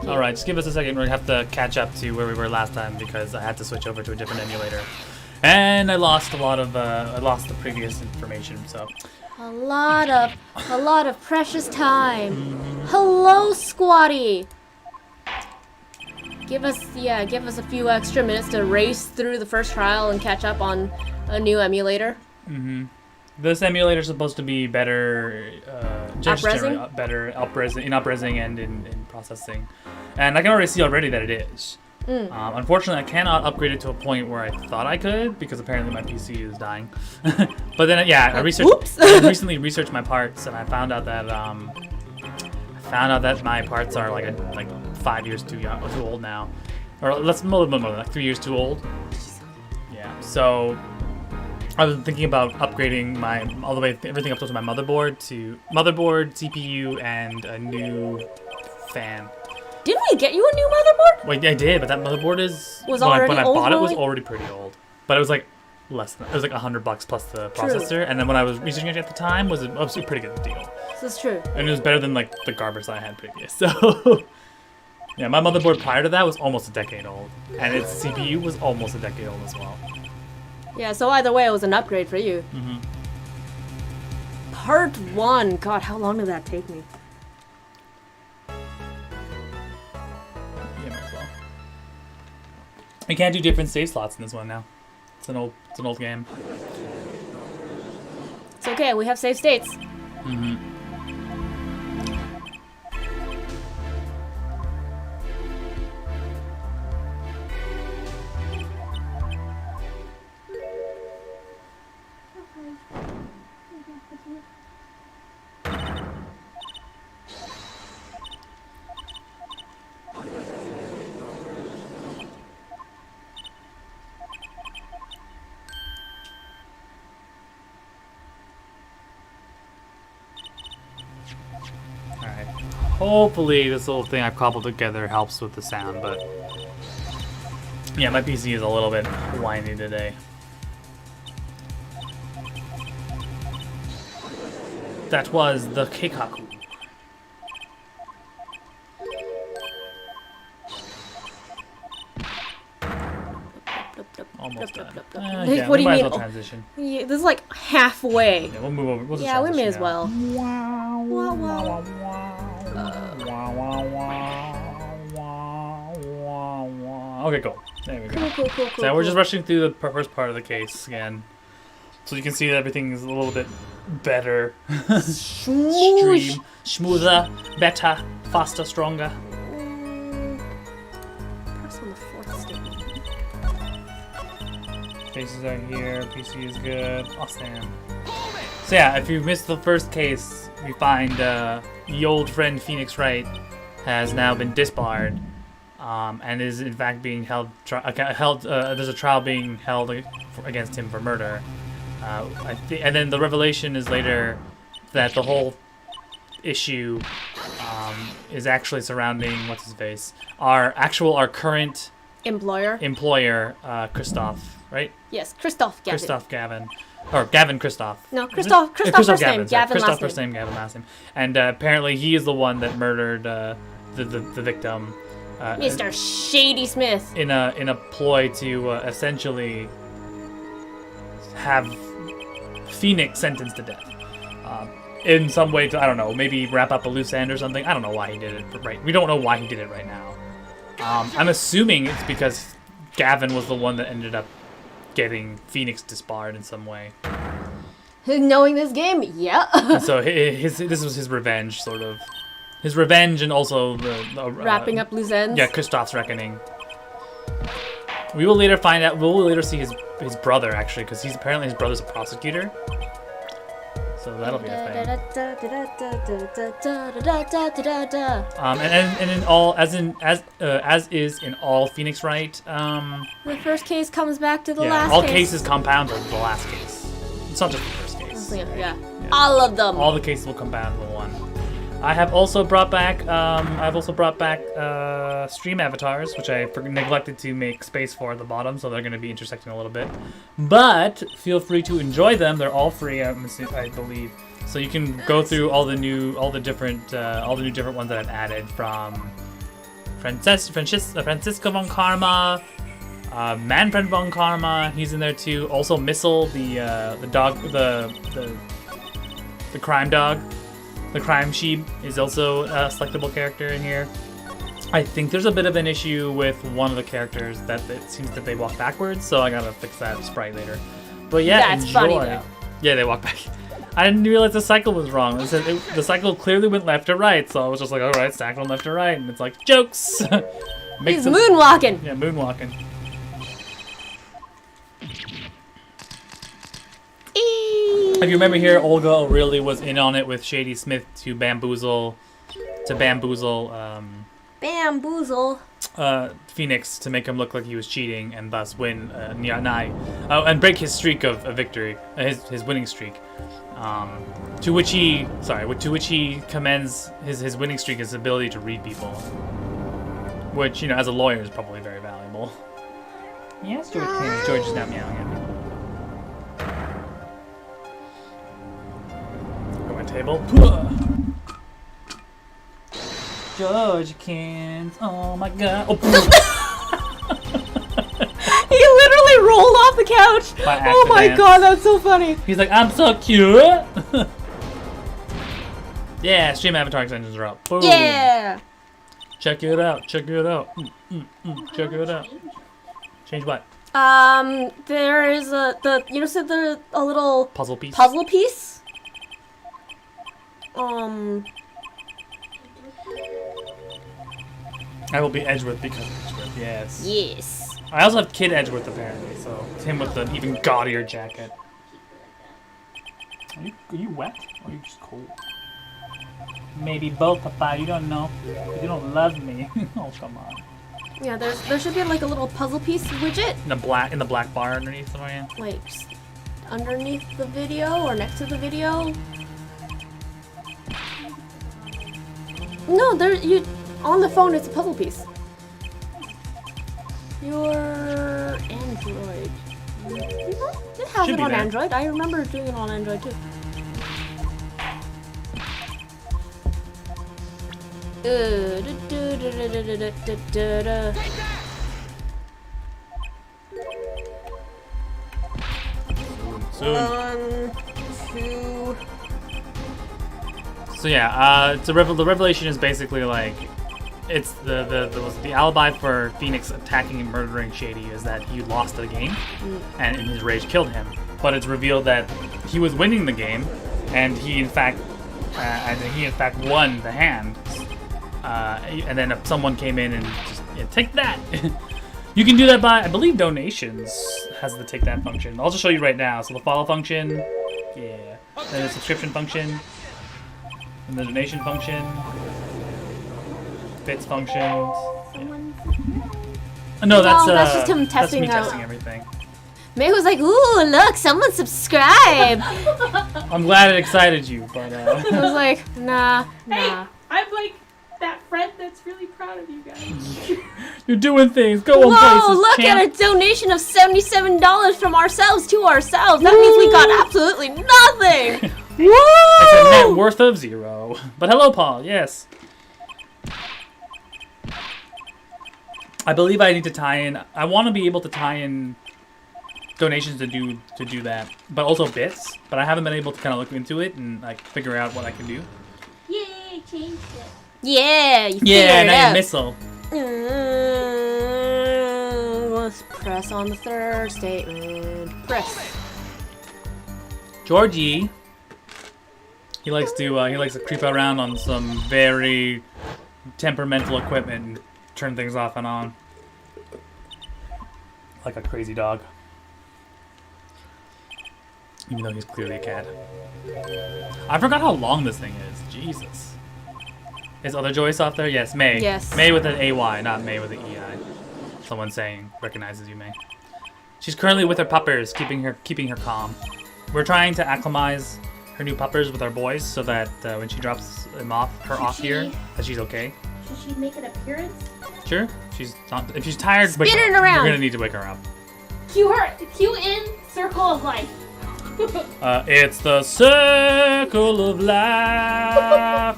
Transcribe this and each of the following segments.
All right, just give us a second. We're gonna have to catch up to where we were last time because I had to switch over to a different emulator, and I lost I lost the previous information. So A lot of precious time. Hello, Squatty. Give us a few extra minutes to race through the first trial and catch up on a new emulator. this emulator is supposed to be better, just Up-resing? generally better up-resing and in processing, and I can already see already that it is. Unfortunately, I cannot upgrade it to a point where I thought I could because apparently my PC is dying. But then, yeah, I recently researched my parts, and I found out that my parts are like 5 years too old now, or let's more than like 3 years too old. Yeah, so I was thinking about upgrading everything up to my motherboard, CPU, and a new fan. Didn't we get you a new motherboard? Wait, I did, but that motherboard Was already when I old, bought it was Molly? already pretty old. But it was like less than, it was like $100 plus the processor, and then when I was researching it at the time, was a pretty good deal. This is true. And it was better than like the garbage I had previous. So yeah, my motherboard prior to that was almost a decade old, and its CPU was almost a decade old as well. Yeah, so either way, it was an upgrade for you. Part 1. God, how long did that take me? Yeah, might as well. You can't do different save slots in this one now. It's an old game. It's okay, we have save states. Alright. Hopefully this little thing I cobbled together helps with the sound, but yeah, my PC is a little bit whiny today. That was the Keikaku. Almost done. Yeah, What do you might as mean? well transition. Yeah, this is like halfway. Yeah, we'll move over. We'll just Yeah, we may as transition now. well. Okay, cool. There we go. Cool. So we're just rushing through the first part of the case again, so you can see that everything is a little bit better, smoother, better, faster, stronger. Press on the 4th stick. Cases are here. PC is good. Awesome. So yeah, if you missed the first case, we find the old friend Phoenix Wright has now been disbarred, and is in fact being held. There's a trial being held against him for murder. And then the revelation is later that the whole issue is actually surrounding what's his face, our current employer, Christoph, right? Yes, Christoph Gavin. Christoph Gavin. Or Gavin Christoph. No, Christoph first name, sorry. Gavin Christoph last first name. name, Gavin last name. And apparently he is the one that murdered the victim. Mr. Shady Smith. In a ploy to essentially have Phoenix sentenced to death. In some way to, I don't know, maybe wrap up a loose end or something. I don't know why he did it right. We don't know why he did it right now. I'm assuming it's because Gavin was the one that ended up getting Phoenix disbarred in some way. Knowing this game, yeah. And so this was his revenge, sort of. His revenge and also the Wrapping up loose ends. Yeah, Christoph's reckoning. We will later find out. We'll later see his brother actually, because apparently his brother's a prosecutor. So that'll be a thing. And in all, as is in all Phoenix Wright. The first case comes back to the Yeah, last all case. cases compound to the last case. It's not just the first case. Yeah. All of them. All the cases will compound to one. I have also brought back. Stream avatars, which I neglected to make space for at the bottom, so they're going to be intersecting a little bit. But feel free to enjoy them. They're all free, I believe. So you can go through all the new different ones that I've added from Francisco von Karma, Manfred von Karma. He's in there too. Also, Missile, the dog, the crime dog, the crime sheep is also a selectable character in here. I think there's a bit of an issue with one of the characters that it seems that they walk backwards, so I gotta fix that sprite later. But yeah, That's enjoy. funny, though. Yeah, they walk back. I didn't realize the cycle was wrong. The cycle clearly went left to right, so I was just like, all right, stack from left to right, and it's like jokes. He's moonwalking. Yeah, moonwalking. If you remember here, Olga really was in on it with Shady Smith to bamboozle Bamboozle. Phoenix to make him look like he was cheating and thus win and break his streak of victory, his winning streak. To which he commends his winning streak, his ability to read people, which, you know, as a lawyer is probably very valuable. Yes, George can. George is now meowing at me. Go my table. George Kins, oh my god. Oh. He literally rolled off the couch. Oh my god, that's so funny. He's like, I'm so cute. Yeah, stream avatar extensions are up. Boom. Yeah. Check it out. Check it out. Check it out. Change what? There is a little Puzzle piece. Puzzle piece. I will be Edgeworth because of Edgeworth, yes. Yes. I also have Kid Edgeworth apparently, so it's him with the even gaudier jacket. Are you wet? Or are you just cold? Maybe both, Papa, you don't know. You don't love me. Oh, come on. Yeah, there should be like a little puzzle piece widget. In the black bar underneath somewhere, yeah. Like underneath the video or next to the video. No, on the phone it's a puzzle piece. Your Android. It has it on Android. I remember doing it on Android too. Soon. 1, 2. So yeah, the revelation is basically like, it's the alibi for Phoenix attacking and murdering Shady is that he lost the game, and in his rage killed him. But it's revealed that he was winning the game, and he in fact won the hand. And then if someone came in and just take that. You can do that by, I believe, donations has the take that function. I'll just show you right now. So the follow function, yeah, then the subscription function. And the donation function, bits functions. Yeah. No, that's just him testing that's me out. testing everything. May was like, "Ooh, look, someone subscribed." I'm glad it excited you, but I was like, nah. Hey, I'm like that friend that's really proud of you guys. You're doing things. Go on Whoa, places. look champ. at a donation of $77 from ourselves to ourselves. That means we got absolutely nothing. Woo! It's a net worth of 0. But hello, Paul. Yes. I believe I need to tie in. I want to be able to tie in donations to do that, but also bits. But I haven't been able to kind of look into it and like figure out what I can do. Yay, changed it. Yeah, you Yeah, figured it now out. you missile. Let's press on the third statement. Press. Georgie. He likes to creep around on some very temperamental equipment and turn things off and on. Like a crazy dog. Even though he's clearly a cat. I forgot how long this thing is. Jesus. Is other Joyce off there? Yes, May. Yes. May with an AY, not May with an EI. Someone saying recognizes you, May. She's currently with her puppers, keeping her calm. We're trying to acclimatize her new puppers with our boys so that when she drops them off here, that she's okay. Should she make an appearance? Sure. She's not. If she's tired, wake Spin her it up. around. You're gonna need to wake her up. Cue her. Cue in circle of life. It's the circle of life.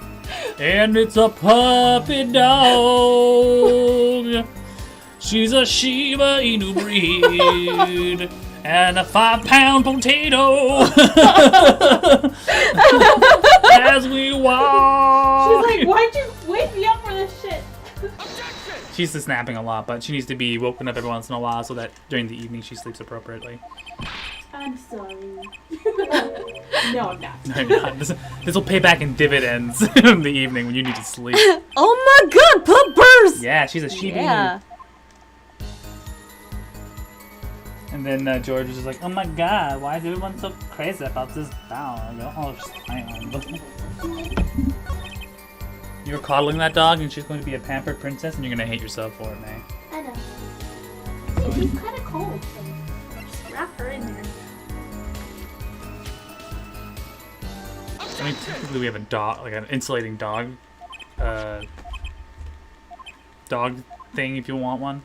And it's a puppy dog. She's a Shiba Inu breed. And a 5-pound potato. As we walk. She's like, why'd you wake me up for this shit? She's just snapping a lot, but she needs to be woken up every once in a while so that during the evening she sleeps appropriately. I'm sorry. No, I'm not. No, you're not. This will pay back in dividends in the evening when you need to sleep. Oh my god, puppers! Yeah, she's a Shiba Inu. Yeah. And then George was just like, oh my god, why is everyone so crazy about this dog? I don't understand. You're coddling that dog and she's going to be a pampered princess and you're going to hate yourself for it, May. I know. She's kind of cold, so just wrap her in there. I mean, technically we have a dog, like an insulating dog, dog thing if you want one.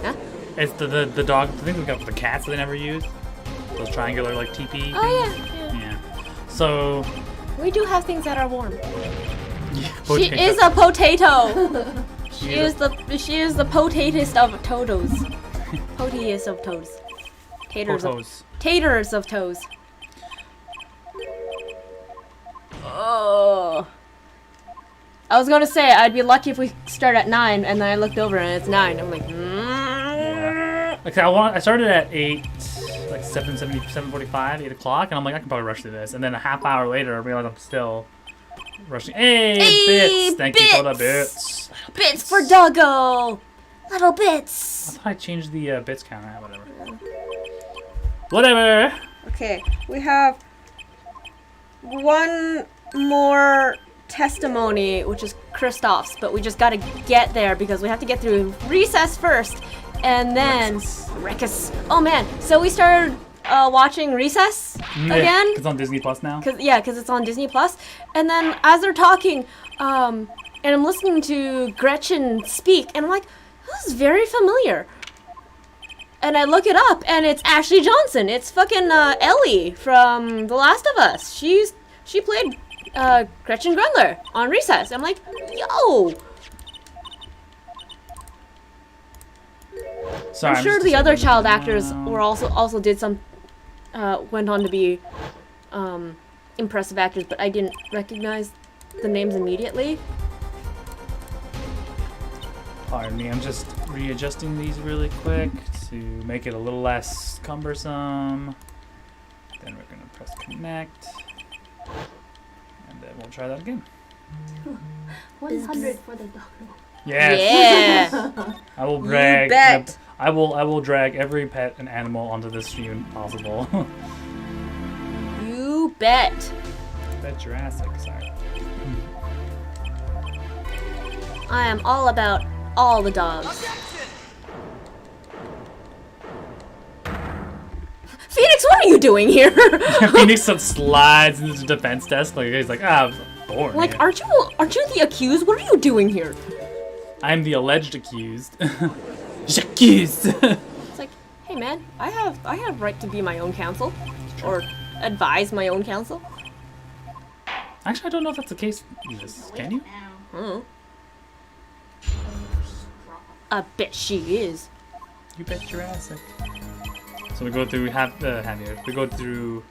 Huh? It's the dog, the thing we got for the cats that they never use. Those triangular, like, teepee things. Oh yeah. Yeah. So... We do have things that are warm. Yeah, She is a potato. She is the potatist of toados. Potiest of toes. Taters of Potos. taters of toes. Oh. I was gonna say I'd be lucky if we start at 9, and then I looked over and it's 9. I'm like, Yeah. Okay, I started at 8, like 7:45, 8 o'clock, and I'm like, I can probably rush through this. And then a half hour later, I realized I'm still rushing. Hey, Hey, bits! Thank you for the bits. bits. Bits for doggo. Little I bits. thought I changed the bits count. Whatever. Whatever. Okay, we have one more testimony, which is Kristoff's, but we just gotta get there because we have to get through recess first, and then Recess. Oh man! So we started watching Recess again. It's on Disney Plus now. Cause it's on Disney Plus, and then as they're talking, and I'm listening to Gretchen speak, and I'm like, this is very familiar. And I look it up, and it's Ashley Johnson. It's fucking Ellie from The Last of Us. She played Gretchen Grundler on Recess. I'm like, yo. Sorry, I'm sure just the other disabling child it actors now. were also did some went on to be impressive actors, but I didn't recognize the names immediately. Pardon me, I'm just readjusting these really quick to make it a little less cumbersome. Then we're gonna press connect. And then we'll try that again. 100 for the dog. Yes! Yeah. I will drag bet. I will drag every pet and animal onto this stream possible. You bet. Bet Jurassic, sorry. I am all about all the dogs. Phoenix, what are you doing here? Phoenix slides into the defense desk like he's like, I'm bored. Like, here." aren't you the accused? What are you doing here? I'm the alleged accused. J'accuse. It's like, hey man, I have right to be my own counsel, or advise my own counsel. Actually, I don't know if that's the case. Yes. Can you? Hmm. I bet she is. You bet Jurassic. So we go through. We have here. We go through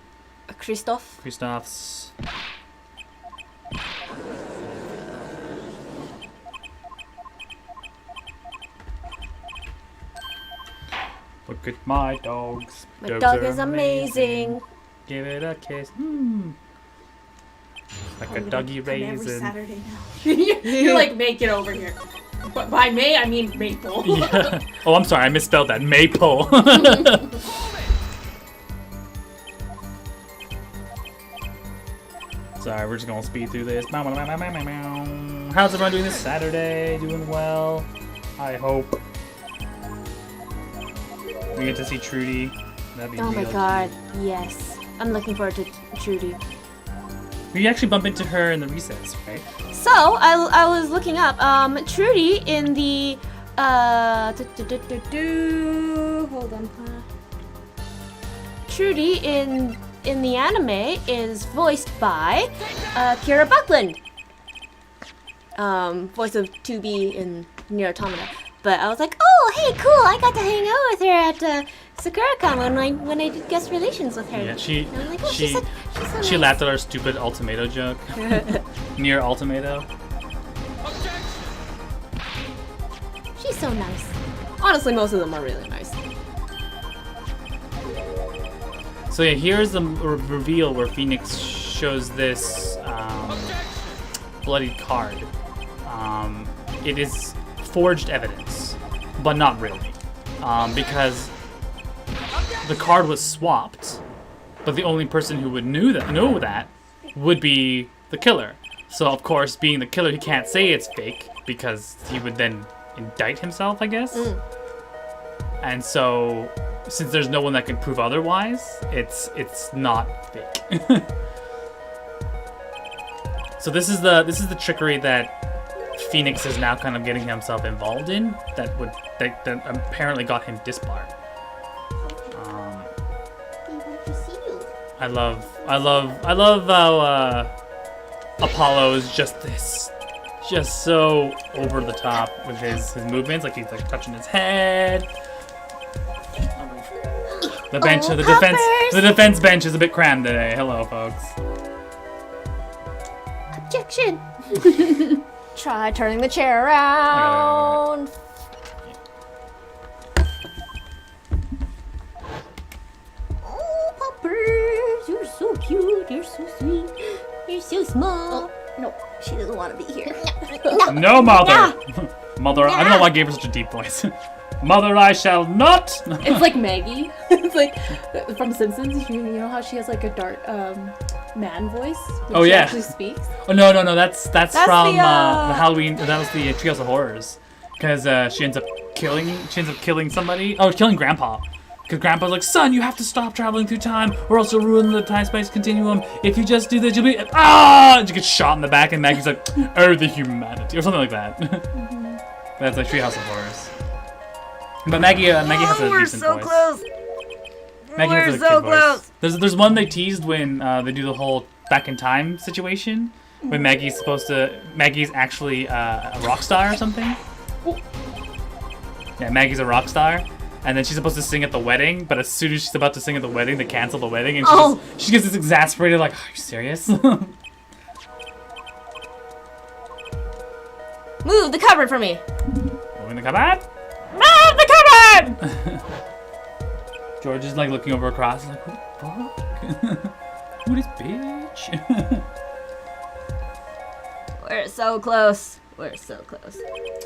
Christoph. Kristoff's. Look at my dogs. My Dogs dog are is amazing. Give it a kiss. Like a doggy Every raisin. Saturday now. You're like, make it over here. But by May, I mean Maple. Yeah. Oh, I'm sorry. I misspelled that. Maple. Sorry, we're just gonna speed through this. How's everyone doing this Saturday? Doing well? I hope. We get to see Trudy. That'd be Oh my real god, yes. I'm looking forward to Trudy. cute. We actually bump into her in the recess, right? So, I was looking up, Trudy in the, hold on. Trudy in the anime is voiced by, Kira Buckland. voice of 2B in Nier Automata. But I was like, oh, hey, cool! I got to hang out with her at SakuraCon when I did guest relations with her. Yeah, she And I'm like, oh, she's so she nice. laughed at our stupid Ultimato joke. Near Ultimato. She's so nice. Honestly, most of them are really nice. So yeah, here's the reveal where Phoenix shows this bloodied card. It is forged evidence, but not really, because the card was swapped, but the only person who would know that would be the killer. So of course, being the killer, he can't say it's fake because he would then indict himself, I guess. And so, since there's no one that can prove otherwise, it's not fake. So this is the trickery that Phoenix is now kind of getting himself involved in. That apparently got him disbarred. I love how Apollo is just so over the top with his movements. Like he's like touching his head. The bench, the defense bench is a bit crammed today. Hello, folks. Objection! Try turning the chair around. Oh, Poppers, you're so cute. You're so sweet. You're so small. Oh, no, she doesn't want to be here. No, mother. Mother, I don't know why I gave her such a deep voice. Mother, I shall not. It's like Maggie. It's like from Simpsons. You know how she has like a dark man voice when she actually speaks. Oh no, that's from the, the Halloween. That was the Treehouse of Horrors, because she ends up killing somebody. Oh, killing Grandpa. Because Grandpa's like, son, you have to stop traveling through time, or else you'll ruin the time-space continuum. If you just do this, you'll be and she gets shot in the back, and Maggie's like, oh, the humanity, or something like that. That's like Treehouse of Horrors. But Maggie has a decent voice. Close. Maggie has a so good voice. There's one they teased when they do the whole back in time situation, when Maggie's actually a rock star or something. Yeah, Maggie's a rock star. And then she's supposed to sing at the wedding, but as soon as she's about to sing at the wedding, they cancel the wedding, and she gets this exasperated, like, are you serious? Move the cupboard for me. Moving the cupboard? Move the cupboard! George is like looking over across, like, who the fuck? Who this bitch? We're so close. We're so close.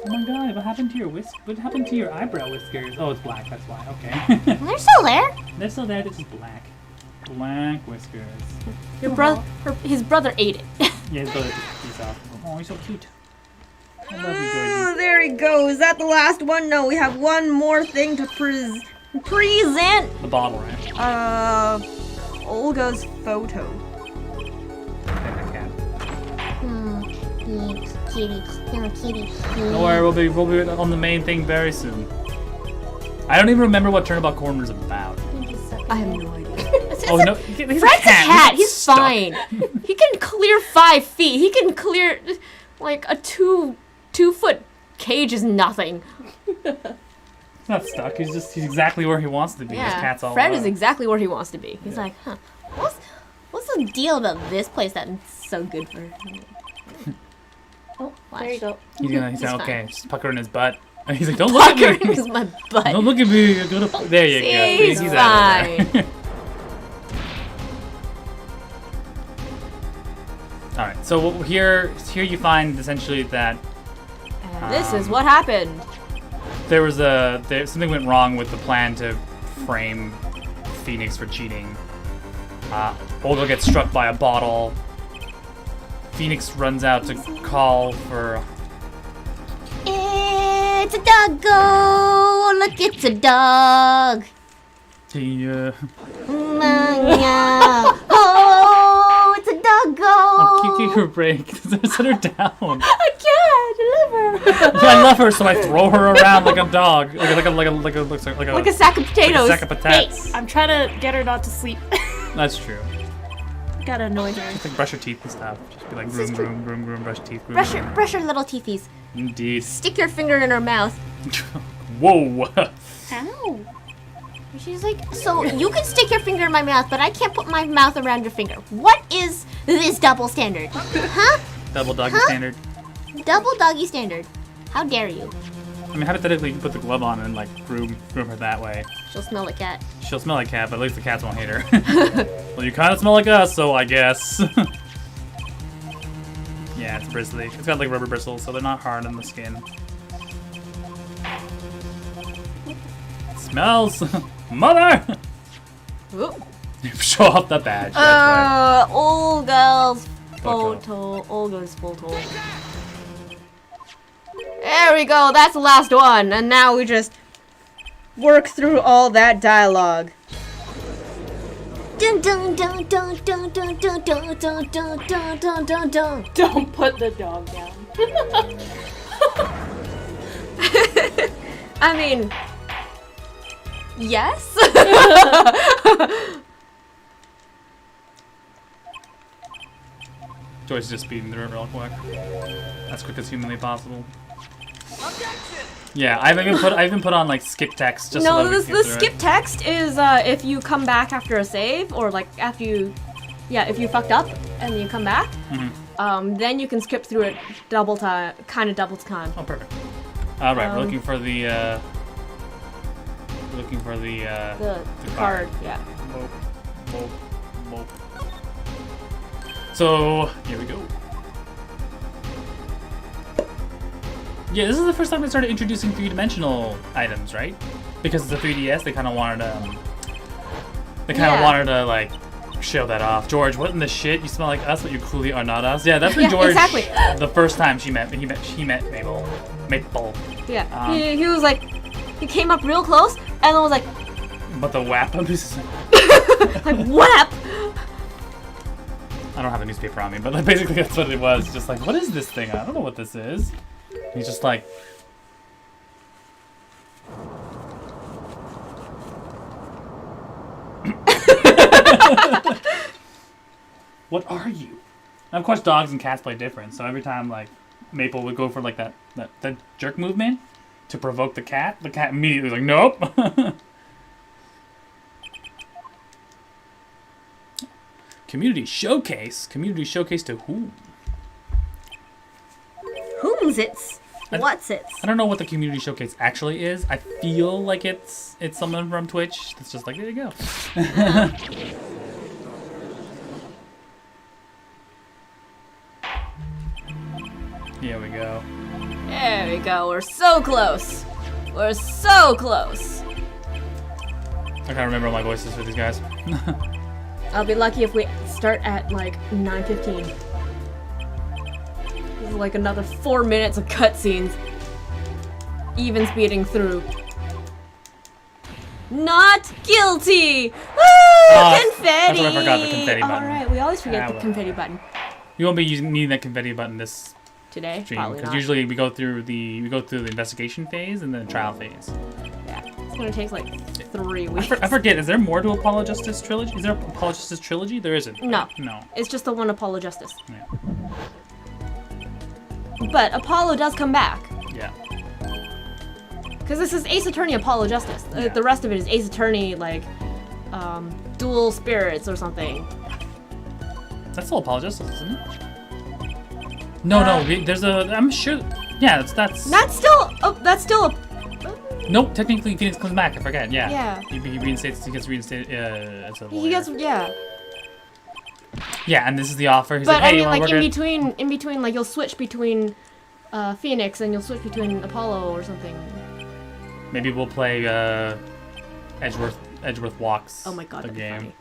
Oh my god, what happened to your what happened to your eyebrow whiskers? Oh, it's black, that's why, okay. They're still there. They're still there, they're just black. Black whiskers. His brother ate it. Yeah, his brother he's off. Oh, he's so cute. I love you, Georgie. There he goes. Is that the last one? No, we have one more thing to present. The bottle, right? Olga's photo. Kitty. Don't worry, we'll be on the main thing very soon. I don't even remember what Turnabout Corner is about. I have no idea. Oh no, he's Fred's a cat. He's stuck. fine. He can clear 5 feet. He can clear like a 2-foot cage is nothing. He's not stuck. He's exactly where he wants to be. His cat's all Fred around. is exactly where he wants to be. He's like, huh? What's the deal about this place that's so good for him? Oh, there you go. He's He's okay. fine. Just puckering his butt. And he's like, don't look at me. Puckering my butt. Don't look at me. You're gonna... There you go. He's out fine. of there. All right. So here you find essentially that This is what happened. there was something went wrong with the plan to frame Phoenix for cheating. Olga gets struck by a bottle. Phoenix runs out to call for. It's a doggo. Look, it's a dog. The Oh, it's a doggo. give her a break. Set her down. I can't deliver. I love her, so I throw her around like a dog, like a sack of potatoes. sack of potatoes. I'm trying to get her not to sleep. That's true. Like gotta annoy her. Just like brush your teeth and stuff. Just be like groom, groom, groom, groom, brush your teeth. Groom, Brush her little teethies. Indeed. Stick your finger in her mouth. Whoa. Ow. She's like, so you can stick your finger in my mouth, but I can't put my mouth around your finger. What is this double standard? Huh? Double doggy standard. Double doggy standard. How dare you? I mean, hypothetically, you can put the glove on and like groom her that way. She'll smell like cat. She'll smell like cat, but at least the cats won't hate her. Well, you kind of smell like us, so I guess. Yeah, it's bristly. It's got like rubber bristles, so they're not hard on the skin. It smells. Mother! Ooh. Show off the badge. That's right. Olga's Photo. Olga's photo. There we go. That's the last one, and now we just Work through all that dialogue. dun dun dun dun dun dun dun dun dun dun dun dun dun dun. Don't put the dog down. I mean, yes. Joy's just speeding through it real quick. As quick as humanly possible. Yeah, I've even put on like skip text just so No, that we this can the get through skip it. text is if you come back after a save, or like after you, yeah, if you fucked up and you come back, then you can skip through it double time. Oh, perfect. All right, we're looking for the. The card, yeah. Mope. So here we go. Yeah, this is the first time they started introducing three-dimensional items, right? Because it's a 3DS, they kind of wanted to like show that off. George, what in the shit? You smell like us, but you clearly are not us. Yeah, that's when Yeah, George. exactly. The first time he met Mabel. Yeah, he was like, he came up real close and then was like, But the WAP is like whap. I don't have a newspaper on me, but like, basically that's what it was. Just like, what is this thing? I don't know what this is. And he's just like, what are you? And of course, dogs and cats play different. So every time like Maple would go for like that jerk movement to provoke the cat immediately was like, nope. Community showcase to whom? Whom's it's? What's it? I don't know what the community showcase actually is. I feel like it's someone from Twitch that's just like, there you go. Here we go. There we go. We're so close. We're so close. I can't remember my voices for these guys. I'll be lucky if we start at like 9:15. This is like another 4 minutes of cutscenes. Even speeding through. Not guilty! Woo! Confetti! That's what I forgot, the confetti button. Alright, we always forget the well. confetti button. You won't be needing that confetti button this Today? stream Probably because not. usually we go through the investigation phase and then the trial phase. Yeah, it's gonna take like 3 I, weeks. I forget. Is there more to Apollo Justice trilogy? Is there an Apollo Justice trilogy? There isn't. No. Right? No. It's just the one Apollo Justice. Yeah. But Apollo does come back. Yeah. Because this is Ace Attorney Apollo Justice. Yeah. The rest of it is Ace Attorney, like, Dual Spirits or something. That's still Apollo Justice, isn't it? No. There's a. I'm sure. Yeah, that's. That's still a. Nope. Technically, Phoenix comes back. I forget. Yeah. Yeah. He reinstates. He gets reinstated. As a lawyer. He gets, yeah. Yeah, and this is the offer. He's But like, hey, I mean, you wanna like, work in between, like, you'll switch between Phoenix and you'll switch between Apollo or something. Maybe we'll play Edgeworth Walks. Oh my god, the that'd be game. funny.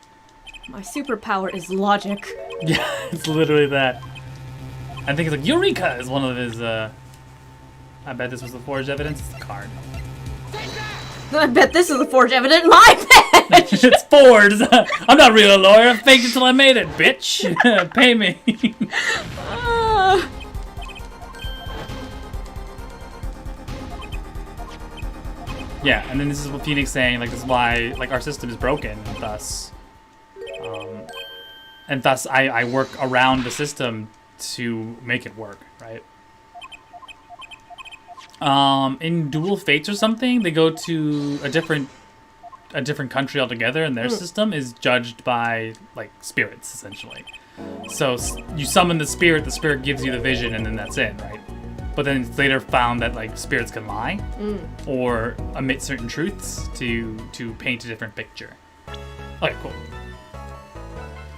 My superpower is logic. Yeah, it's literally that. I think it's like Eureka is one of his. I bet this was the forged evidence. It's the card. I bet this is the forged evidence in my badge! It's forged. I'm not really a lawyer. I faked it till I made it, bitch. Pay me. Yeah, and then this is what Phoenix saying. Like, this is why like our system is broken, and thus. and thus I work around the system to make it work, right? In Dual Fates or something, they go to a different country altogether, and their system is judged by like spirits essentially. So you summon the spirit gives you the vision, and then that's it, right? But then it's later found that like spirits can lie or omit certain truths to paint a different picture. Okay, cool.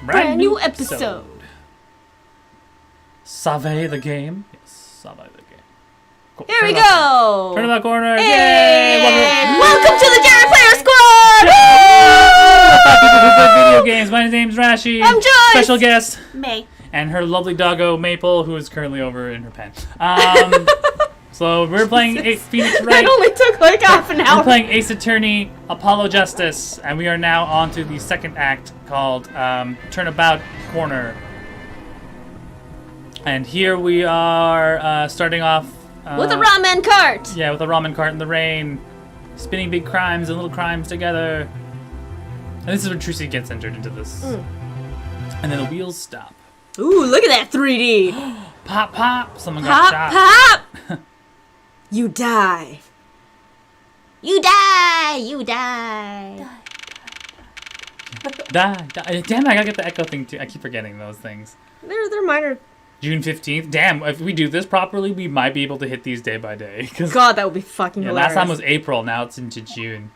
Brand new episode. Save the game. Yes, save the game. Cool. Here we go. Turnabout corner. Yay! Yay! Welcome to the Jerry Player Squad. People who play video games. My name's Rashi. I'm Joyce. Special guest. May. And her lovely doggo Maple, who is currently over in her pen. So we're playing Phoenix Wright. That only took like half an hour. We're playing Ace Attorney, Apollo Justice, and we are now on to the second act called Turnabout Corner. And here we are starting off with a ramen cart. Yeah, with a ramen cart in the rain, spinning big crimes and little crimes together. And this is where Trucy gets entered into this. And then the wheels stop. Ooh, look at that 3D. Pop, pop. Someone got shot. Pop. You die. You die. You die. Die. Damn, I gotta get the echo thing too. I keep forgetting those things. They're minor. June 15th. Damn, if we do this properly, we might be able to hit these day by day. God, that would be fucking hilarious. Last time was April, now it's into June.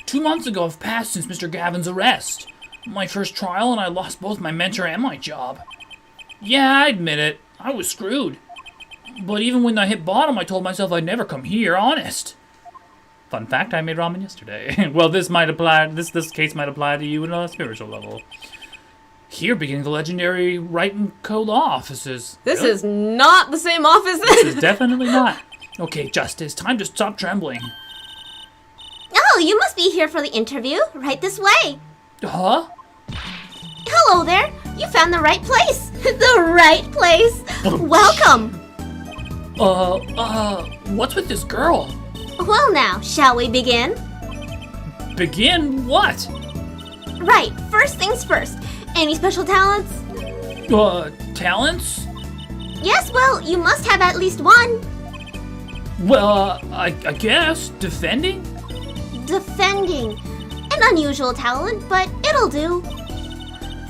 2 months ago have passed since Mr. Gavin's arrest. My first trial, and I lost both my mentor and my job. Yeah, I admit it. I was screwed. But even when I hit bottom, I told myself I'd never come here, honest. Fun fact, I made ramen yesterday. Well, this case might apply to you in a spiritual level. Here beginning the legendary Wright & Co. law offices. This Really? is not the same office. This is definitely not. Okay, Justice, time to stop trembling. Oh, you must be here for the interview. Right this way. Huh? Hello there. You found the right place. The right place. Welcome. What's with this girl? Well now, shall we begin? Begin what? Right, first things first. Any special talents? Talents? Yes, well, you must have at least one. Well, I guess. Defending? Defending. An unusual talent, but it'll do.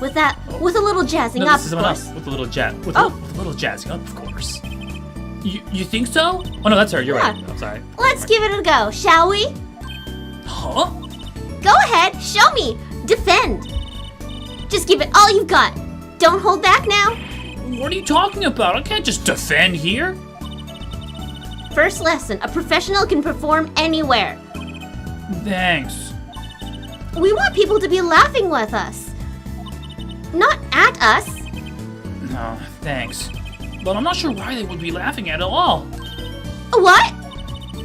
With a little jazzing No, up, this is of someone course. else. With a little with a little jazzing up, of course. You think so? Oh no, that's her. You're Yeah. right. I'm sorry. Let's give it a go, shall we? Huh? Go ahead, show me. Defend. Just give it all you've got. Don't hold back now. What are you talking about? I can't just defend here. First lesson, a professional can perform anywhere. Thanks. We want people to be laughing with us. Not at us. No, thanks. But I'm not sure why they would be laughing at all. What?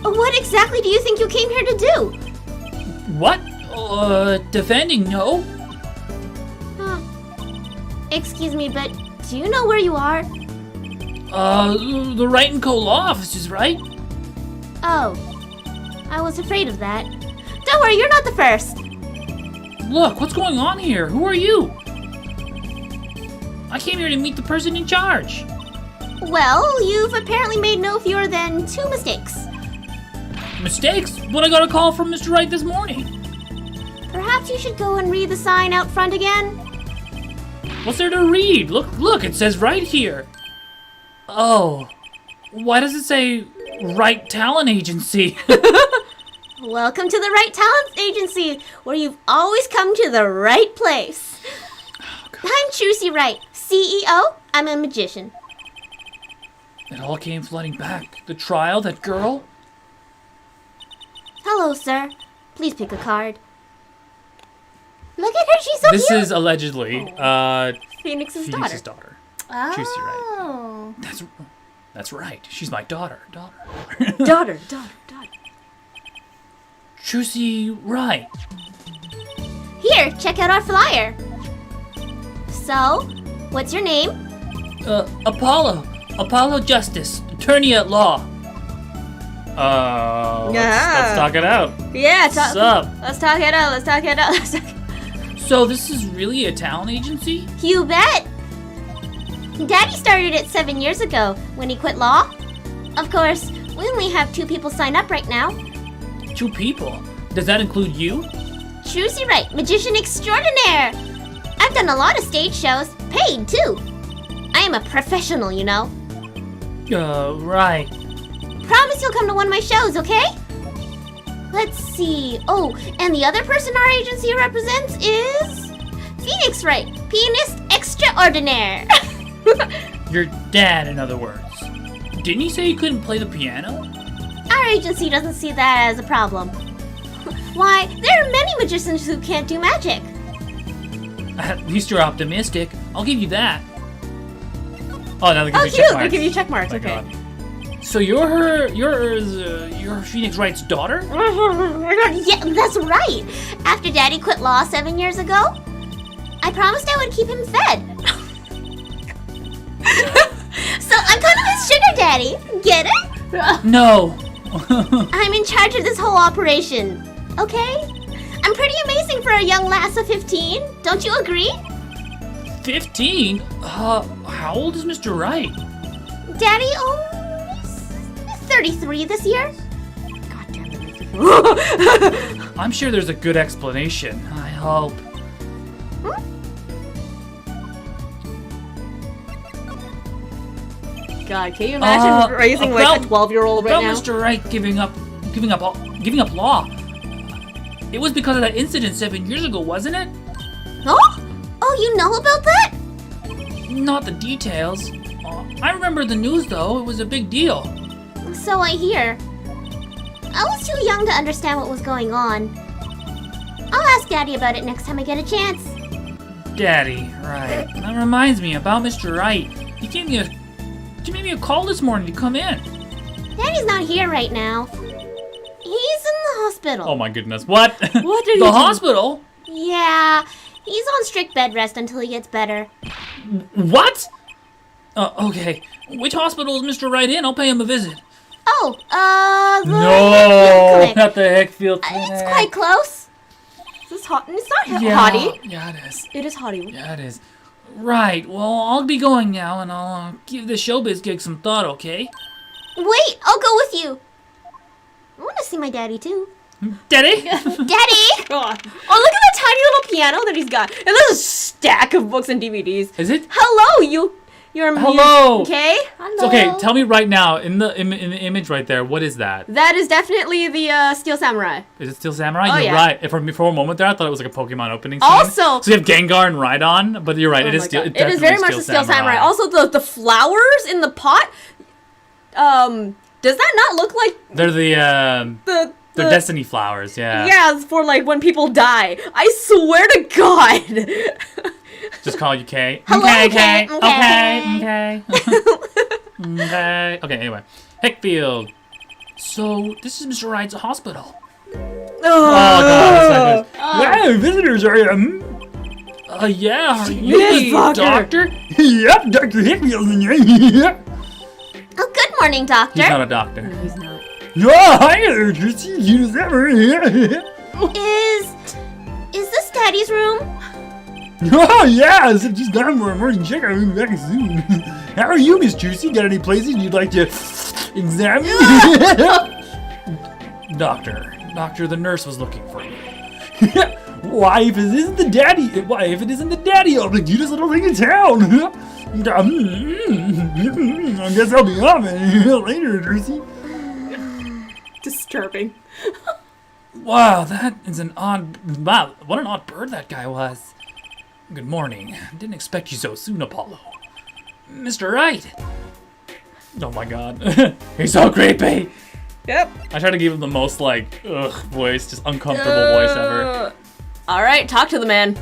What exactly do you think you came here to do? What? Defending? No. Huh. Excuse me, but do you know where you are? The Wright & Co. law offices, right? Oh, I was afraid of that. Don't worry, you're not the first. Look, what's going on here? Who are you? I came here to meet the person in charge. Well, you've apparently made no fewer than 2 mistakes. Mistakes? But I got a call from Mr. Wright this morning. Perhaps you should go and read the sign out front again. What's there to read? Look, it says right here. Oh. Why does it say Wright Talent Agency? Welcome to the Right Talents Agency, where you've always come to the right place. I'm Trucy Wright, CEO. I'm a magician. It all came flooding back. The trial, that girl. Hello, sir. Please pick a card. Look at her, she's so This cute. is allegedly Phoenix's Phoenix's daughter. daughter. Trucy Wright. Oh. That's right. She's my daughter. Daughter. Trucy Wright. Here, check out our flyer. So, what's your name? Apollo Justice, attorney at law. Let's talk it out. Yeah, What's up? Let's talk it out. So this is really a talent agency? You bet! Daddy started it 7 years ago when he quit law. Of course, we only have 2 people sign up right now. 2 people? Does that include you? Trucy Wright, magician extraordinaire! I've done a lot of stage shows, paid too. I am a professional, you know. Right. Promise you'll come to one of my shows, okay? Let's see. Oh, and the other person our agency represents is Phoenix Wright, pianist extraordinaire. Your dad, in other words. Didn't he say he couldn't play the piano? Our agency doesn't see that as a problem. Why, there are many magicians who can't do magic. At least you're optimistic. I'll give you that. Oh, now they give Oh, you cute! check They marks. give you check marks. Oh my Okay. God. So you're Phoenix Wright's daughter? Yeah, that's right. After Daddy quit law 7 years ago, I promised I would keep him fed. So I'm kind of his sugar daddy. Get it? No. I'm in charge of this whole operation. Okay? I'm pretty amazing for a young lass of 15. Don't you agree? 15? How old is Mr. Wright? Daddy, he's 33 this year. God damn it. I'm sure there's a good explanation. I hope. God, can you imagine raising like a 12-year-old right about now? Mr. Wright giving up law. It was because of that incident 7 years ago, wasn't it? Oh? Oh, you know about that? Not the details. I remember the news though. It was a big deal. So I hear. I was too young to understand what was going on. I'll ask Daddy about it next time I get a chance. Daddy, right. That reminds me about Mr. Wright. He gave me a call this morning to come in. Daddy's not here right now. He's in the hospital. Oh my goodness. What? What did he The do? hospital? Yeah, he's on strict bed rest until he gets better. What? Okay. Which hospital is Mr. Wright in? I'll pay him a visit. Oh, the No, clinic. not the Heckfield Clinic. It's quite close. Is this hot? It's not Yeah, hottie. Yeah, it is. It is hottie. Yeah, it is. Right. Well, I'll be going now, and I'll give the showbiz gig some thought, okay? Wait, I'll go with you. I want to see my daddy too. Daddy? Daddy! God. Oh, look at the tiny little piano that he's got. And there's a stack of books and DVDs. Is it? Hello, you're Hello. okay? Hello. Okay, tell me right now, in the image right there, what is that? That is definitely the Steel Samurai. Is it Steel Samurai? Oh, You're yeah. right. For a moment there, I thought it was like a Pokemon opening scene. Also- So you have Gengar and Rhydon, but you're right, Oh it is my Steel. God. It is very much the Steel Samurai. Also, the flowers in the pot. Does that not look like They're the the Destiny flowers, yeah. Yeah, it's for like when people die. I swear to God. Just call you Kay. Hello, okay, Kay. okay, okay. Okay, anyway. Heckfield. So, this is Mr. Wright's hospital. Oh, God, that's not good. Wow, visitors are, Yeah, are you Yes, the doctor. doctor? Yep, Dr. Heckfield in here. Oh, good morning, Doctor. He's not a doctor. He's not. Yeah, hi there, Chrissy. You never here. Is this Daddy's room? Oh, yeah, so just got for a morning check. I'll be back soon. How are you, Miss Juicy? Got any places you'd like to examine? Doctor, the nurse was looking for you. Why, if it isn't the daddy, I'll be the cutest little thing in town. I guess I'll be off later, Juicy. Disturbing. Wow, what an odd bird that guy was. Good morning. Didn't expect you so soon, Apollo. Mr. Wright. Oh my God. He's so creepy. Yep. I try to give him the most, like, voice, just uncomfortable voice ever. All right, talk to the man.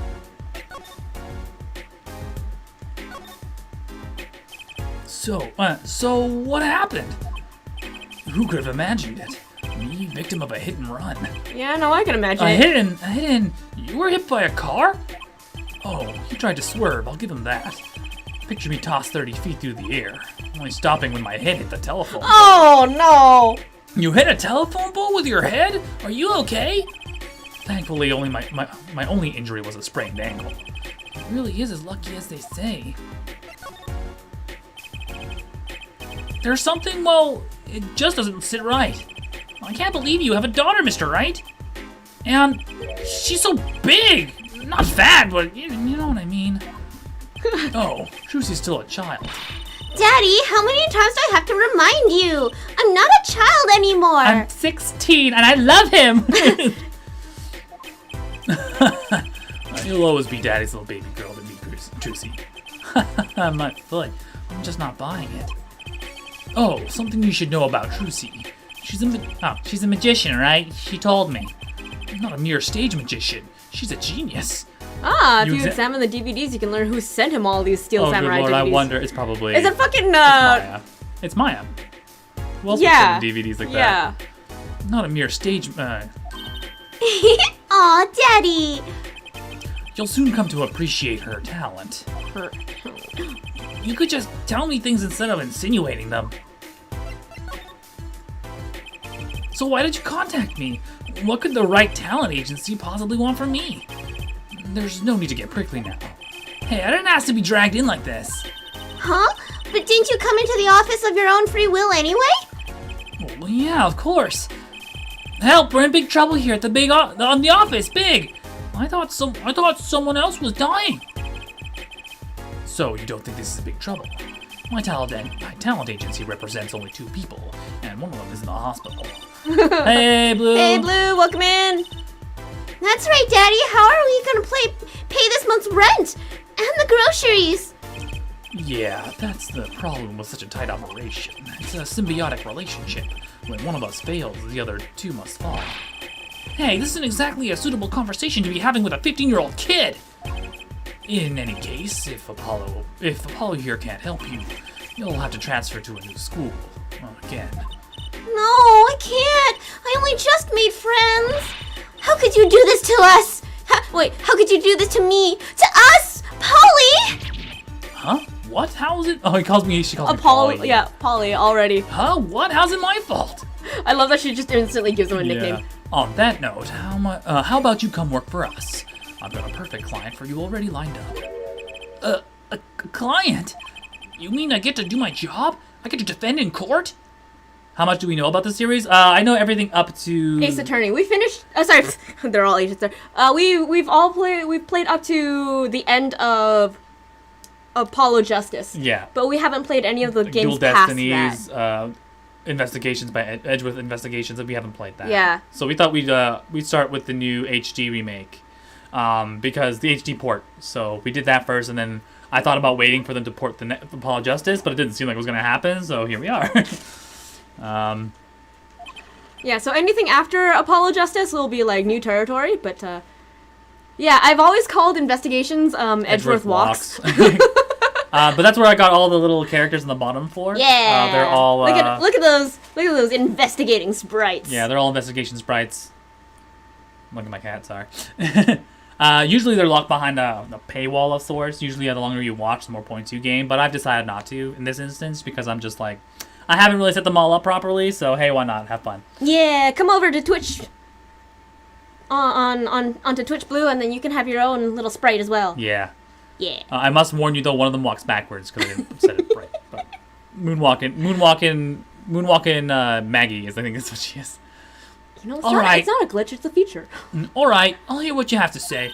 So what happened? Who could have imagined it? Me, victim of a hit and run. Yeah, no, I can imagine A it. hit. You were hit by a car? Oh, he tried to swerve. I'll give him that. Picture me tossed 30 feet through the air, only stopping when my head hit the telephone. Oh no! You hit a telephone pole with your head? Are you okay? Thankfully, only my only injury was a sprained ankle. It really is as lucky as they say. There's something, well, it just doesn't sit right. I can't believe you have a daughter, Mr. Wright. And she's so big. Not fat, but you know what I mean. Oh, Trucy's still a child. Daddy, how many times do I have to remind you? I'm not a child anymore. I'm 16 and I love him. You'll always be Daddy's little baby girl to me, Trucy. My foot. I'm just not buying it. Oh, something you should know about Trucy. She's a magician, right? She told me. Not a mere stage magician. She's a genius. Ah, if you examine the DVDs, you can learn who sent him all these Steel Samurai good Lord, DVDs. I wonder. It's probably. Is it fucking Maya. It's Maya. Who else yeah. would send DVDs like Yeah. that? Not a mere stage. Aw, Daddy. You'll soon come to appreciate her talent. You could just tell me things instead of insinuating them. So why did you contact me? What could the Right Talent Agency possibly want from me? There's no need to get prickly now. Hey, I didn't ask to be dragged in like this. Huh? But didn't you come into the office of your own free will anyway? Well, yeah, of course. Help! We're in big trouble here at the on the office. Big. I thought someone else was dying. So you don't think this is big trouble? My talent agency represents only 2 people, and one of them is in the hospital. Hey, Blue. Hey, Blue, welcome in. That's right, Daddy. How are we gonna pay this month's rent and the groceries? Yeah, that's the problem with such a tight operation. It's a symbiotic relationship. When one of us fails, the other 2 must fall. Hey, this isn't exactly a suitable conversation to be having with a 15-year-old kid. In any case, if Apollo here can't help you, you'll have to transfer to a new school again. No, I can't. I only just made friends. How could you do this to us? How could you do this to me? To us? Polly? Huh? What? How is it? Oh, she calls me Apollo, Polly. yeah, Polly already. Huh? What? How's it my fault? I love that she just instantly gives him a nickname. Yeah. On that note, how about you come work for us? I've got a perfect client for you already lined up. A client? You mean I get to do my job? I get to defend in court? How much do we know about the series? I know everything up to Ace Attorney. We finished. Sorry, they're all Ace Attorney. We've played up to the end of Apollo Justice. Yeah. But we haven't played any of the games Dual past Destinies, that. Investigations by Edgeworth Investigations, and we haven't played that. Yeah. So we thought we'd start with the new HD remake, because the HD port. So we did that first, and then I thought about waiting for them to port the Apollo Justice, but it didn't seem like it was going to happen. So here we are. Yeah. So anything after Apollo Justice will be like new territory, but yeah, I've always called Investigations Edgeworth Walks. But that's where I got all the little characters in the bottom floor. Yeah. They're all Look at those investigating sprites. yeah, they're all investigation sprites. Look at my cat, sorry. Usually they're locked behind a paywall of sorts. Usually the longer you watch, the more points you gain. But I've decided not to in this instance because I'm just like, I haven't really set them all up properly. So hey, why not? Have fun. Yeah, come over to Twitch. Onto Twitch Blue, and then you can have your own little sprite as well. Yeah. Yeah. I must warn you though, one of them walks backwards because I didn't set it right. But moonwalking Maggie is, I think that's what she is. You know, All right. It's not a glitch, it's a feature. All right, I'll hear what you have to say.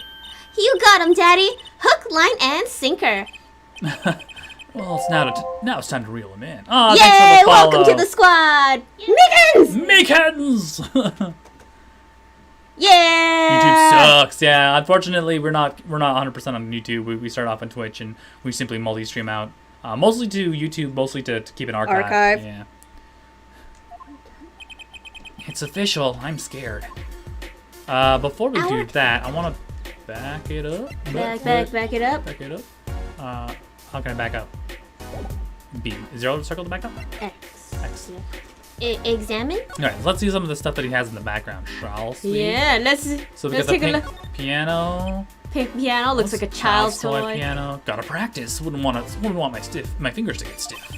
You got him, Daddy. Hook, line, and sinker. Well, now it's time to reel him in. Oh, Yay! thanks for the follow. Welcome to the squad. Miggins! Mickens! Yeah! YouTube sucks. Yeah, unfortunately, we're not 100% on YouTube. We start off on Twitch and we simply multi-stream out, mostly to YouTube, mostly to keep an archive. Yeah. It's official. I'm scared. Before we do that, I want to back it up. Back it up. Back it up. How can I back up? B. Is there a circle to back up? X. X. Examine? Alright, let's see some of the stuff that he has in the background, shall we? Yeah, let's take a look. Piano. Pink piano looks like a child's toy. Piano. Gotta practice. Wouldn't want my fingers to get stiff.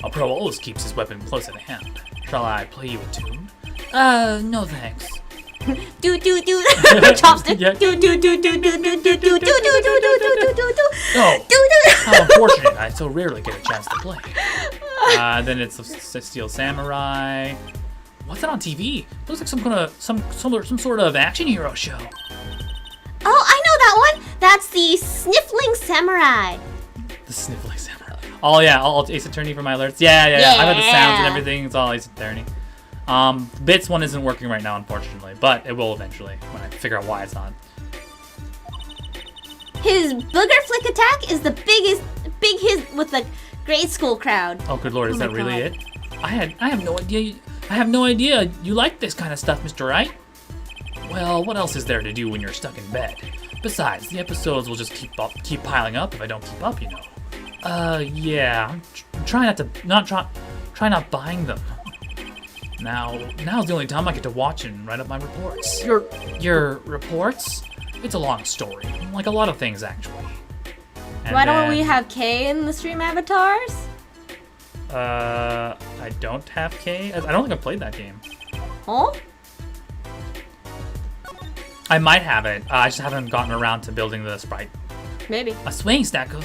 A pro always keeps his weapon close at hand. Shall I play you a tune? No thanks. Do do do. Chopstick. Yeah. Do do do do do do do do do do do do do do. Oh, how unfortunate! I so rarely get a chance to play. Then it's the Steel Samurai. What's that on TV? Looks like some sort of action hero show. Oh, I know that one. That's the Sniffling Samurai. The Sniffling Samurai. Oh yeah, all Ace Attorney for my alerts. Yeah. I've had the sounds and Yeah. everything. It's all Ace Attorney. Bits one isn't working right now, unfortunately, but it will eventually when I figure out why it's not. His booger flick attack is the big hit with the grade school crowd. Oh, good lord, is my that really God. it? I have no idea. I have no idea you like this kind of stuff, Mr. Wright. Well, what else is there to do when you're stuck in bed? Besides, the episodes will just keep piling up if I don't keep up, you know. Yeah. Try not buying them. Now's the only time I get to watch and write up my reports. Your reports? It's a long story, like a lot of things actually. And Why don't we then, have K in the stream avatars? I don't have K. I don't think I've played that game. Huh? I might have it. I just haven't gotten around to building the sprite. Maybe. A swaying spiraling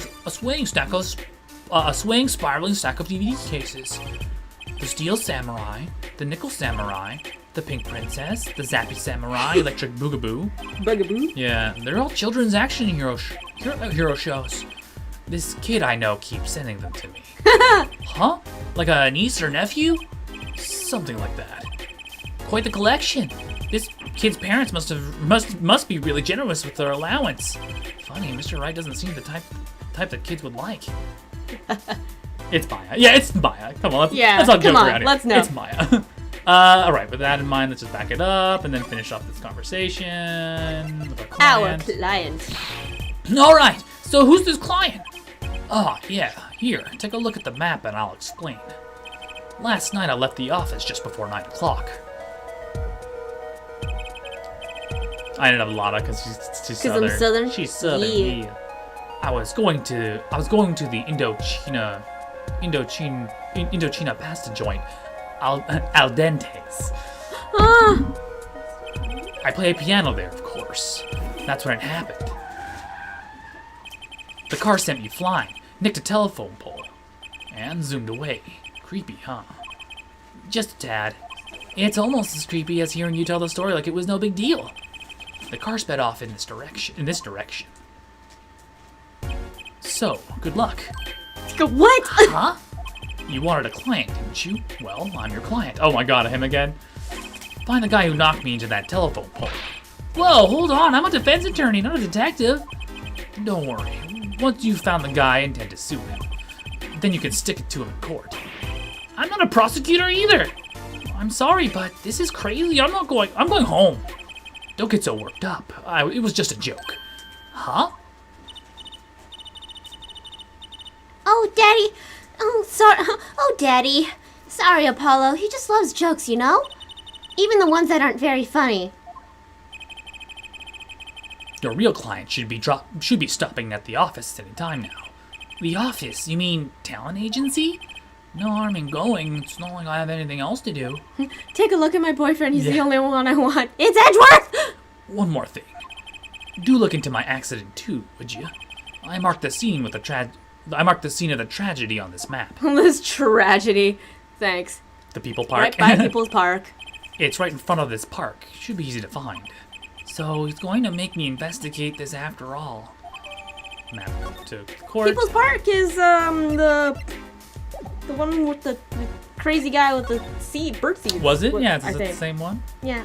stack of DVD cases. The Steel Samurai, the Nickel Samurai, the Pink Princess, the Zappy Samurai, Electric Boogaboo. Bugaboo. Yeah, they're all children's action hero shows. This kid I know keeps sending them to me. Huh? Like a niece or nephew? Something like that. Quite the collection. This kid's parents must be really generous with their allowance. Funny, Mr. Wright doesn't seem the type that kids would like. It's Maya. Yeah, it's Maya. Come on, Yeah, let's not come joke on, around here. let's know. It's Maya. All right, with that in mind, let's just back it up and then finish off this conversation with our Our client. client. All right, so who's this client? Oh, yeah, here, take a look at the map and I'll explain. Last night I left the office just before 9 o'clock. I ended up Lotta because she's 'Cause I'm southern. southern? She's southern. Yeah. Yeah. I was going to the Indochina pasta joint, Al Dente's. Ah, I play piano there, of course. That's when it happened. The car sent me flying, nicked a telephone pole, and zoomed away. Creepy, huh? Just a tad. It's almost as creepy as hearing you tell the story like it was no big deal. The car sped off in this direction. So, good luck. what? Huh? You wanted a client, didn't you? Well, I'm your client. Oh my god, him again? Find the guy who knocked me into that telephone pole. Whoa, hold on, I'm a defense attorney, not a detective. Don't worry, once you've found the guy, I intend to sue him. Then you can stick it to him in court. I'm not a prosecutor either. I'm sorry, but this is crazy. I'm going home. Don't get so worked up. It was just a joke. Huh? Oh, Daddy. Oh, sorry. Oh, Daddy. Sorry, Apollo. He just loves jokes, you know? Even the ones that aren't very funny. Your real client should be stopping at the office any time now. The office? You mean talent agency? No harm in going. It's not like I have anything else to do. Take a look at my boyfriend. He's the Yeah. only one I want. It's Edgeworth! One more thing. Do look into my accident too, would you? I marked the scene of the tragedy on this map. This tragedy. Thanks. The People Park. Right by People's Park. It's right in front of this park. Should be easy to find. So he's going to make me investigate this after all. Map to court. People's Park is the one with the crazy guy with the bird seeds. Was it? Yeah, I is it the think. same one? Yeah.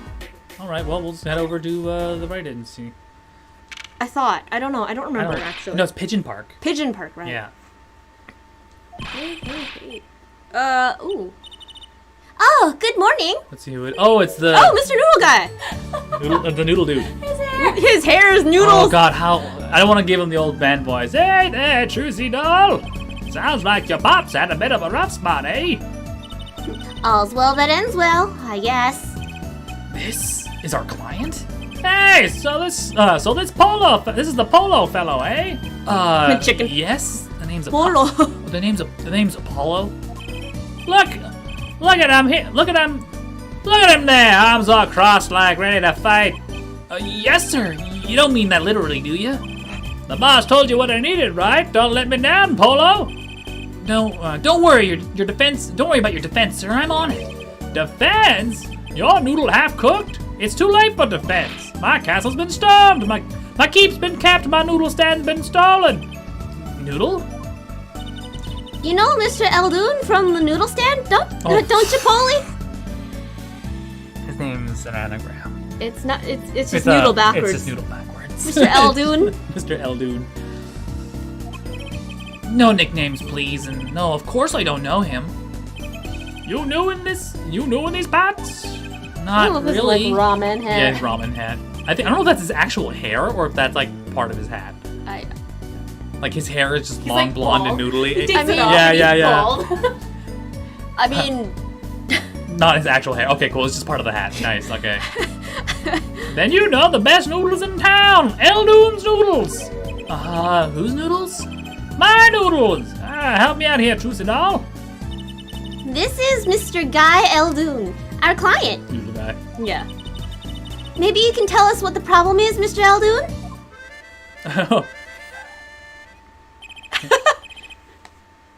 All right, well, we'll just head over to the right agency. I thought. I don't know. I don't remember actually. No, it's Pigeon Park. Pigeon Park, right? Yeah. Hey. Ooh. Oh, good morning. Let's see who it. Oh, it's the Oh, Mr. Noodle Guy. the noodle dude. His hair is noodles. Oh God, how I don't want to give him the old band voice. Hey there, Trucy doll. Sounds like your pops had a bit of a rough spot, eh? All's well that ends well, I guess. This is our client? Hey, so this Polo. This is the Polo fellow, eh? Chicken. Yes. The name's Polo. The name's Apollo. Look at him here. Look at him. Look at him there, arms all crossed like ready to fight. Yes, sir. You don't mean that literally, do you? The boss told you what I needed, right? Don't let me down, Polo. No, don't worry. Your defense. Don't worry about your defense, sir. I'm on it. Defense? Your noodle half cooked? It's too late for defense. My castle's been stormed. My keep's been capped. My noodle stand's been stolen. Noodle? You know Mr. Eldoon from the noodle stand? Don't you, Polly? His name's an anagram. It's not. It's just noodle backwards. It's just noodle backwards. Mr. Eldoon. Mr. Eldoon. No nicknames, please, and no, of course I don't know him. You new in these parts? I don't Not know if it's really. like ramen head. Yeah, his ramen hat. I don't know if that's his actual hair or if that's like part of his hat. Like his hair is just long, like blonde, bald. and noodly. He takes mean- it off yeah, and yeah, he's yeah. bald. I mean, Not his actual hair. Okay, cool. It's just part of the hat. Nice. Okay. Then you know the best noodles in town, Eldoon's noodles. Whose noodles? My noodles. Help me out here, Trucinol. This is Mr. Guy Eldoon, our client. Noodle guy. yeah. Maybe you can tell us what the problem is, Mr. Eldoon?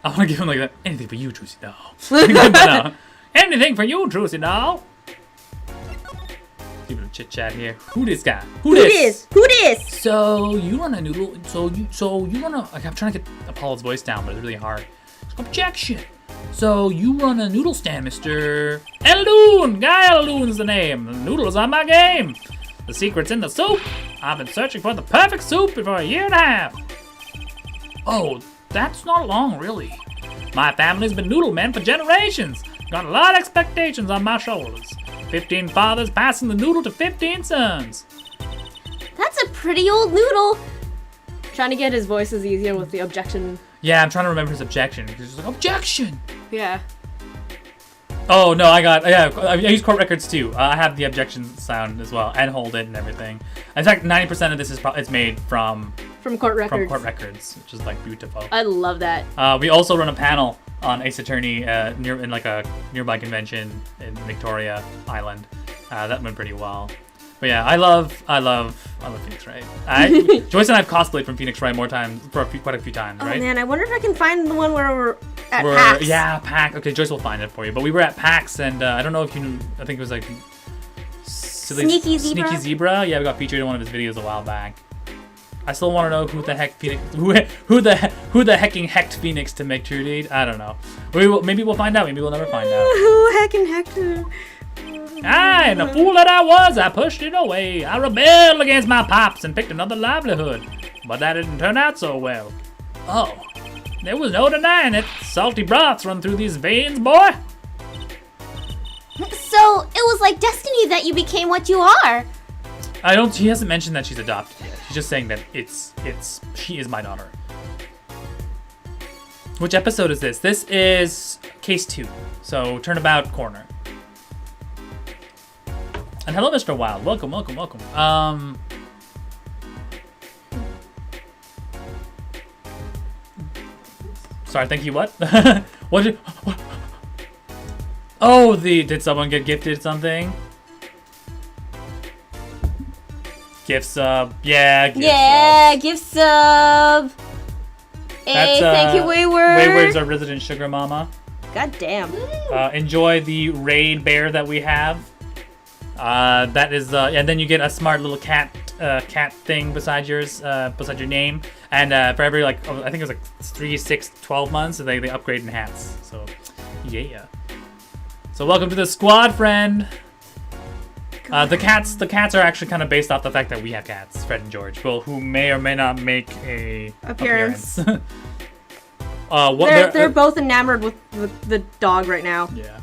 I want to give him like that. Anything for you, Trucinol. Anything for you, Trucinol. Give it a chit chat here. Who this guy? Who this? Who this? So you run a noodle. So you run a. Like, I'm trying to get Apollo's voice down, but it's really hard. Objection. So you run a noodle stand, Mr. Eldoon. Guy Eldoon's the name. The noodles on my game. The secret's in the soup. I've been searching for the perfect soup for a year and a half. Oh, that's not long, really. My family's been noodle men for generations. Got a lot of expectations on my shoulders. 15 fathers passing the noodle to 15 sons. That's a pretty old noodle. Trying to get his voices easier with the objection. Yeah, I'm trying to remember his objection. He's just like, objection! Yeah. Oh, no, I use court records too. I have the objection sound as well, and hold it and everything. In fact, 90% of this is it's made from From court records. court records, which is like beautiful. I love that. We also run a panel on Ace Attorney in like a nearby convention in Victoria Island. That went pretty well. But yeah, I love Phoenix Wright. Joyce and I have cosplayed from Phoenix Wright quite a few times, Oh right? man, I wonder if I can find the one where we're at PAX. Yeah, PAX. Okay, Joyce will find it for you. But we were at PAX, and I don't know if you knew. I think it was like Sneaky Zebra? Sneaky Zebra. Yeah, we got featured in one of his videos a while back. I still want to know who the heck Phoenix, who the hecking hecked Phoenix to make True Deed. I don't know. Maybe we'll find out. Maybe we'll never find out. Who heckin' Hector? And the fool that I was, I pushed it away. I rebelled against my pops and picked another livelihood. But that didn't turn out so well. Oh, there was no denying it. Salty broths run through these veins, boy. So it was like destiny that you became what you are. He hasn't mentioned that she's adopted yet. He's just saying that she is my daughter. Which episode is this? This is case 2. So Turnabout Corner. And hello, Mr. Wild. Welcome. Sorry, thank you, what? What? Oh, did someone get gifted something? Gift sub. Yeah, Gift sub. Hey, thank you, Wayward. Wayward's our resident sugar mama. God damn. Enjoy the raid bear that we have. That is, and then you get a smart little cat thing beside yours, beside your name. And for every, like, I think it was like 3, 6, 12 months, so they upgrade in hats. So, yeah. So welcome to the squad, friend. The cats are actually kind of based off the fact that we have cats, Fred and George, well, who may or may not make a appearance. They're both enamored with the dog right now. Yeah.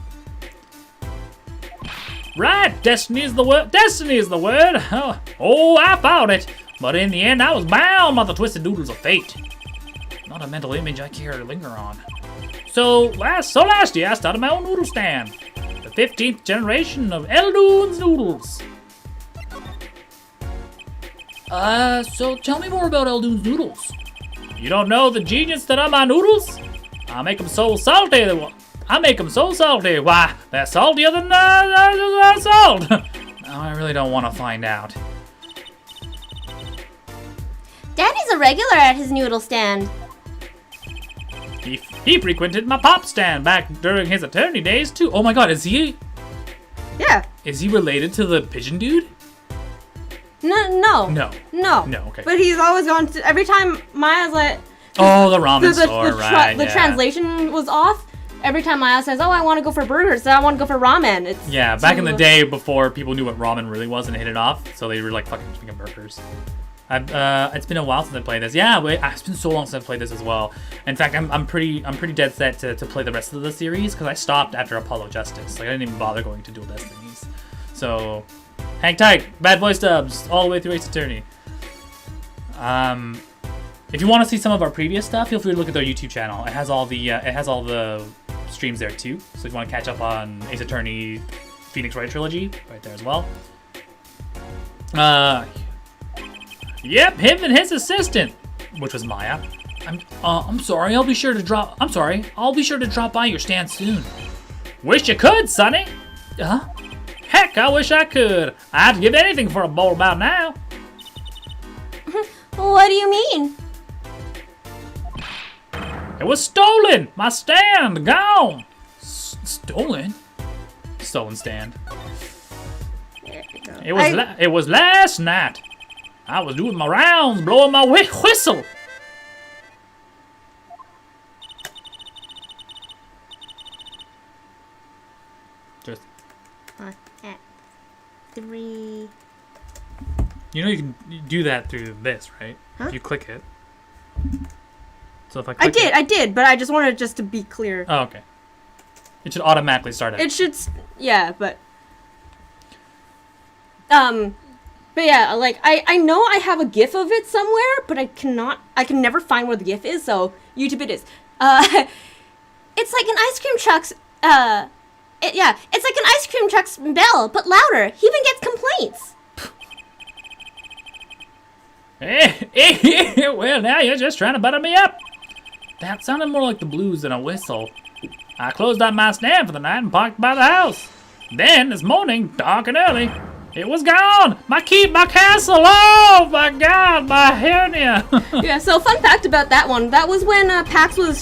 Right, destiny is the word. Destiny is the word. Oh, I found it. But in the end, I was bound by the twisted noodles of fate. Not a mental image I care to linger on. So last year, I started my own noodle stand. The 15th generation of Eldoon's noodles. So tell me more about Eldoon's noodles. You don't know the genius that are my noodles? I make them so salty I make them so salty. Why, they're saltier than salt. I really don't want to find out. Daddy's a regular at his noodle stand. He frequented my pop stand back during his attorney days too. Oh my god, is he Yeah. related to the pigeon dude? No. No. No. Okay. But he's always gone to, every time Maya's like, Oh, the ramen store, right? the translation was off. Every time Maya says, "Oh, I want to go for burgers," I want to go for ramen. It's Yeah, back in the day before people knew what ramen really was and hit it off, so they were like fucking speaking burgers. It's been a while since I played this. Yeah, but it's been so long since I played this as well. In fact, I'm pretty dead set to play the rest of the series because I stopped after Apollo Justice. Like I didn't even bother going to Dual Destinies. So, hang tight, bad voice dubs all the way through Ace Attorney. If you want to see some of our previous stuff, feel free to look at their YouTube channel. It has all the streams there too. So if you want to catch up on Ace Attorney, Phoenix Wright trilogy, right there as well. Yep, him and his assistant, which was Maya. I'm sorry. I'll be sure to drop by your stand soon. Wish you could, Sonny. Heck, I wish I could. I'd give anything for a bowl about now. What do you mean? It was stolen! My stand! Gone! Stolen? Stolen stand. There you go. It was last night. I was doing my rounds, blowing my whistle. Just... At 3. You know you can do that through this, right? Huh? If you click it. So if I click I did, but I just wanted just to be clear. Oh, okay. It should automatically start it. It should, yeah, but yeah, like I know I have a GIF of it somewhere, but I can never find where the GIF is. So YouTube it is. It's like an ice cream truck's, it's like an ice cream truck's bell, but louder. He even gets complaints. Well, now you're just trying to butter me up. That sounded more like the blues than a whistle. I closed up my stand for the night and parked by the house. Then, this morning, dark and early, it was gone. My castle. Oh, my God, my hernia. Yeah. So fun fact about that one. That was when PAX was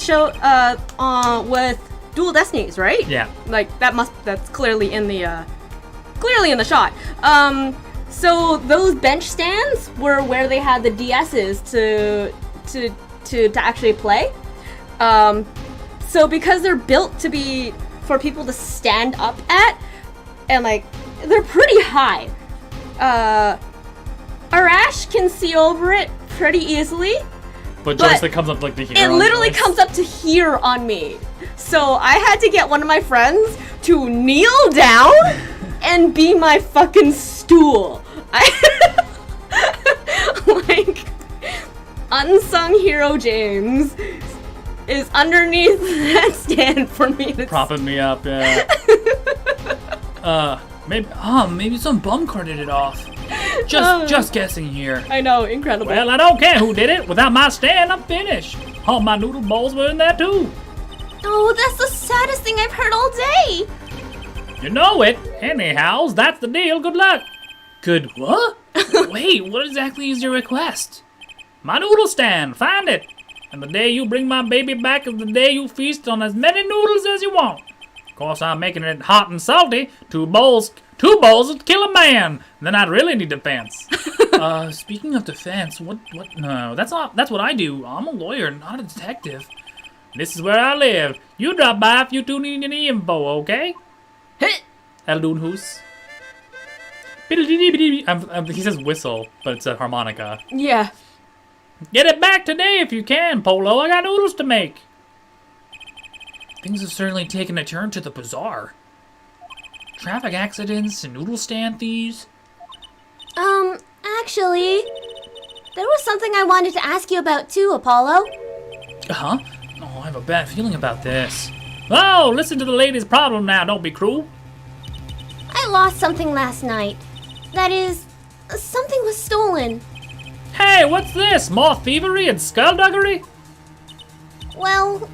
with Dual Destinies, right? Yeah. Like that's clearly in the shot. So those bench stands were where they had the DSs to actually play. So because they're built to be for people to stand up at, and like they're pretty high, Arash can see over it pretty easily. But Joyce comes up like the hero. It literally comes up to here on me. So I had to get one of my friends to kneel down and be my fucking stool. Like, unsung hero James is underneath that stand for me to propping me up, yeah. Maybe some bum carted it off. Just guessing here. I know, incredible. Well, I don't care who did it. Without my stand, I'm finished. All my noodle bowls were in there too. Oh, that's the saddest thing I've heard all day. You know it. Anyhow, that's the deal. Good luck. Good what? Wait, what exactly is your request? My noodle stand. Find it. And the day you bring my baby back is the day you feast on as many noodles as you want. Of course, I'm making it hot and salty. Two bowls would kill a man. Then I'd really need defense. Speaking of defense, what? No, that's what I do. I'm a lawyer, not a detective. This is where I live. You drop by if you do need any info, okay? Eldun Hoos. He says whistle, but it's a harmonica. Yeah. Get it back today if you can, Polo. I got noodles to make. Things have certainly taken a turn to the bizarre. Traffic accidents and noodle stand thieves. Actually, there was something I wanted to ask you about too, Apollo. Huh? Oh, I have a bad feeling about this. Oh, listen to the lady's problem now. Don't be cruel. I lost something last night. That is, something was stolen. Hey, what's this? More thievery and skullduggery? Well,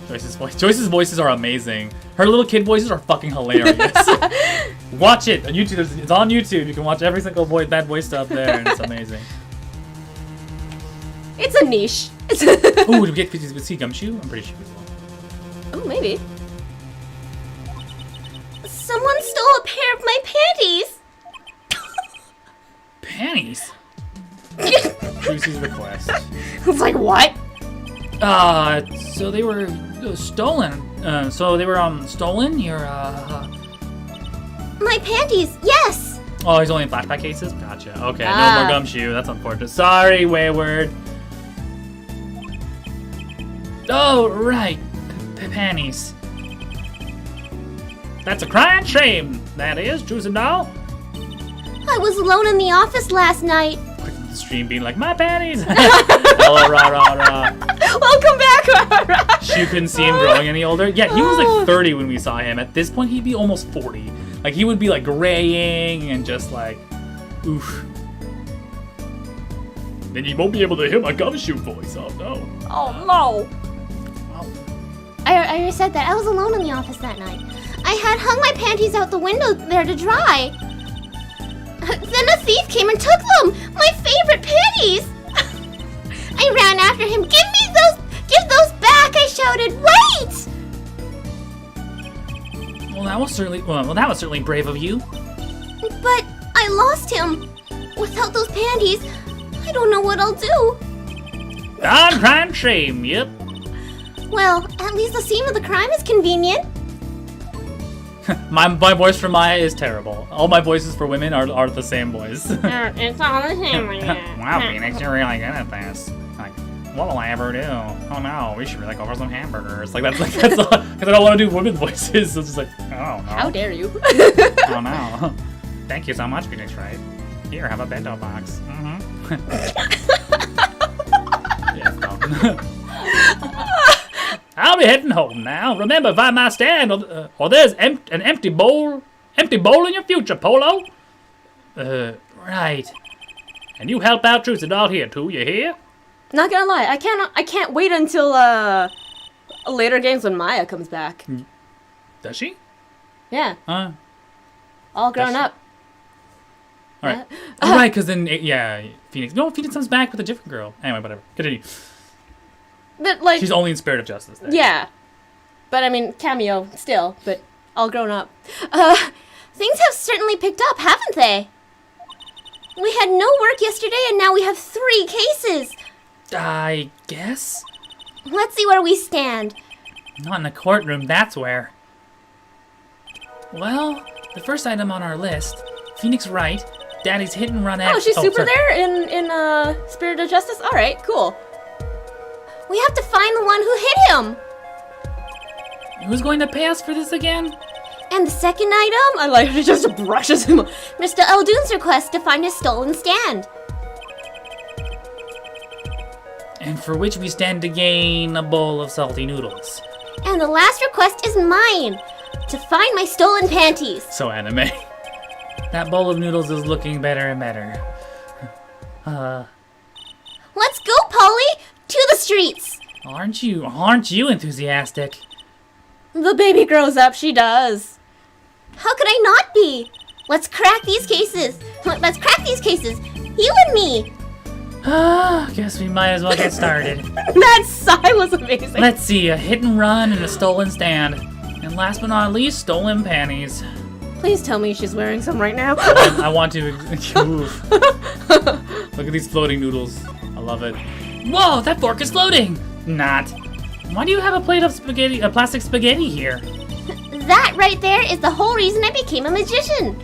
Joyce's voices are amazing. Her little kid voices are fucking hilarious. Watch it on YouTube. It's on YouTube. You can watch every single bad voice stuff there, and it's amazing. It's a niche. Ooh, did we see Gumshoe? I'm pretty sure we will. Oh, maybe. Someone stole a pair of my panties. Panties? Lucy's request. It's like, what? So they were stolen. Stolen? My panties, yes. Oh, he's only in flashback cases? Gotcha. Okay, no Ah. more Gumshoe. That's unfortunate. Sorry, Wayward. Oh, right. Panties. That's a crying shame. That is, Juice and Doll. I was alone in the office last night. Quick to the stream being like, my panties. Oh, rah, rah, rah. Welcome back, Rashi. You couldn't see him growing any older. Yeah, he was like 30 when we saw him. At this point, he'd be almost 40. Like, he would be like graying and just like, oof. Then you won't be able to hear my Gumshoe voice. Oh, no. Oh, no. I already said that. I was alone in the office that night. I had hung my panties out the window there to dry. Then a thief came and took them! My favorite panties! I ran after him. Give those back! I shouted. Wait! Well, that was certainly brave of you. But I lost him. Without those panties, I don't know what I'll do. On crime shame, yep. Well, at least the scene of the crime is convenient. My voice for Maya is terrible. All my voices for women are the same voice. It's all the same. Wow, Phoenix, you're really good at this. Like, what will I ever do? Oh no, we should really go for some hamburgers. Like that's all. Because I don't want to do women voices. So it's just like, oh no. How dare you? Oh no. Thank you so much, Phoenix Wright. Here, have a bento box. Mm-hmm. Yeah, no. I'll be heading home now. Remember, find my stand, or there's an empty bowl in your future, Polo. Right. And you help out Truth and all here too. You hear? Not gonna lie, I can't wait until later games when Maya comes back. Does she? Yeah, all Does grown she? up. All right. Oh, right, because then Phoenix. No, Phoenix comes back with a different girl. Anyway, whatever. Continue. But like, She's only in Spirit of Justice. There. yeah. But I mean, cameo still, but all grown up. Things have certainly picked up, haven't they? We had no work yesterday, and now we have 3 cases. I guess. Let's see where we stand. Not in the courtroom. That's where. Well, the first item on our list, Phoenix Wright, Daddy's hit and run. Oh, she's super sorry. there in Spirit of Justice. All right, cool. We have to find the one who hit him. Who's going to pay us for this again? And the second item, I like it just brushes him. Mr. Eldoon's request to find his stolen stand. And for which we stand to gain a bowl of salty noodles. And the last request is mine, to find my stolen panties. So anime. That bowl of noodles is looking better and better. Let's go, Polly, to the streets. Aren't you enthusiastic? The baby grows up. She does. How could I not be? Let's crack these cases. Let's crack these cases. You and me. Guess we might as well get started. That sigh was amazing. Let's see, a hit and run and a stolen stand. And last but not least, stolen panties. Please tell me she's wearing some right now. I want to. Oof. Look at these floating noodles. I love it. Whoa, that fork is floating! Not. Why do you have a plate of spaghetti, a plastic spaghetti here? That right there is the whole reason I became a magician.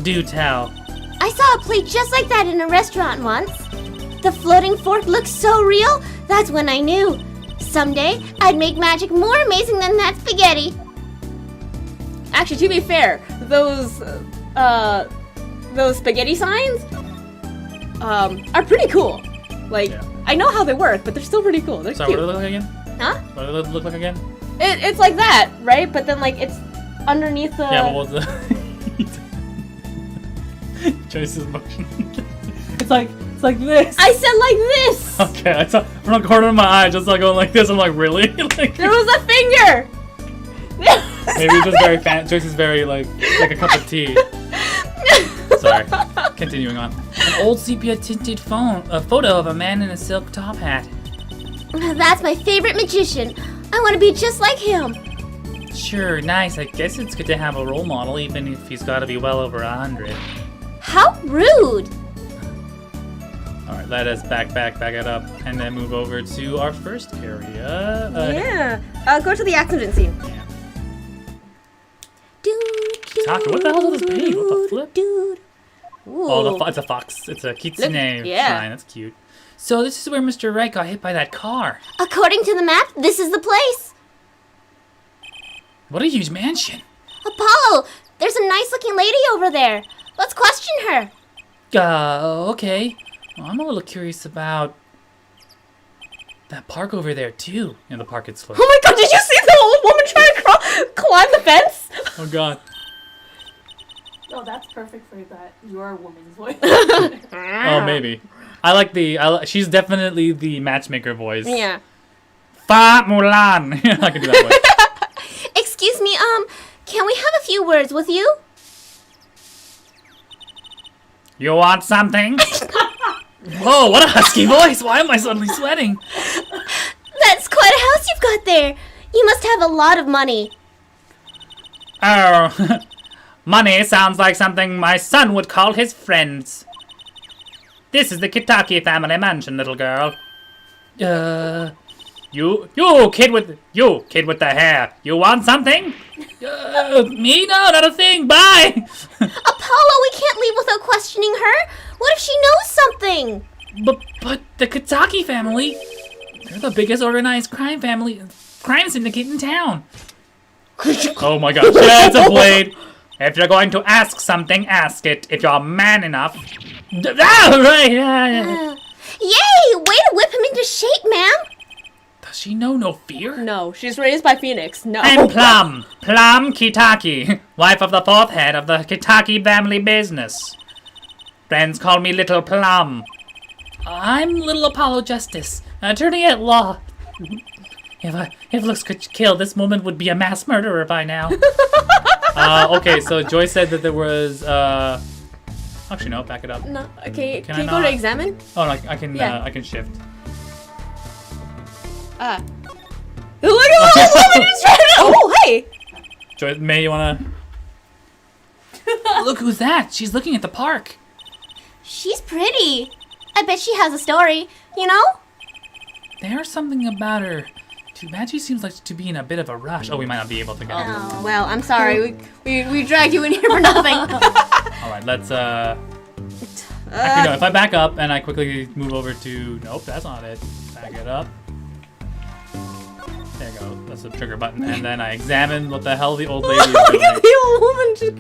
Do tell. I saw a plate just like that in a restaurant once. The floating fork looked so real, that's when I knew. Someday, I'd make magic more amazing than that spaghetti. Actually, to be fair, those spaghetti signs are pretty cool. Like, Yeah. I know how they work, but they're still pretty cool. They're Sorry, cute. what do they look like again? Huh? What do they look like again? It's like that, right? But then, like, it's underneath the... Yeah, but what's the... Choice's motion. It's like It's like this. I said like this. Okay, I saw from the corner of my eye, just like going like this. I'm like, really? Like, There was a finger. maybe it's just very Joyce is very like a cup of tea. Sorry. Continuing on. An old sepia-tinted photo of a man in a silk top hat. That's my favorite magician. I want to be just like him. Sure, nice. I guess it's good to have a role model, even if he's got to be well over 100. How rude. All right, let us back it up, and then move over to our first area. Yeah. Go to the accident scene. Taka, what the hell is this babe? What the flip? Dude. Oh, it's a fox. It's a kitsune yeah. shrine. That's cute. So this is where Mr. Wright got hit by that car. According to the map, this is the place. What a huge mansion. Apollo, there's a nice-looking lady over there. Let's question her. Okay. Well, I'm a little curious about that park over there, too. And the park gets flipped. Oh my god, did you see the old woman trying to climb the fence? Oh god. Oh, that's perfect for that. Your woman's voice. Oh, maybe. I like she's definitely the matchmaker voice. Yeah. Fa Mulan. I can do that voice. Excuse me, can we have a few words with you? You want something? Whoa, what a husky voice. Why am I suddenly sweating? That's quite a house you've got there. You must have a lot of money. Oh, money sounds like something my son would call his friends. This is the Kitaki family mansion, little girl. You kid with the hair. You want something? Me? No, not a thing. Bye. Apollo, we can't leave without questioning her. What if she knows something? But the Kitaki family, they're the biggest organized crime syndicate in town. Oh my gosh. Yeah, it's a blade. If you're going to ask something, ask it. If you're man enough. Right. Yay! Way to whip him into shape, ma'am. Does she know no fear? No, she's raised by Phoenix. No. I'm Plum Kitaki, wife of the fourth head of the Kitaki family business. Friends call me Little Plum. I'm Little Apollo Justice, attorney at law. If looks could kill, this woman would be a mass murderer by now. Okay, so Joy said that there was, actually no, back it up. No. Okay, Can can I you go to not? examine? Oh, no, I can, Yeah. I can shift. Look at this woman just trying to. Oh, hey. Joy, May, you wanna? Look who's that? She's looking at the park. She's pretty. I bet she has a story, you know? There's something about her. Too bad she seems like to be in a bit of a rush. Oh, we might not be able to get. Oh. Well, I'm sorry. We dragged you in here for nothing. All right, let's. Actually, no. If I back up and I quickly move over to. Nope, that's not it. Back it up. There you go. That's the trigger button, and then I examine what the hell the old lady is Look doing. at the old woman just.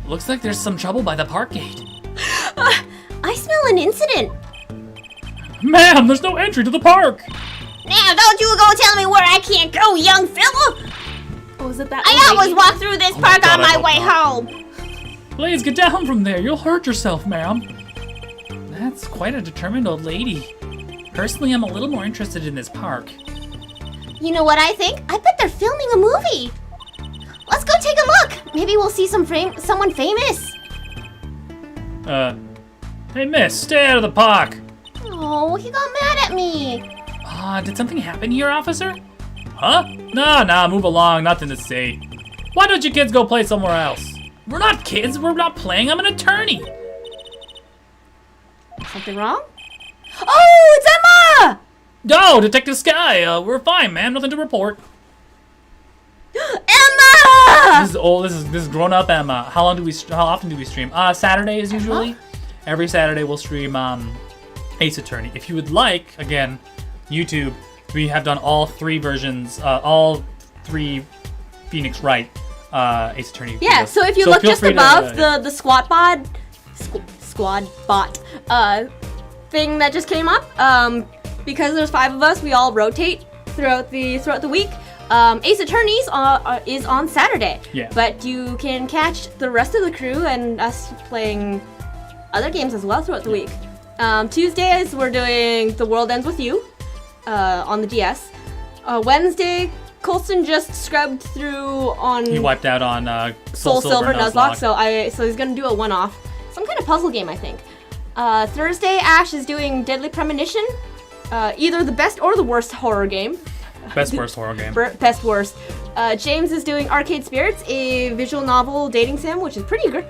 Looks like there's some trouble by the park gate. I smell an incident. Ma'am, there's no entry to the park. Now, don't you go tell me where I can't go, young fella. Oh, is it that? I always walk through this park God, on I my hope way not. home. Please get down from there. You'll hurt yourself, ma'am. That's quite a determined old lady. Personally, I'm a little more interested in this park. You know what I think? I bet they're filming a movie. Let's go take a look. Maybe we'll see someone famous. Hey, miss, stay out of the park. Oh, he got mad at me. Did something happen here, officer? Huh? Nah, move along. Nothing to see. Why don't you kids go play somewhere else? We're not kids. We're not playing. I'm an attorney. Something wrong? Oh, it's Emma! No, Detective Sky. We're fine, man. Nothing to report. Emma! This is old. This is grown up Emma. How often do we stream? Saturdays usually. Every Saturday we'll stream Ace Attorney. If you would like, again, YouTube, we have done all three versions, all three Phoenix Wright Ace Attorney. Yeah, videos. so if you look feel just free above to, the squad bot thing that just came up, because there's 5 of us, we all rotate throughout the week. Ace Attorneys is on Saturday. Yeah. But you can catch the rest of the crew and us playing other games as well throughout the week. Tuesdays, we're doing The World Ends With You on the DS. Wednesday, Colston just scrubbed through on... He wiped out on Soul Silver Nuzlocke, so he's gonna do a one-off. Some kind of puzzle game, I think. Thursday, Ash is doing Deadly Premonition. Either the best or the worst horror game. Best worst horror game. Best worst. James is doing Arcade Spirits, a visual novel dating sim, which is pretty great.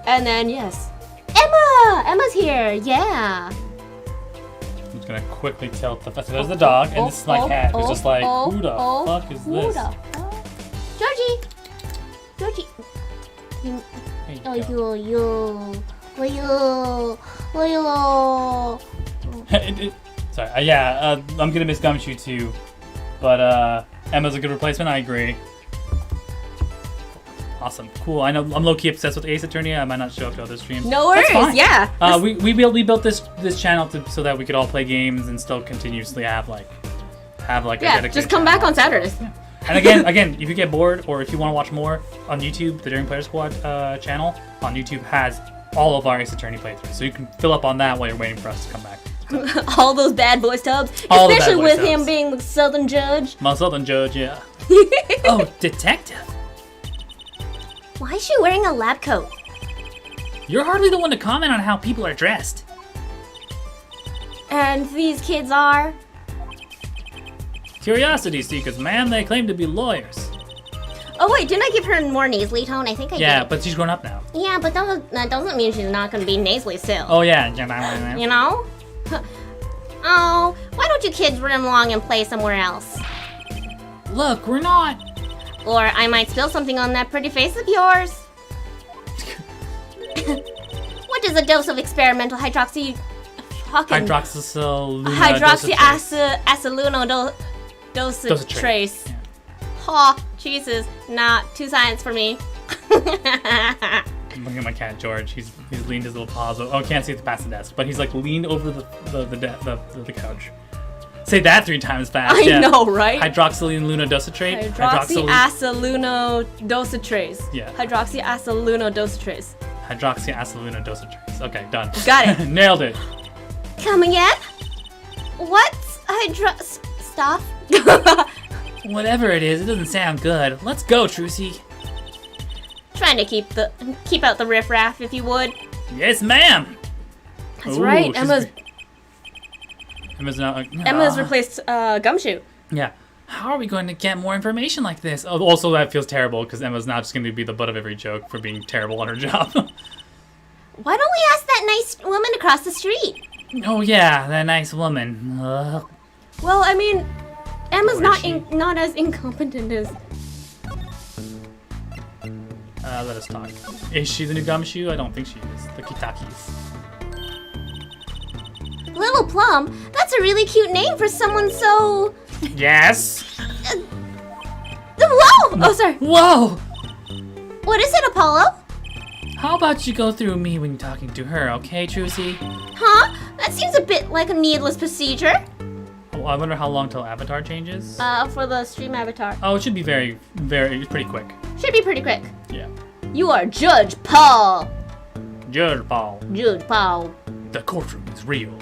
And then, yes, Emma's here, yeah. I'm just gonna quickly tilt the... So there's the dog, and this is my cat, who's just like, who the fuck is this? Georgie. There you go. Sorry, I'm gonna miss Gumshoe too, but Emma's a good replacement, I agree. Awesome, cool. I know I'm low-key obsessed with Ace Attorney. I might not show up to other streams. No worries, That's fine. yeah. We built this channel so that we could all play games and still continuously have a dedicated just come back channel. on Saturdays. Yeah. And again, if you get bored or if you want to watch more on YouTube, the Daring Player Squad channel on YouTube has all of our Ace Attorney playthroughs, so you can fill up on that while you're waiting for us to come back. All those bad boy stubs, All the bad especially boy with stubs. him being the Southern Judge. My Southern Judge, yeah. Oh, detective. Why is she wearing a lab coat? You're hardly the one to comment on how people are dressed. And these kids are... Curiosity seekers, man. They claim to be lawyers. Oh wait, didn't I give her more nasally tone? I think I Yeah, did. but she's grown up now. Yeah, but that doesn't mean she's not gonna be nasally still. Oh yeah. You know? Oh, why don't you kids run along and play somewhere else? Look, we're not. Or I might spill something on that pretty face of yours. What does a dose of experimental hydroxy... Fucking... Hydroxyaceluno dosatrace. Yeah. Oh, Jesus. Nah, too science for me. I'm looking at my cat George. He's leaned his little paws. Oh, can't see it past the desk, but he's like leaned over the couch. Say that 3 times fast. I know, right? Hydroxyluno dosatrate. Hydroxyaceluno dosatrace. Yeah. Hydroxyaceluno dosatrace. Hydroxyaceluno dosatrace. Okay, done. Got it. Nailed it. Come again? What's stuff? Whatever it is, it doesn't sound good. Let's go, Trucy. Trying to keep out the riffraff, if you would. Yes, ma'am. That's Ooh, right. she's Emma's now. Emma's replaced Gumshoe. Yeah. How are we going to get more information like this? Oh, also, that feels terrible because Emma's now just going to be the butt of every joke for being terrible on her job. Why don't we ask that nice woman across the street? Oh yeah, that nice woman. Well, I mean, Emma's Where is not as incompetent as... Let us talk. Is she the new Gumshoe? I don't think she is. The Kitakis. Little Plum? That's a really cute name for someone so... Yes. Whoa! Oh, sorry. Whoa! What is it, Apollo? How about you go through me when you're talking to her, okay, Trucy? Huh? That seems a bit like a needless procedure. Oh, I wonder how long till Avatar changes. For the stream avatar. Oh, it should be very, pretty quick. Should be pretty quick. Yeah. You are Judge Paul. Judge Paul. Jude Paul. The courtroom is real.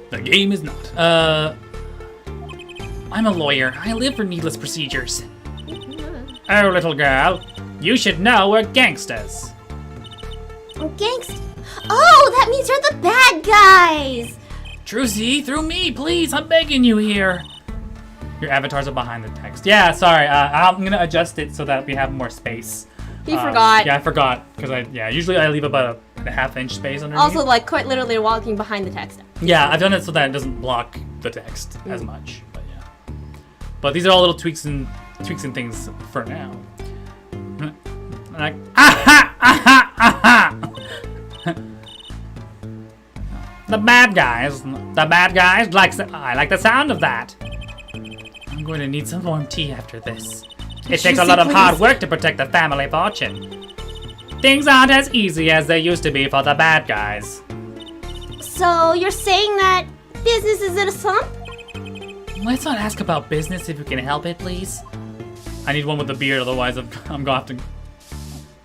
The game is not. I'm a lawyer. I live for needless procedures. Oh, little girl, you should know we're gangsters. Gangsta. Oh, that means you're the bad guys. Trucy, through me, please. I'm begging you here. Your avatars are behind the text. Yeah, sorry. I'm gonna adjust it so that we have more space. He forgot. Yeah, I forgot because usually I leave about a half-inch space underneath. Also, like, quite literally walking behind the text. Yeah, I've done it so that it doesn't block the text as much. But yeah. But these are all little tweaks and things for now. Like, The bad guys I like the sound of that. I'm going to need some warm tea after this. It takes a lot of hard work to protect the family fortune. Things aren't as easy as they used to be for the bad guys. So you're saying that business is in a slump? Let's not ask about business if you can help it, please. I need one with a beard, otherwise I'm going to have to...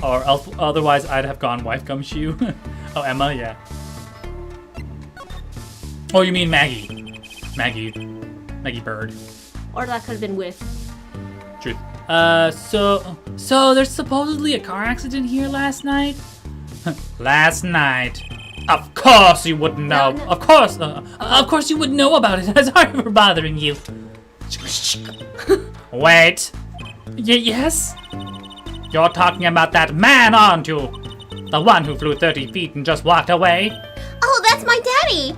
Or else, otherwise, I'd have gone wife gumshoe. Oh, Emma, yeah. Oh, you mean Maggie? Maggie Bird. Or that could have been with. Truth. So there's supposedly a car accident here last night? Last night. Of course you wouldn't know. No. Of course you would know about it. Sorry for bothering you. Wait. Yes? You're talking about that man, aren't you? The one who flew 30 feet and just walked away? Oh, that's my daddy.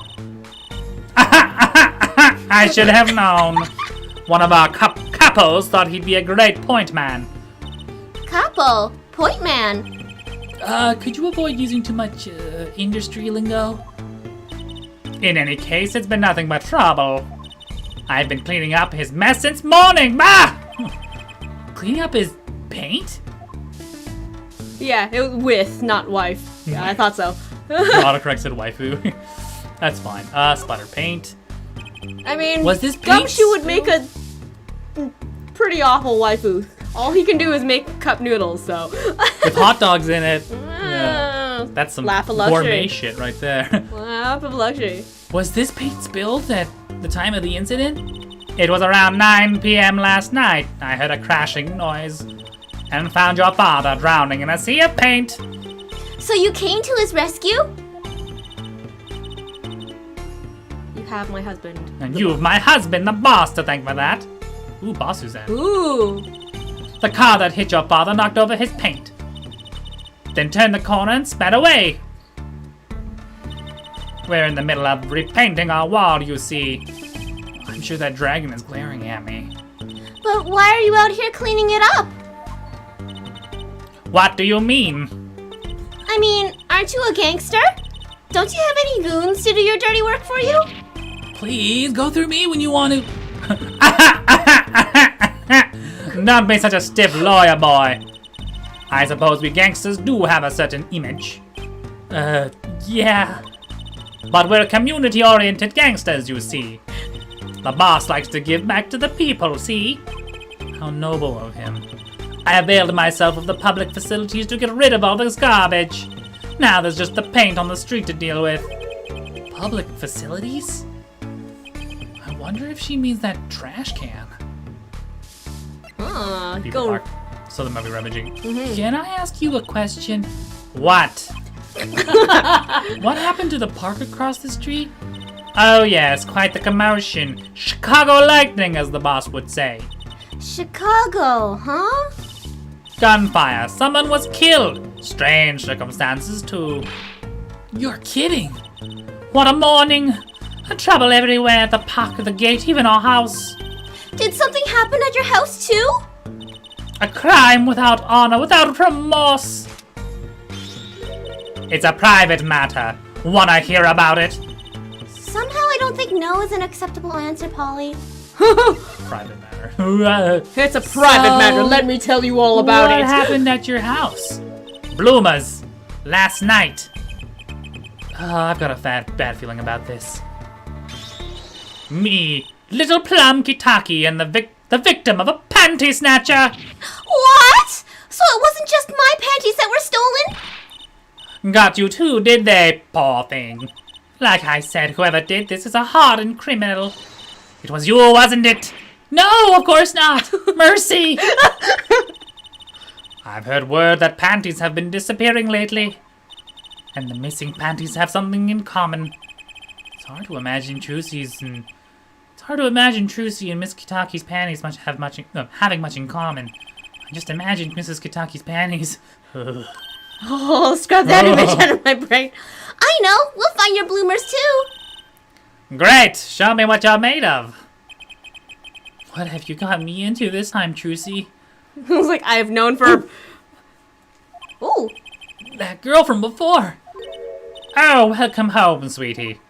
I should have known. One of our capos thought he'd be a great point man. Capo. Point man. Could you avoid using too much, industry lingo? In any case, it's been nothing but trouble. I've been cleaning up his mess since morning. Bah! Cleaning up his paint? Yeah, it was with, not wife. Yeah, I thought so. Autocorrect said waifu. That's fine. Splatter paint. I mean, Was this paint Gumshoe would make a pretty awful waifu. All he can do is make cup noodles, so. With hot dogs in it. Yeah. That's some Laugh of luxury. gourmet shit right there. Lap of luxury. Was this paint spilled at the time of the incident? It was around 9 p.m. last night. I heard a crashing noise and found your father drowning in a sea of paint. So you came to his rescue? You have my husband. And you've my husband, the boss, to thank for that. Ooh, boss Suzanne. Ooh. The car that hit your father knocked over his paint. Then turned the corner and sped away. We're in the middle of repainting our wall, you see. I'm sure that dragon is glaring at me. But why are you out here cleaning it up? What do you mean? I mean, aren't you a gangster? Don't you have any goons to do your dirty work for you? Please, go through me when you want to. Don't be such a stiff lawyer, boy. I suppose we gangsters do have a certain image. Yeah. But we're community-oriented gangsters, you see. The boss likes to give back to the people, see? How noble of him. I availed myself of the public facilities to get rid of all this garbage. Now there's just the paint on the street to deal with. Public facilities? I wonder if she means that trash can. People Go. are. So they might be rummaging. Can I ask you a question? What? What happened to the park across the street? Oh yes, quite the commotion. Chicago lightning, as the boss would say. Chicago, huh? Gunfire. Someone was killed. Strange circumstances, too. You're kidding. What a morning. Trouble everywhere, at the park, the gate, even our house. Did something happen at your house too? A crime without honor, without remorse. It's a private matter. Wanna hear about it? Somehow I don't think no is an acceptable answer, Polly. Private matter. It's a private matter. Let me tell you all about What it. happened at your house? Bloomers. Last night. I've got a bad feeling about this. Me, little Plum Kitaki, and the victim of a panty snatcher. What? So it wasn't just my panties that were stolen? Got you too, did they, poor thing? Like I said, whoever did this is a hardened criminal. It was you, wasn't it? No, of course not. Mercy. I've heard word that panties have been disappearing lately. And the missing panties have something in common. It's hard to imagine Trucy and Miss Kitaki's panties having much in common. I just imagined Mrs. Kitaki's panties. Oh, scrub that image out of my brain. I know. We'll find your bloomers too. Great! Show me what you're made of. What have you got me into this time, Trucy? I was like, I have known for. Ooh. That girl from before. Oh, welcome home, sweetie.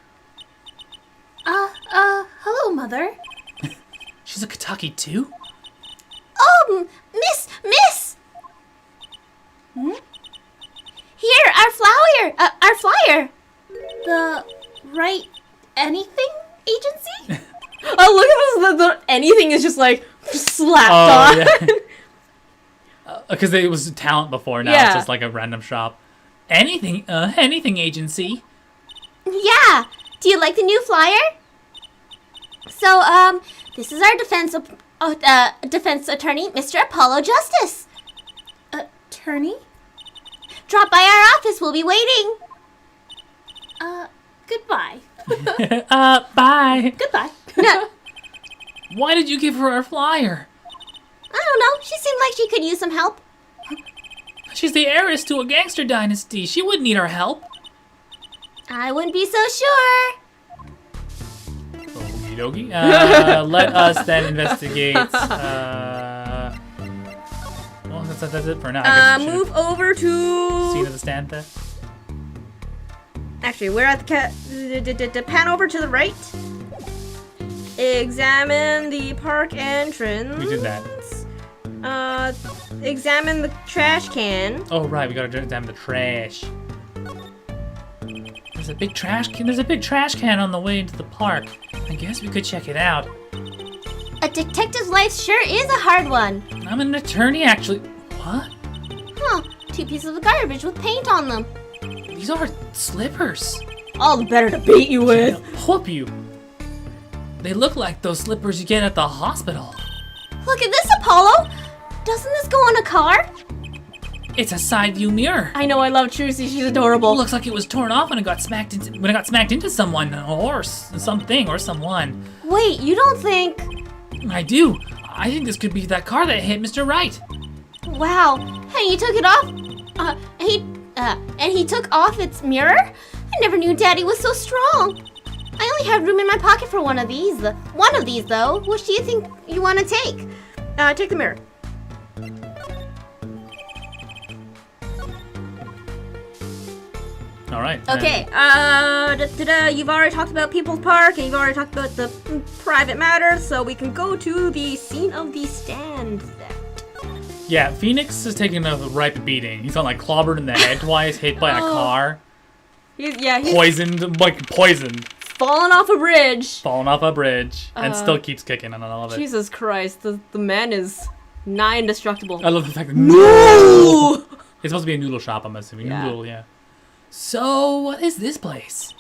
Hello, Mother. She's a Kitaki too? Miss! Here, our flyer. The Right Anything Agency? Oh, look at this. The anything is just like slapped Oh, on. yeah. Because it was talent before, now Yeah. it's just like a random shop. Anything agency. Yeah. Do you like the new flyer? So, this is our defense attorney, Mr. Apollo Justice. Attorney? Drop by our office. We'll be waiting. Goodbye. Bye. Goodbye. No, Why did you give her our flyer? I don't know. She seemed like she could use some help. She's the heiress to a gangster dynasty. She wouldn't need our help. I wouldn't be so sure. Okie dokie. Let us then investigate. Well, that's it for now. I guess we Move over should to. scene of the stand theft. Actually, we're at the pan over to the right. Examine the park entrance. We did that. Examine the trash can. Oh right, we gotta examine the trash. There's a big trash can. There's a big trash can on the way into the park. I guess we could check it out. A detective's life sure is a hard one. I'm an attorney, actually. What? Huh. 2 pieces of garbage with paint on them. These are slippers. All the better to beat you with. Whoop you. They look like those slippers you get at the hospital. Look at this, Apollo. Doesn't this go on a car? It's a side view mirror. I know, I love Trucy. She's adorable. Looks like it was torn off when it got smacked into someone, or something, or someone. Wait, you don't think... I do. I think this could be that car that hit Mr. Wright. Wow. And he took it off. And he took off its mirror? I never knew Daddy was so strong. I only have room in my pocket for one of these. One of these, though. Which do you think you want to take? Take the mirror. All right. Okay, you've already talked about People's Park, and you've already talked about the private matters, so we can go to the scene of the stand theft. Yeah, Phoenix is taking a ripe beating. He's on like clobbered in the head twice, hit by a car, He's poisoned, fallen off a bridge. falling off a bridge, and still keeps kicking, and I love it. Jesus Christ, the man is nigh indestructible. I love the fact that no! It's supposed to be a noodle shop, I'm assuming. Yeah. Noodle, yeah. So, what is this place?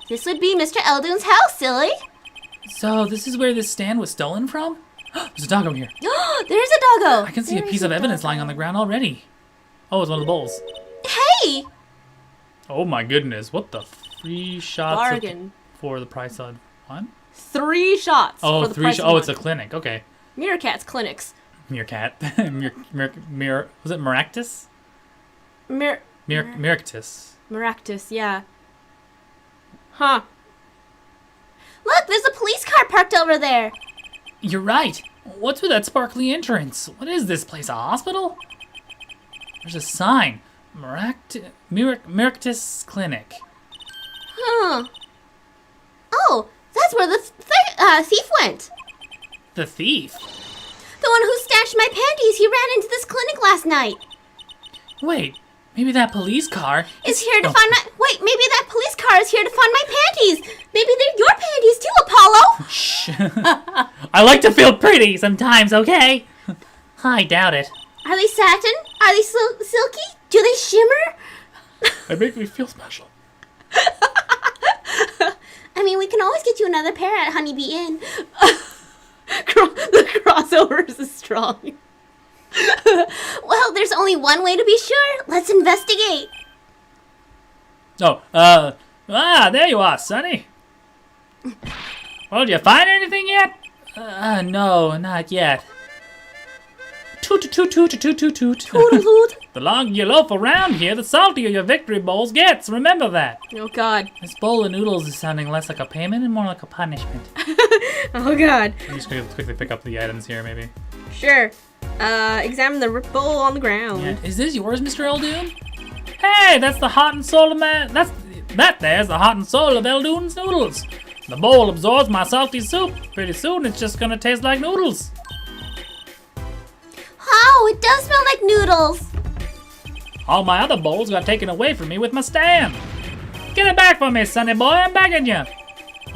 This would be Mr. Eldoon's house, silly. So, this is where this stand was stolen from? There's a doggo here. There's a doggo. I can see a piece of evidence lying on the ground already. Oh, it's one of the bowls. Hey! Oh my goodness, what the 3 shots Bargain. for the price of one? 3 shots Oh, for the 3 price shots. of Oh, one. it's a clinic. Okay. Meerkat's clinics. Meerkat. Was it Maractus? Maractus. Maractus, yeah. Huh. Look, there's a police car parked over there. You're right. What's with that sparkly entrance? What is this place, a hospital? There's a sign. Maractus Clinic. Huh. Oh, that's where the thief went. The thief? The one who stashed my panties. He ran into this clinic last night. Wait, maybe that police car Is here to find my... Wait, maybe that police car is here to find my panties. Maybe they're your panties too, Apollo. Shh. I like to feel pretty sometimes, okay? I doubt it. Are they satin? Are they silky? Do they shimmer? They make me feel special. I mean, we can always get you another pair at Honeybee Inn. The crossovers is strong. Well, there's only one way to be sure. Let's investigate. Oh, there you are, Sonny. Well, did you find anything yet? No, not yet. Toot toot toot toot toot toot toot. Toodle-toot. The longer you loaf around here, the saltier your victory bowls gets. Remember that. Oh god. This bowl of noodles is sounding less like a payment and more like a punishment. Oh god. I'm just gonna quickly pick up the items here, maybe. Sure. Examine the bowl on the ground. Yeah. Is this yours, Mr. Eldoon? Hey, that's the heart and soul of man. That there's the heart and soul of Eldoon's noodles. The bowl absorbs my salty soup. Pretty soon, it's just gonna taste like noodles. Oh, it does smell like noodles. All my other bowls got taken away from me with my stand. Get it back for me, sonny boy. I'm begging you.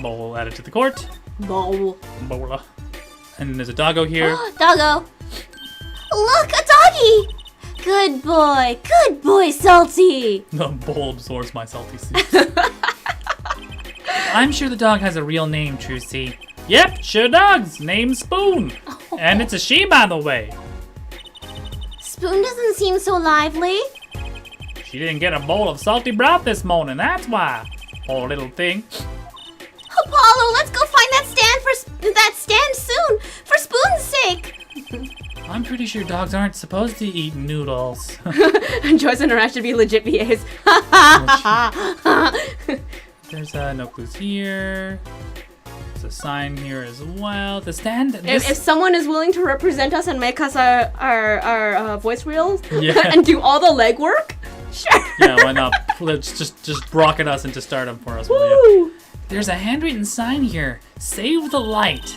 Bowl added to the court. Bowl. Bowler. And there's a doggo here. Doggo. Look, a doggy. Good boy, Salty. The bowl absorbs my salty soups. I'm sure the dog has a real name, Trucy. Yep, sure does. Name's Spoon. And it's a she, by the way. Spoon doesn't seem so lively. She didn't get a bowl of salty broth this morning, that's why. Poor little thing. Apollo, let's go find that stand soon, for Spoon's sake. I'm pretty sure dogs aren't supposed to eat noodles. Joyce and Arash should be legit VAs. There's no clues here. There's a sign here as well. The stand. If someone is willing to represent us and make us our voice reels Yeah. and do all the legwork, sure. Yeah, why not? Let's just rocket us into stardom for us, will you? Woo. There's a handwritten sign here. Save the light.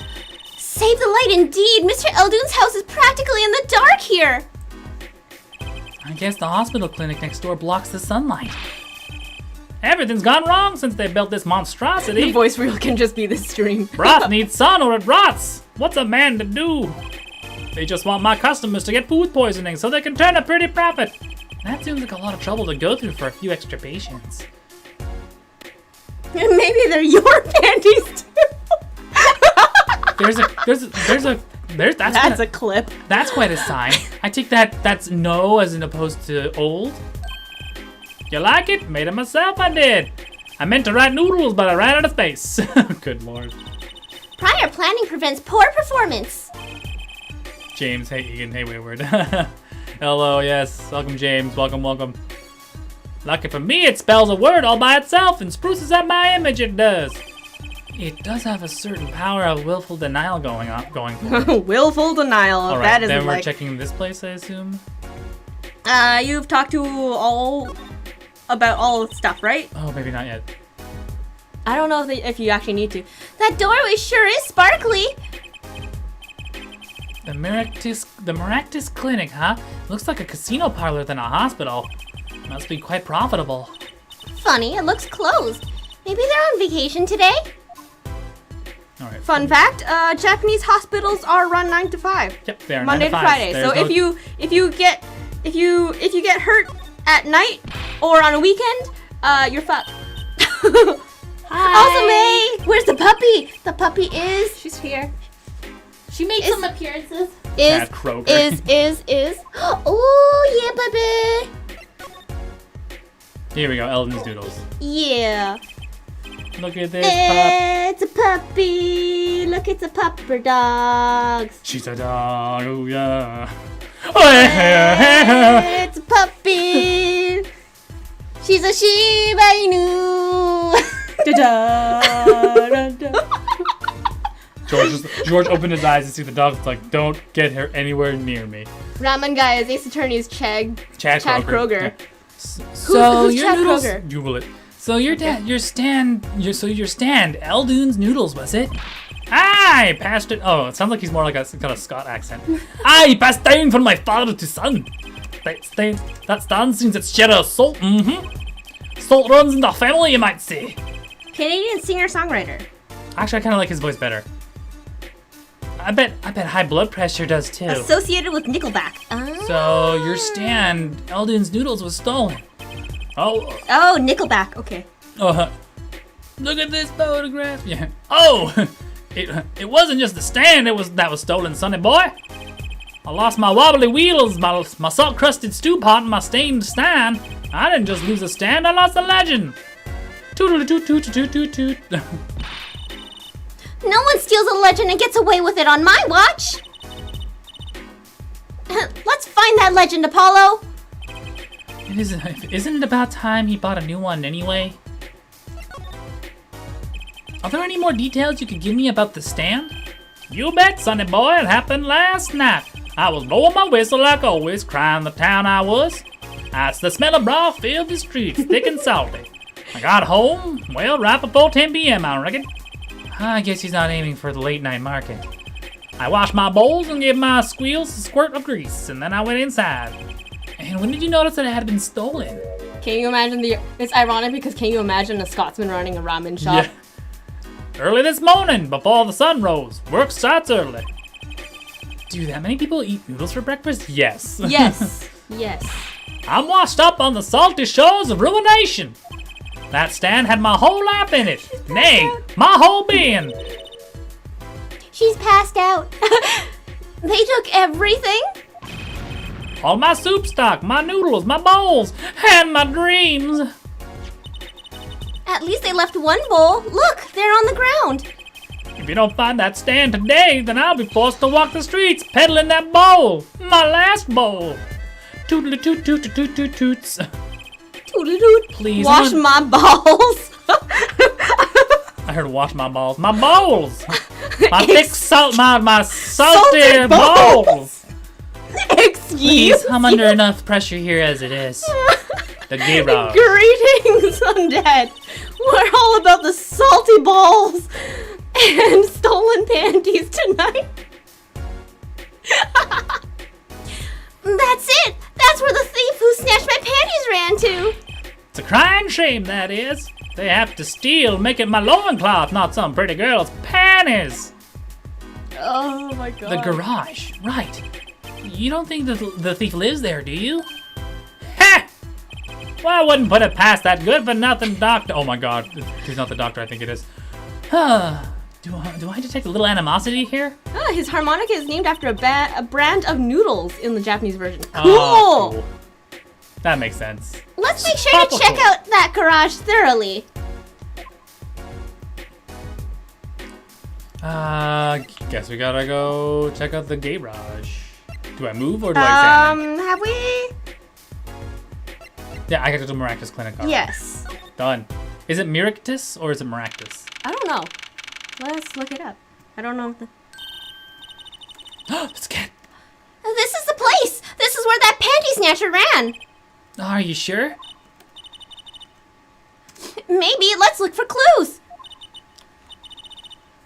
Save the light indeed. Mr. Eldoon's house is practically in the dark here. I guess the hospital clinic next door blocks the sunlight. Everything's gone wrong since they built this The monstrosity. voice reel can just be the stream. Broth needs sun or it rots. What's a man to do? They just want my customers to get food poisoning so they can turn a pretty profit. That seems like a lot of trouble to go through for a few extra patients. Maybe they're your panties too. That's a clip. That's quite a sign. I take that's no as in opposed to old. You like it? Made it myself, I did. I meant to write noodles, but I ran out of space. Good lord. Prior planning prevents poor performance. James, hey Egan, hey Wayward. Hello, yes. Welcome, James. Welcome. Lucky for me, it spells a word all by itself and spruces up my image, it does. It does have a certain power of willful denial going for it. Willful denial. All right, That is then we're like. checking this place, I assume. You've talked to about all the stuff, right? Oh, maybe not yet. I don't know if you actually need to. That doorway sure is sparkly. The Maractus Clinic, huh? Looks like a casino parlor than a hospital. Must be quite profitable. Funny, it looks closed. Maybe they're on vacation today? All right. Fun fact: Japanese hospitals are run 9 to 5, Yep, they are Monday 9 to to 5. Friday. There's So no- if you get hurt at night or on a weekend, you're fucked. Also, May, where's the puppy? The puppy is She's here. She made some appearances. Cat Kroger. is. Oh, yeah, baby. Here we go, Eldon's Doodles. Yeah. Look at this pup. It's a puppy. Look, it's a pupper dog. She's a dog, oh yeah. Oh yeah. It's a puppy. She's a Shiba Inu. George opened his eyes to see the dog. It's like, don't get her anywhere near me. Ramen guy is Ace Attorney's Chad Kroger. Yeah. So who's your Chad noodles. Kroger? Google it. So your stand, Eldoon's Noodles, was it? I passed it. Oh, it sounds like he's more like a kind of Scott accent. I passed down from my father to son. That stand seems its share of salt. Salt runs in the family, you might say. Canadian singer-songwriter. Actually, I kind of like his voice better. I bet high blood pressure does too. Associated with Nickelback. So your stand, Eldoon's Noodles, was stolen. Oh, Nickelback. Okay. look at this photograph. Yeah. Oh, it wasn't just the stand that was stolen, sonny boy. I lost my wobbly wheels, my salt-crusted stew pot, and my stained stand. I didn't just lose a stand, I lost a legend. Toot-a-toot-toot-toot-toot-toot. No one steals a legend and gets away with it on my watch. Let's find that legend, Apollo. Isn't it about time he bought a new one anyway? Are there any more details you could give me about the stand? You bet, sonny boy, it happened last night. I was blowing my whistle like always, crying the town I was. As the smell of broth filled the streets, thick and salty. I got home, well, right before 10 p.m., I reckon. I guess he's not aiming for the late night market. I washed my bowls and gave my squeals a squirt of grease, and then I went inside. And when did you notice that it had been stolen? Can you imagine it's ironic because can you imagine a Scotsman running a ramen shop? Yeah. Early this morning, before the sun rose. Work starts early. Do that many people eat noodles for breakfast? Yes. Yes. Yes. I'm washed up on the salty shores of ruination. That stand had my whole life in it. Nay, my whole being. She's passed out. They took everything? All my soup stock, my noodles, my bowls, and my dreams. At least they left one bowl. Look, they're on the ground. If you don't find that stand today, then I'll be forced to walk the streets peddling that bowl. My last bowl. Tootly toot toot toot toot toots. Toot-a-toot. Please. Wash my balls. I heard wash my balls. My bowls. My thick salt, my salty bowls. Excuse Please, I'm under enough pressure here as it is. The garage. Greetings, undead. We're all about the salty balls and stolen panties tonight. That's it! That's where the thief who snatched my panties ran to! It's a crying shame, that is. They have to steal, making my loincloth, not some pretty girl's panties. Oh my god. The garage, right. You don't think the thief lives there, do you? Ha! Well, I wouldn't put it past that good-for-nothing doctor. Oh my god, he's not the doctor I think it is. Do I detect a little animosity here? His harmonica is named after a brand of noodles in the Japanese version. Cool! Oh, cool. That makes sense. Let's make sure to check out that garage thoroughly. Guess we gotta go check out the garage. Do I move or do I examine? Have we? Yeah, I got to do Maractus Clinic. Alright. Yes. Done. Is it Miractus or is it Maractus? I don't know. Let's look it up. I don't know if the... It's a cat. This is the place! This is where that panty snatcher ran! Are you sure? Maybe let's look for clues.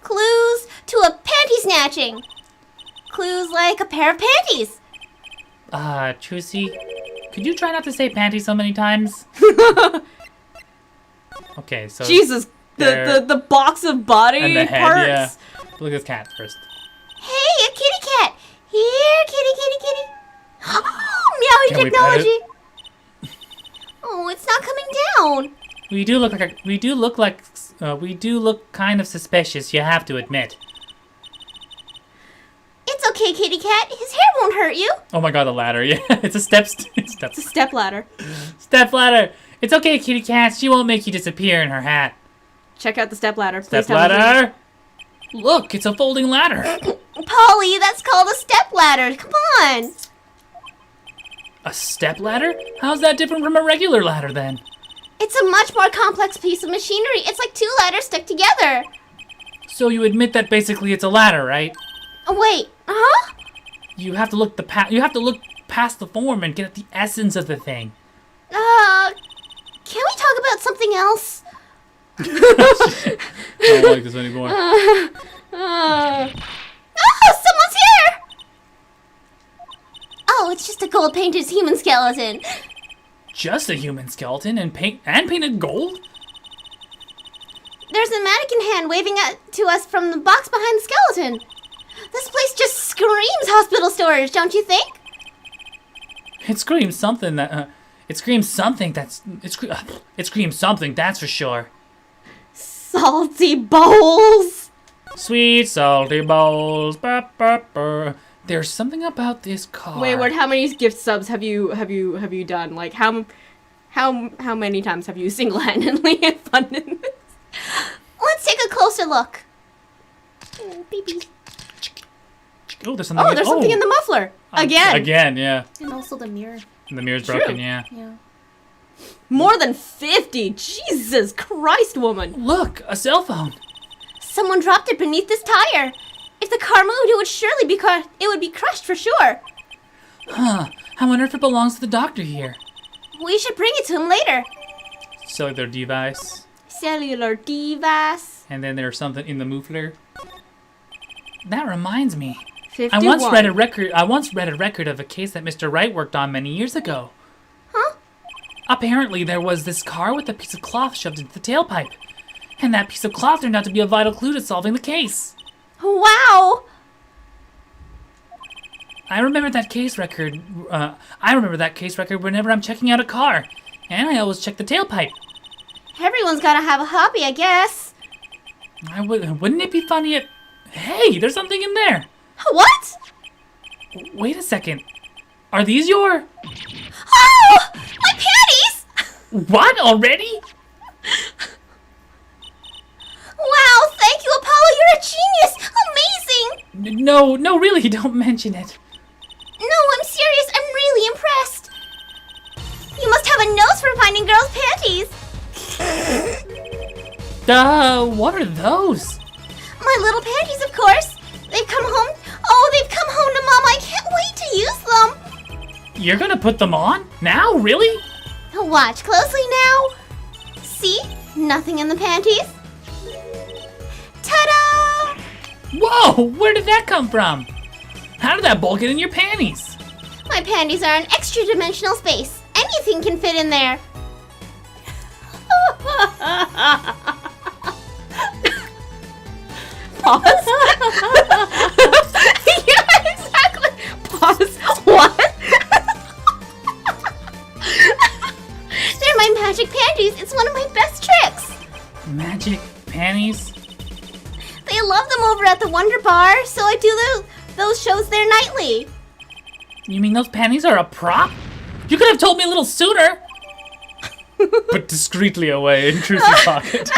Clues to a panty snatching. Clues like a pair of panties. Trucy, could you try not to say panty so many times? Okay, so... Jesus, there. the box of body And the head, parts. yeah. Look at this cat first. Hey, a kitty cat! Here, kitty, kitty, kitty! Oh, meowing Can we pet technology! Oh, it's not coming down! We do look kind of suspicious, you have to admit. It's okay, kitty cat. His hair won't hurt you. Oh my god, the ladder, yeah. It's a step Step ladder. step ladder. It's okay, kitty cat, she won't make you disappear in her hat. Check out the step ladder. Please Step tell me- ladder! Look, it's a folding ladder. Polly, that's called a step ladder. Come on. A step ladder? How's that different from a regular ladder then? It's a much more complex piece of machinery. It's like two ladders stuck together. So you admit that basically it's a ladder, right? Oh, wait. Huh? You have to look past the form and get at the essence of the thing. Can we talk about something else? I don't like this anymore. Oh, someone's here! Oh, it's just a gold-painted human skeleton. Just a human skeleton and painted gold? There's a mannequin hand waving to us from the box behind the skeleton. This place just screams hospital storage, don't you think? It screams something that it screams something that's for sure. Salty bowls. Sweet salty bowls. Burr, burr, burr. There's something about this car. Wayward, how many gift subs have you done? Like how many times have you single-handedly funded this? Let's take a closer look. Baby. Oh, there's something. Oh, there's something in the muffler. Again. Again, yeah. And also the mirror. And the mirror's True. broken, yeah. Yeah. More than 50. Jesus Christ, woman. Look, a cell phone. Someone dropped it beneath this tire. If the car moved, it would surely be it would be crushed for sure. Huh. I wonder if it belongs to the doctor here. We should bring it to him later. Cellular device. Cellular device. And then there's something in the muffler. That reminds me. 51. I once read a record of a case that Mr. Wright worked on many years ago. Huh? Apparently there was this car with a piece of cloth shoved into the tailpipe. And that piece of cloth turned out to be a vital clue to solving the case. Wow. I remember that case record. I remember that case record whenever I'm checking out a car. And I always check the tailpipe. Everyone's gotta have a hobby, I guess. Wouldn't it be funny if... Hey, there's something in there. What? Wait a second. Are these your... Oh! My panties! What, already? Wow, thank you, Apollo. You're a genius. Amazing. No, really, don't mention it. No, I'm serious. I'm really impressed. You must have a nose for finding girls' panties. What are those? My little panties, of course. They've come home. Oh, they've come home to Mama. I can't wait to use them. You're gonna put them on? Now, really? Watch closely now. See? Nothing in the panties. Ta-da! Whoa, where did that come from? How did that ball get in your panties? My panties are an extra-dimensional space. Anything can fit in there. Pause. Yeah, exactly. Pause. What? They're my magic panties. It's one of my best tricks. Magic panties? They love them over at the Wonder Bar, so I do those shows there nightly. You mean those panties are a prop? You could have told me a little sooner. Put discreetly away in Trucy's pocket.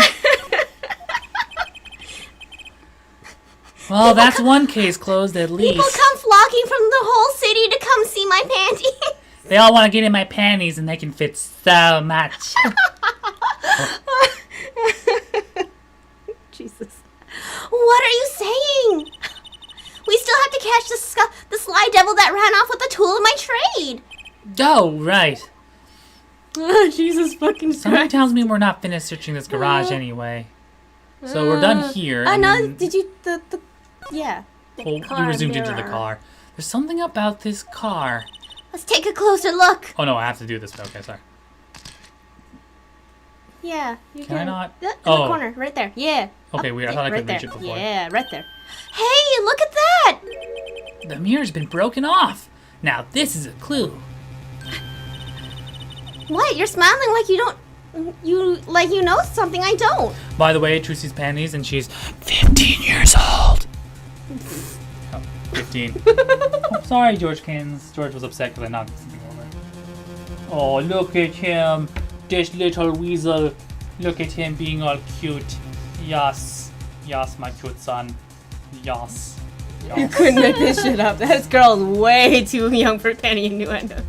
Well, that's one case closed at least. People come flocking from the whole city to come see my panties. They all want to get in my panties and they can fit so much. Jesus. What are you saying? We still have to catch the sly devil that ran off with the tool of my trade. Oh, right. Jesus fucking Something Christ. tells me we're not finished searching this garage anyway. So we're done here. I and know. then- Did you yeah. The Oh, car we resumed into the mirror. car. There's something about this car. Let's take a closer look. Oh no, I have to do this. Okay, sorry. Yeah. You Can I not? In Oh. the corner, right there. Yeah. Okay, Up weird. I there, thought I right could reach there. it before. Yeah, right there. Hey, look at that. The mirror's been broken off. Now this is a clue. What? You're smiling like you don't. You know something I don't. By the way, Trucy's panties, and she's 15 years old. Oh, 15. Oh, sorry, George Kins. George was upset because I knocked something over. Oh, look at him. This little weasel. Look at him being all cute. Yes. Yes, my cute son. Yes. You couldn't make this shit up. This girl's way too young for penny innuendos.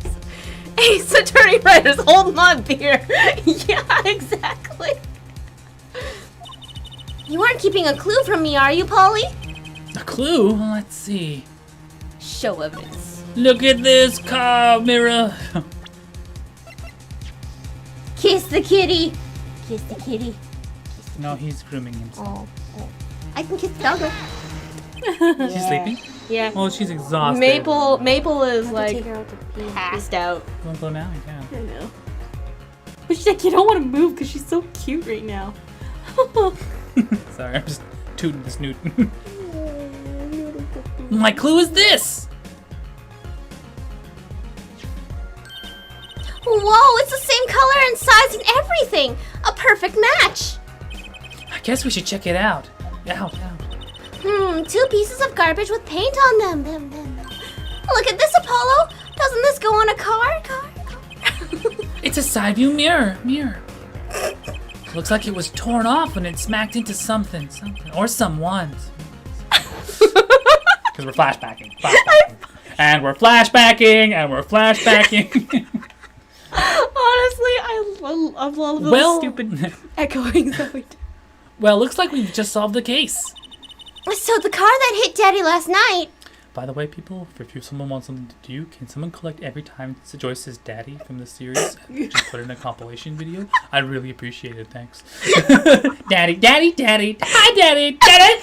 Ace Attorney Writers, hold my beer. Yeah, exactly. You aren't keeping a clue from me, are you, Polly? A clue? Let's see. Show evidence. Look at this car mirror. Kiss the kitty. Kiss the kitty. No, he's grooming himself. Oh. I can kiss the doggo. Is she sleeping? Yeah. Oh, she's exhausted. Maple is Take like her out to pee. passed out. You want to go now? You can. I know. But she's like, you don't want to move because she's so cute right now. Sorry, I'm just tooting this newt. My clue is this! Whoa, it's the same color and size and everything. A perfect match. I guess we should check it out. Out. 2 pieces of garbage with paint on them. Look at this, Apollo. Doesn't this go on a car? It's a side view mirror. Looks like it was torn off when it smacked into something. Or someone. Because we're flashbacking. And we're flashbacking. Honestly, I love all of those stupid echoings that we do. Well, looks like we've just solved the case. So the car that hit Daddy last night. By the way, people, if someone wants something to do, can someone collect every time Joyce says daddy from the series and just put it in a compilation video? I'd really appreciate it, thanks. Daddy. Hi, daddy. Daddy.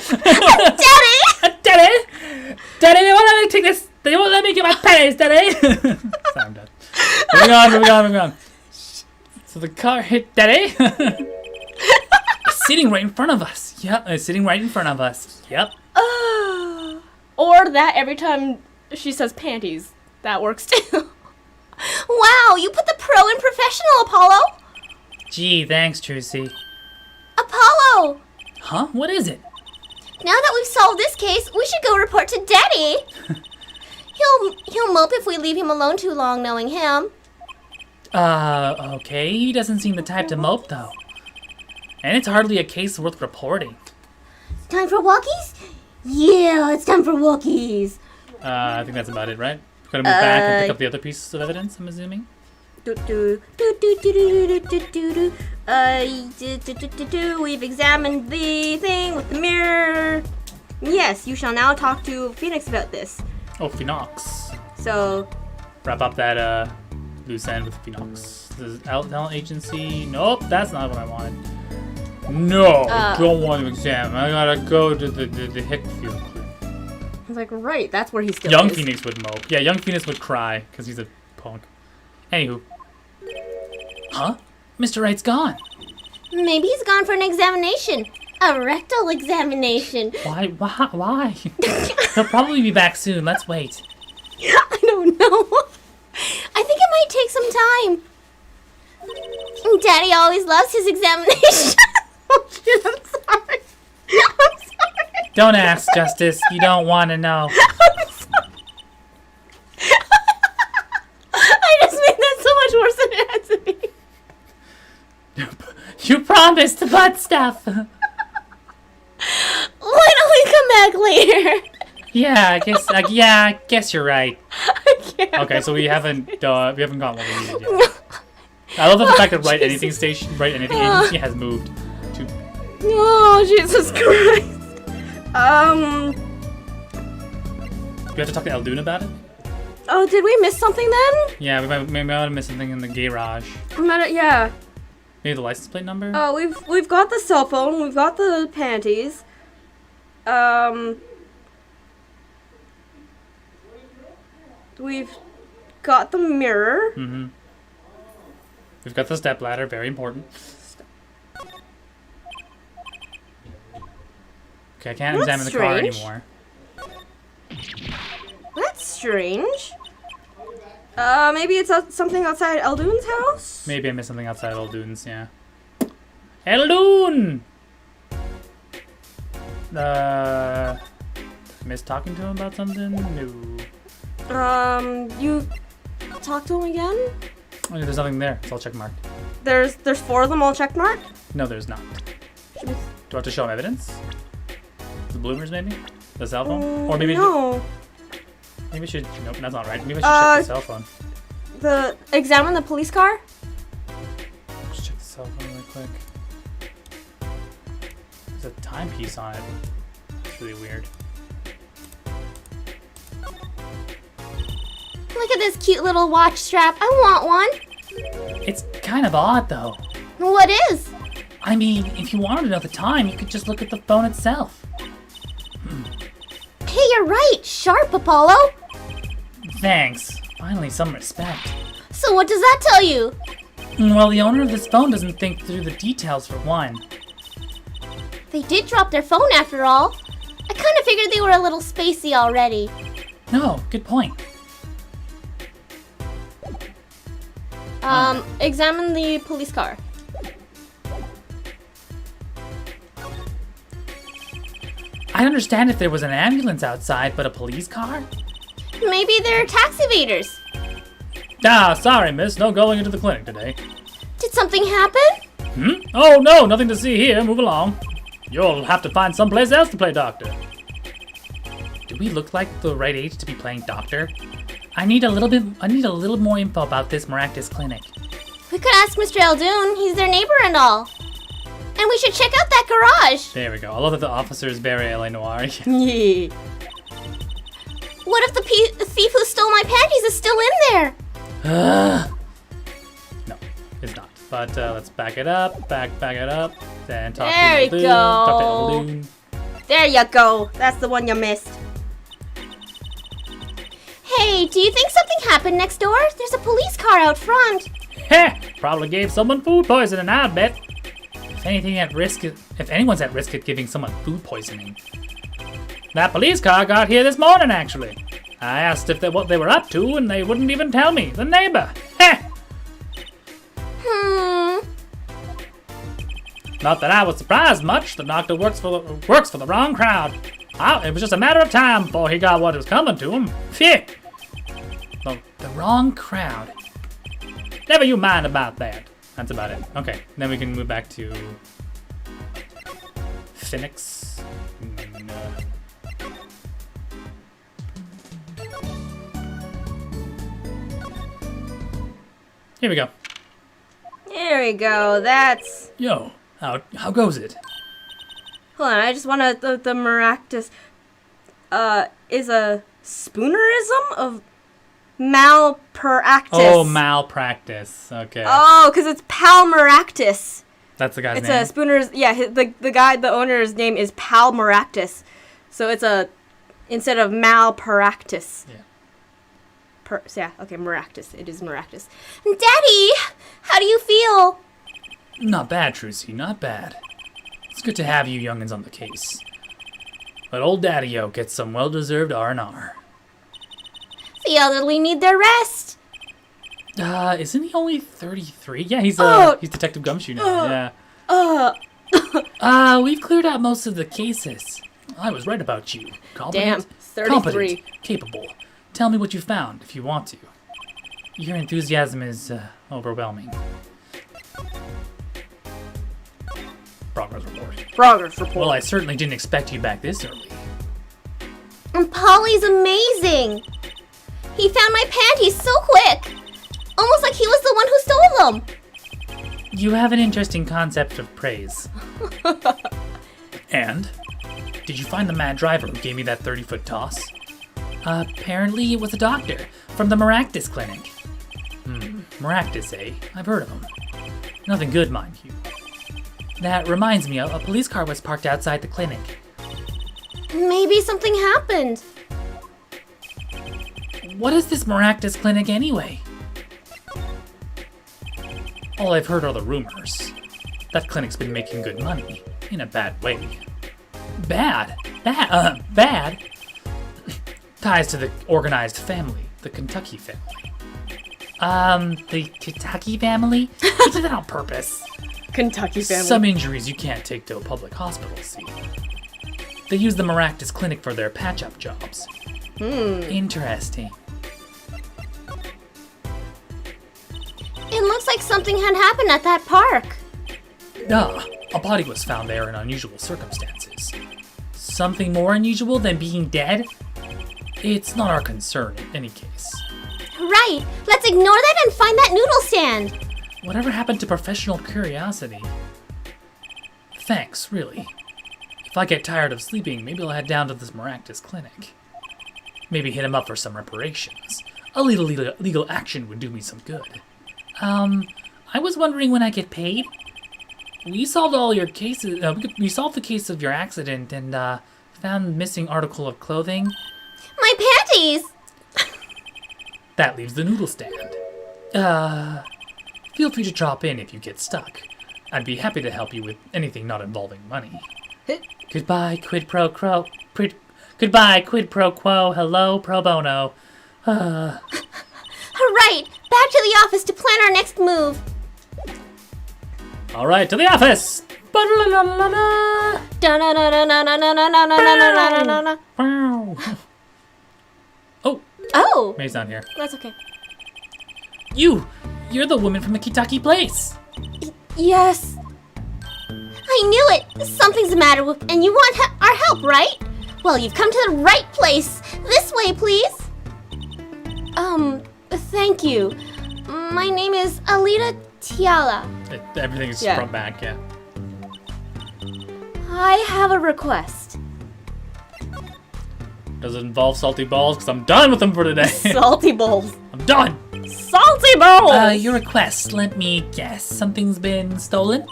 Daddy, they won't let me take this. They won't let me get my pennies, daddy. Sorry, I'm done. Moving on. So the car hit daddy. It's sitting right in front of us. Yep, it's sitting right in front of us. Yep. Or that every time she says panties. That works too. Wow, you put the pro in professional, Apollo. Gee, thanks, Trucy. Apollo! Huh? What is it? Now that we've solved this case, we should go report to Daddy. He'll mope if we leave him alone too long, knowing him. Okay. He doesn't seem the type to mope, though. And it's hardly a case worth reporting. Time for walkies? Yeah, it's time for walkies. I think that's about it, right? We're gonna move back and pick up the other pieces of evidence, I'm assuming? We've examined the thing with the mirror. Yes, you shall now talk to Phoenix about this. Oh, Phoenix. So, Wrap up that, loose end with Phoenix. The talent agency. Nope, that's not what I wanted. No, don't want to examine. I gotta go to the Hickfield clinic. I was like, right, that's where he still Young is. Phoenix would mope. Yeah, young Phoenix would cry, because he's a punk. Anywho. Huh? Mr. Wright's gone. Maybe he's gone for an examination. A rectal examination. Why? He'll probably be back soon. Let's wait. I don't know. I think it might take some time. Daddy always loves his examination. Oh shit, I'm sorry. I'm sorry. Don't ask, Justice. You don't want to know. I'm sorry. I just made that so much worse than it had to be. You promised the butt stuff. Why don't we come back later? Yeah, I guess you're right. I can't. Okay, so we haven't got what we needed yet. I love that the fact that Write Anything Agency has moved to. Oh, Jesus Christ. Do we have to talk to Eldoon about it? Oh, did we miss something then? Yeah, we might have missed something in the garage. Yeah. Maybe the license plate number? Oh, we've got the cell phone, we've got the panties. We've got the mirror. Mm-hmm. We've got the stepladder, very important. Okay, I can't That's examine the car strange. anymore. That's strange. Maybe it's something outside Eldoon's house? Maybe I missed something outside Eldoon's, yeah. Eldoon! Miss talking to him about something? No. You talk to him again? Oh, there's nothing there. It's all check marked. There's 4 of them all check marked? No, there's not. Do I have to show him evidence? The bloomers, maybe? The cell phone? Or maybe no. maybe we should. Nope, that's not right. Maybe I should check the cell phone. Examine the police car? Let's check the cell phone really quick. There's a timepiece on it. It's really weird. Look at this cute little watch strap. I want one. It's kind of odd, though. What is? I mean, if you wanted to know the time, you could just look at the phone itself. Hey, you're right. Sharp, Apollo. Thanks. Finally, some respect. So what does that tell you? Well, the owner of this phone doesn't think through the details, for one. They did drop their phone after all. I kind of figured they were a little spacey already. No, good point. Examine the police car. I understand if there was an ambulance outside, but a police car? Maybe they're taxi evaders. Ah, sorry, miss. No going into the clinic today. Did something happen? Oh, no, nothing to see here. Move along. You'll have to find someplace else to play doctor. Do we look like the right age to be playing doctor? I need a little more info about this Maractus clinic. We could ask Mr. Eldoon. He's their neighbor and all. And we should check out that garage. There we go. I love that the officer is very L.A. Noir. Yeah. What if the thief who stole my panties is still in there? No, it's not. But let's back it up. Back it up. Then talk There to we Eldoon. Talk to go. Eldoon. There you go. That's the one you missed. Hey, do you think something happened next door? There's a police car out front. Heh! Probably gave someone food poisoning, I bet. If anyone's at risk of giving someone food poisoning. That police car got here this morning, actually. I asked if what they were up to, and they wouldn't even tell me. The neighbor. Heh! Not that I was surprised much. The doctor works for the wrong crowd. It was just a matter of time before he got what was coming to him. Phew! The wrong crowd. Never you mind about that. That's about it. Okay, then we can move back to Phoenix. Here we go. There we go. That's. Yo, how goes it? Hold on. I just want to. The Maractus. Is a spoonerism of malpractice. Oh, malpractice. Okay. Oh, because it's Pal Maractus. That's the guy's It's name. a Spooner's. Yeah, the owner's name is Pal Maractus. So it's instead of malpractice. Yeah. Okay, Maractus. It is Maractus. Daddy, how do you feel? Not bad, Trucy, not bad. It's good to have you youngins on the case. But old Daddy-O gets some well-deserved R&R. The elderly need their rest. Isn't he only 33? Yeah, he's Detective Gumshoe now, yeah. We've cleared out most of the cases. I was right about you. Damn, 33. Competent, capable. Tell me what you found, if you want to. Your enthusiasm is, overwhelming. Progress report. Well, I certainly didn't expect you back this early. And Polly's amazing. He found my panties so quick. Almost like he was the one who stole them. You have an interesting concept of praise. And? Did you find the mad driver who gave me that 30-foot toss? Apparently it was a doctor from the Maractus clinic. Maractus, eh? I've heard of him. Nothing good, mind you. That reminds me, a police car was parked outside the clinic. Maybe something happened. What is this Maractus clinic anyway? All I've heard are the rumors. That clinic's been making good money, in a bad way. Bad? Bad? Ties to the organized family, the Kentucky family. The Kentucky family? He did that on purpose. Kentucky family. Some injuries you can't take to a public hospital, see. They use the Maractus clinic for their patch-up jobs. Interesting. It looks like something had happened at that park. A body was found there in unusual circumstances. Something more unusual than being dead? It's not our concern in any case. Right. Let's ignore that and find that noodle stand. Whatever happened to professional curiosity? Thanks, really. If I get tired of sleeping, maybe I'll head down to this Maractus clinic. Maybe hit him up for some reparations. A little legal action would do me some good. I was wondering when I get paid. We solved all your cases. We solved the case of your accident and found missing article of clothing. My panties! That leaves the noodle stand. Feel free to drop in if you get stuck. I'd be happy to help you with anything not involving money. Goodbye, quid pro quo. Goodbye, quid pro quo. Hello, pro bono. Right. Back to the office to plan our next move. All right, to the office. Oh, Oh, May's not here. that's okay. You're the woman from the Kentucky place. Yes. I knew it. Something's the matter with, and you want our help, right? Well, you've come to the right place. This way, please. Thank you. My name is Alita Tiala. Everything's Yeah. from back, yeah. I have a request. Does it involve salty balls? Because I'm done with them for today. Salty bowls. I'm done. Salty bowls! Your request, let me guess. Something's been stolen?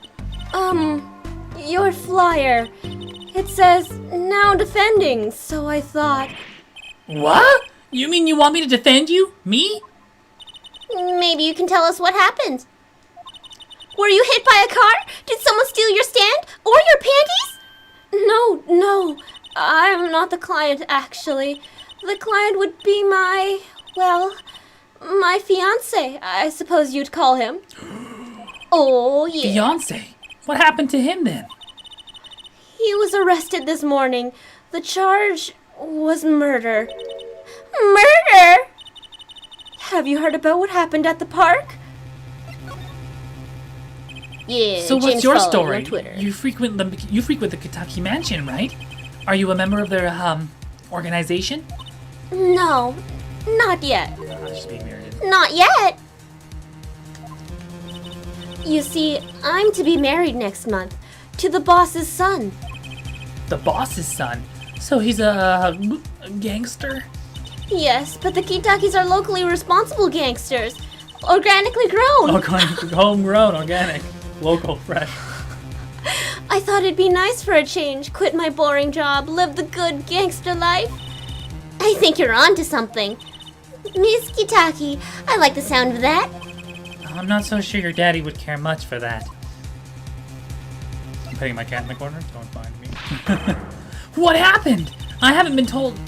Your flyer. It says, now defending, so I thought... What? You mean you want me to defend you? Me? Maybe you can tell us what happened. Were you hit by a car? Did someone steal your stand? Or your panties? No, I'm not the client, actually. The client would be my fiance, I suppose you'd call him. Oh, yeah. Fiance? What happened to him then? He was arrested this morning. The charge was murder. Murder? Have you heard about what happened at the park? Yeah, So what's James your followed story? on Twitter. You frequent the Kentucky Mansion, right? Are you a member of their organization? No, not yet. She's being married. Not yet. You see, I'm to be married next month to the boss's son. The boss's son. So he's a gangster? Yes, but the Kitakis are locally responsible gangsters. Organically grown. Homegrown, organic, local, fresh. I thought it'd be nice for a change. Quit my boring job, live the good gangster life. I think you're on to something. Miss Kitaki, I like the sound of that. I'm not so sure your daddy would care much for that. I'm petting my cat in the corner. Don't find me. What happened? I haven't been told.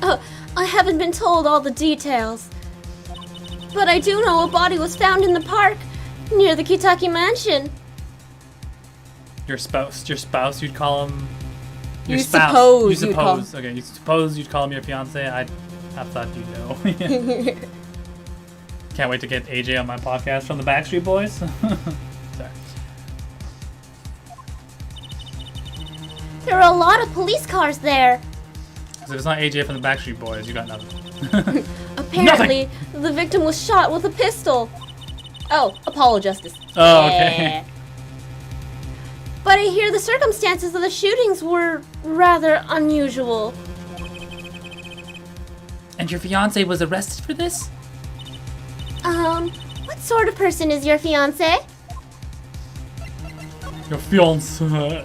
Oh, I haven't been told all the details. But I do know a body was found in the park near the Kitaki mansion. Your spouse, you'd call him. Your You spouse. suppose You you'd call- suppose. Okay, you suppose you'd call him your fiance. I thought you'd know. Can't wait to get AJ on my podcast from the Backstreet Boys. Sorry. There are a lot of police cars there. So if it's not AJ from the Backstreet Boys, you got nothing. Apparently, the victim was shot with a pistol. Oh, Apollo Justice. Oh, okay. But I hear the circumstances of the shootings were rather unusual. And your fiance was arrested for this? What sort of person is your fiance? Your fiance.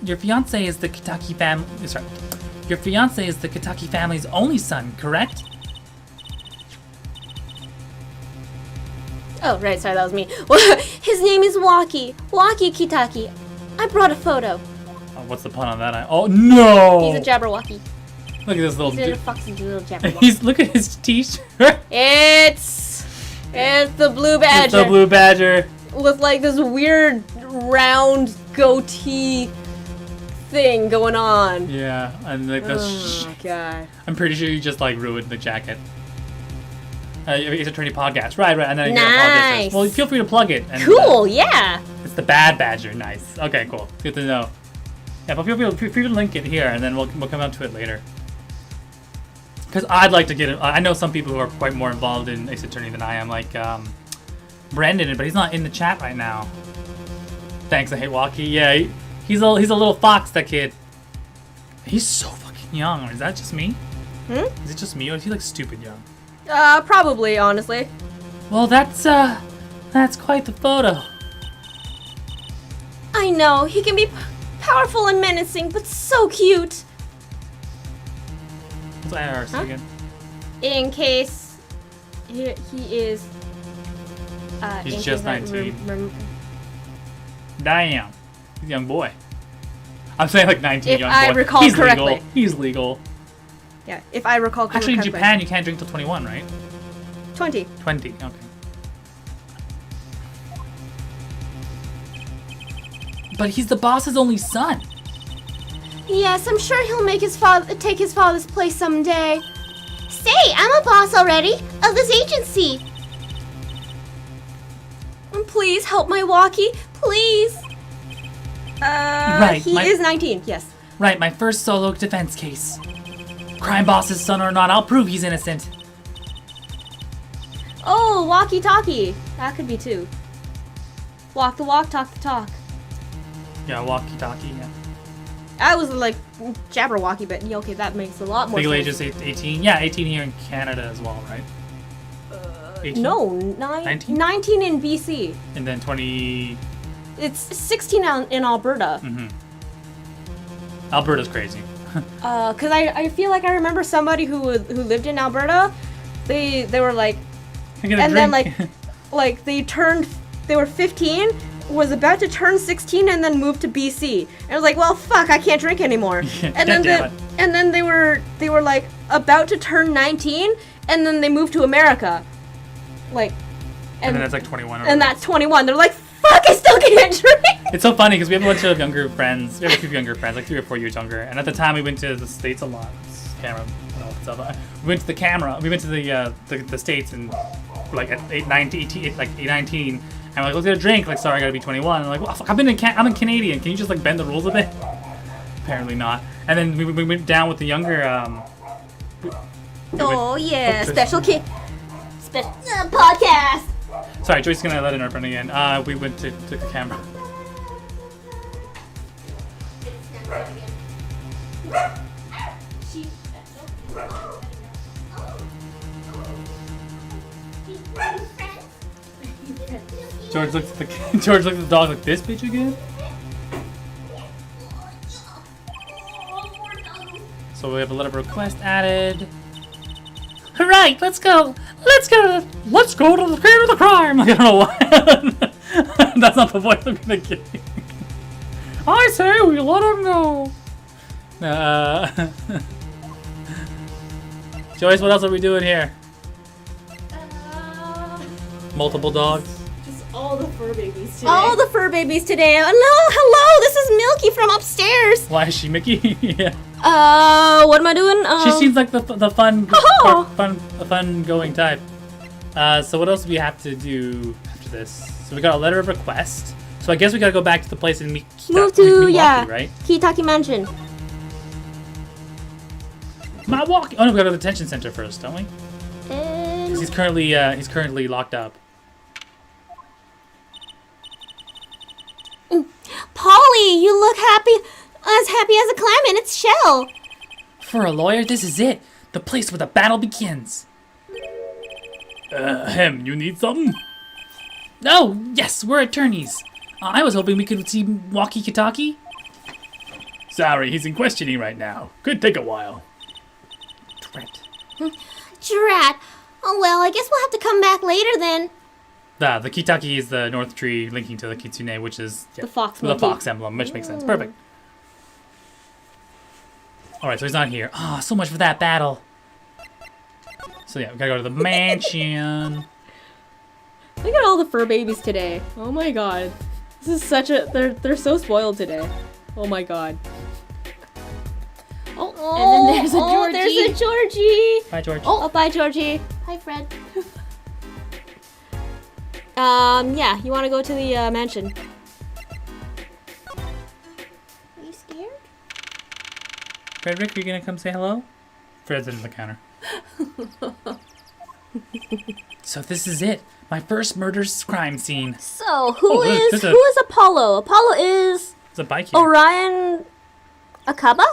Your fiance is the Kitaki family. Sorry. Your fiance is the Kitaki family's only son, correct? Oh, right, sorry, that was me. His name is Waki. Waki Kitaki. I brought a photo. Oh, what's the pun on that? Oh no! He's a Jabberwocky. Look at this little He's a dude. foxy little Jabberwocky. Look at his t-shirt. It's the blue badger. It's the blue badger. With like this weird round goatee thing going on. Yeah, and like the. Oh god. I'm pretty sure you just like ruined the jacket. It's a Trinity podcast, right? And then you apologize. Nice. Well, feel free to plug it. And, Cool, yeah. It's the bad badger. Nice. Okay, cool. Good to know. Yeah, but feel free to link it here, and then we'll come out to it later. Because I'd like to get it. I know some people who are quite more involved in Ace Attorney than I am, like Brandon, but he's not in the chat right now. Thanks, I hate Walkie. Yeah, he's a little fox, that kid. He's so fucking young. Is that just me? Is it just me, or is he like stupid young? Probably, honestly. Well, that's quite the photo. I know, he can be powerful and menacing, but so cute. What's IRC again? In case he is. He's in just case I 19. Damn, he's a young boy. I'm saying like 19 If young I boy. recall He's correctly. legal. He's legal. Yeah, if I recall correctly. Actually, in Japan, you can't drink till 21, right? 20. 20. Okay. But he's the boss's only son. Yes, I'm sure he'll make take his father's place someday. Say, I'm a boss already of this agency. Please help my walkie, please. Right, He is 19. Yes. Right, my first solo defense case. Crime boss's son or not, I'll prove he's innocent. Oh, walkie-talkie. That could be two. Walk the walk, talk the talk. Yeah, walkie-talkie, yeah. I was like Jabberwocky, but yeah, okay, that makes a lot more Legal age sense. is 18. Yeah, 18 here in Canada as well, right? 18? No, 19? 19 in BC. And then 20... It's 16 in Alberta. Alberta's crazy. Cause I feel like I remember somebody who lived in Alberta. They were like, Can I get a and then drink? like they were 15 was about to turn 16 and then moved to BC. And I was like, well, fuck, I can't drink anymore. And then they were like about to turn 19, and then they moved to America. Like, and then that's like 21. And that's 21. They're like, fuck, I still can't drink. It's so funny because we have a bunch of younger friends. We have a few younger friends, like 3 or 4 years younger. And at the time, we went to the States a lot. Camera. We went to the camera. We went to the States and like at 19, and we're like, let's get a drink. Like, sorry, I gotta be 21. And I'm like, well, fuck, I'm in Canadian. Can you just like bend the rules a bit? Apparently not. And then we went down with the younger. Special kid. Podcast. Sorry, Joyce's gonna let in our friend again. We went to the camera. George looks at the dog like, this bitch again? So we have a letter of request added. Alright, let's go to the scene of the crime. Like, I don't know why. That's not the voice I'm gonna give. I say we let him go. Joyce, what else are we doing here? Multiple dogs. Just all the fur babies today. All the fur babies today. Hello, this is Milky from upstairs. Why is she Mickey? Yeah. What am I doing? She seems like the fun going type. So what else do we have to do after this? So we got a letter of request. So I guess we gotta go back to the place in Move to Milwaukee, right? Kitaki Mansion. Milwaukee. Oh no, we gotta go to the detention center first, don't we? Because he's currently locked up. Polly, you look happy as a clam in its shell. For a lawyer, this is it. The place where the battle begins. You need something? Oh, yes, we're attorneys. I was hoping we could see Walkie Kitaki. Sorry, he's in questioning right now. Could take a while. Drat. Oh well, I guess we'll have to come back later then. The Kitaki is the north tree linking to the Kitsune, which is The fox the monkey. fox emblem, which makes sense. Perfect. Alright, so he's not here. Ah, so much for that battle. So yeah, we gotta go to the mansion. Look at all the fur babies today. Oh my god. This is such a... They're so spoiled today. Oh my god. And then there's a Georgie. There's a Georgie. Bye, George. Oh, bye, Georgie. Hi, Fred. Yeah, you want to go to the mansion? Are you scared? Frederick, are you gonna come say hello? Fred's in the counter. So this is it. My first murderous crime scene. So, who there's is Apollo? Apollo is There's a bike here. Orion Akaba?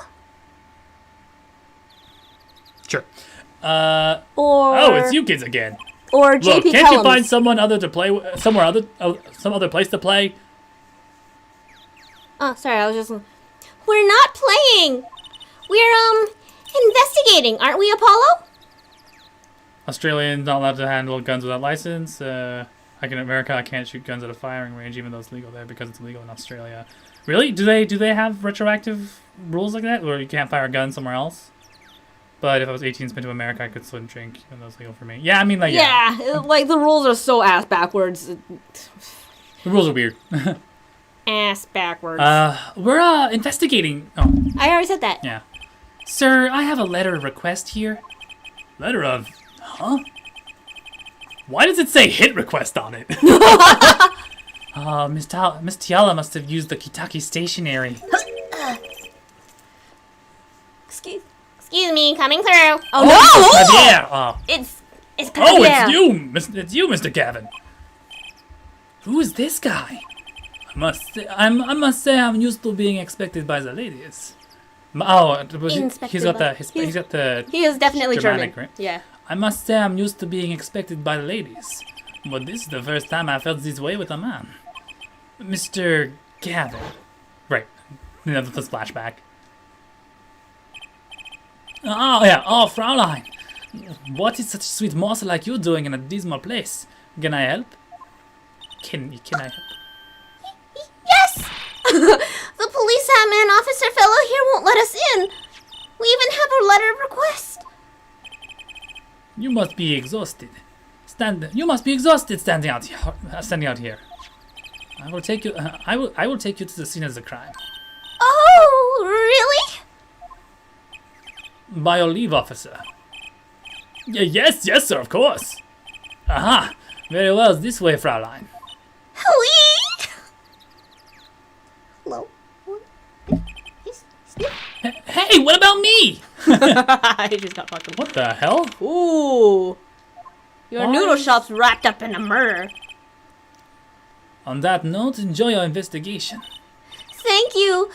Sure. Or Oh, it's you kids again. Or Look, JP can't you Kellums. find someone other to play with, some other place to play? Oh, sorry, I was just... We're not playing. We're investigating, aren't we, Apollo? Australians not allowed to handle guns without license. Like in America, I can't shoot guns at a firing range, even though it's legal there because it's illegal in Australia. Really? Do they have retroactive rules like that, where you can't fire a gun somewhere else? But if I was 18 and spent to America, I could still drink, even though it's legal for me. Yeah, I mean, like, Yeah, like the rules are so ass backwards. The rules are weird. Ass backwards. We're investigating. Oh, I already said that. Yeah. sir, I have a letter of request here. Letter of... Huh? Why does it say hit request on it? Miss Tiala must have used the Kitaki stationery. Excuse me, coming through. Yeah. It's Oh, yeah. it's you, Mr. Gavin. Who is this guy? I must say, I'm used to being expected by the ladies. He's got the. He is definitely Germanic, German. right? Yeah. I must say, I'm used to being expected by the ladies, but this is the first time I felt this way with a man. Mr. Gavin. Right. You know, the flashback. Oh yeah. Oh, Fraulein. What is such a sweet morsel like you doing in a dismal place? Can I help? Can I help? The police admin officer fellow here won't let us in. We even have a letter of request. You must be exhausted. You must be exhausted standing out here. I will take you. I will take you to the scene of the crime. Oh, really? By your leave, officer. Yes, sir, of course. Aha. Very well. This way, Fraulein. Wee! Hello? Hey, what about me? I just got fucking. What the hell? Ooh. Your Why? noodle shop's wrapped up in a murder. On that note, enjoy your investigation. Thank you.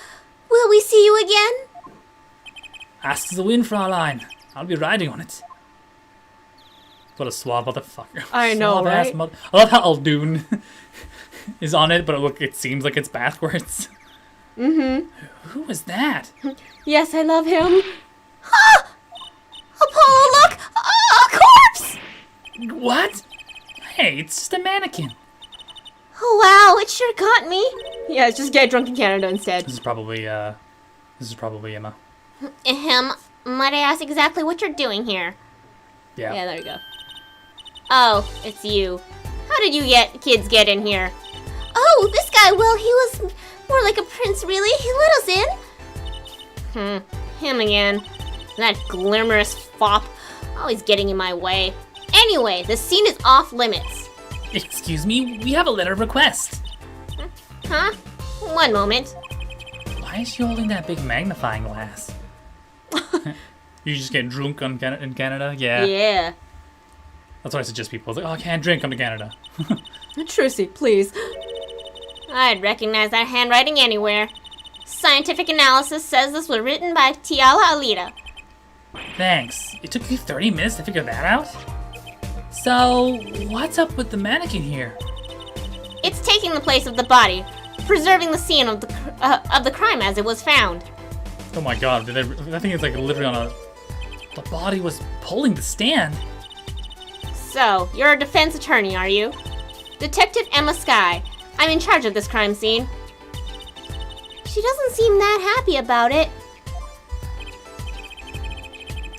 Will we see you again? Ask the wind, Fraulein. I'll be riding on it. What a suave motherfucker. I know, Suave-ass right? I love how Aldoon is on it, but it seems like it's backwards. Mm-hmm. Who was that? Yes, I love him. Apollo, look! A corpse! What? Hey, it's just a mannequin. Oh, wow, it sure got me. Yeah, it's just get drunk in Canada instead. This is probably Emma. Ahem. Might I ask exactly what you're doing here? Yeah. Yeah, there you go. Oh, it's you. How did you kids get in here? Oh, this guy, well, he was more like a prince, really. He let us in. Him again. That glamorous fop. Always getting in my way. Anyway, the scene is off limits. Excuse me, we have a letter of request. Huh? One moment. Why is she holding that big magnifying glass? You just get drunk in Canada? Yeah. Yeah. That's why I suggest people. It's like, oh, I can't drink, come to Canada. Trucy, please. I'd recognize that handwriting anywhere. Scientific analysis says this was written by Tiala Alita. Thanks. It took you 30 minutes to figure that out? So, what's up with the mannequin here? It's taking the place of the body, preserving the scene of the crime as it was found. Oh my god, I think it's like literally on a... The body was pulling the stand. So, you're a defense attorney, are you? Detective Emma Sky. I'm in charge of this crime scene. She doesn't seem that happy about it.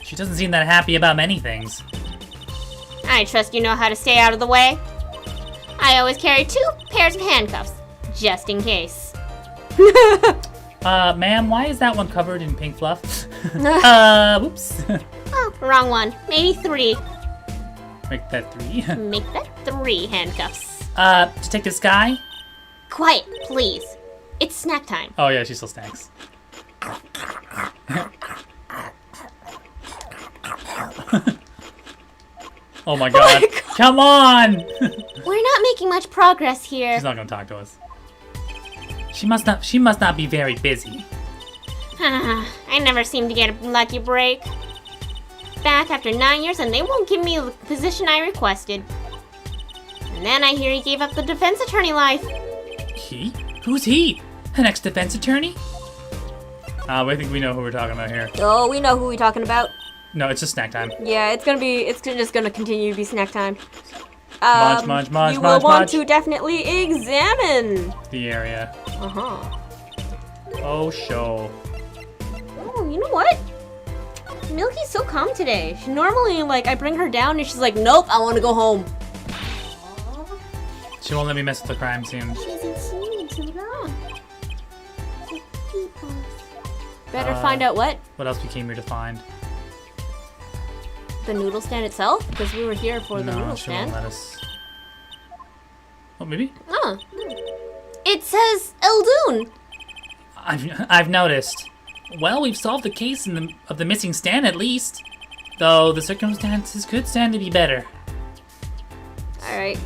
She doesn't seem that happy about many things. I trust you know how to stay out of the way. I always carry 2 pairs of handcuffs, just in case. Ma'am, why is that one covered in pink fluff? Whoops. Oh, wrong one. Maybe 3. Make that 3. Make that 3 handcuffs. Detective Sky? Quiet, please. It's snack time. Oh yeah, she still snacks. Oh my god. Come on! We're not making much progress here. She's not gonna talk to us. She must not be very busy. I never seem to get a lucky break. Back after 9 years and they won't give me the position I requested. And then I hear he gave up the defense attorney life. He? Who's he? An ex-defense attorney? I think we know who we're talking about here. Oh, we know who we're talking about. No, it's just snack time. Yeah, it's just gonna continue to be snack time. Munch, you will want munch. to definitely examine. The area. Uh-huh. Oh, show. Oh, you know what? Milky's so calm today. She normally, I bring her down and she's like, nope, I want to go home. She won't let me mess with the crime scene. She hasn't seen me too long. Better find out what? What else we came here to find? The noodle stand itself? Because we were here for the No, noodle she won't stand. let us. Oh, maybe? Oh. It says Eldoon. I've noticed. Well, we've solved the case of the missing stand at least. Though the circumstances could stand to be better. Alright.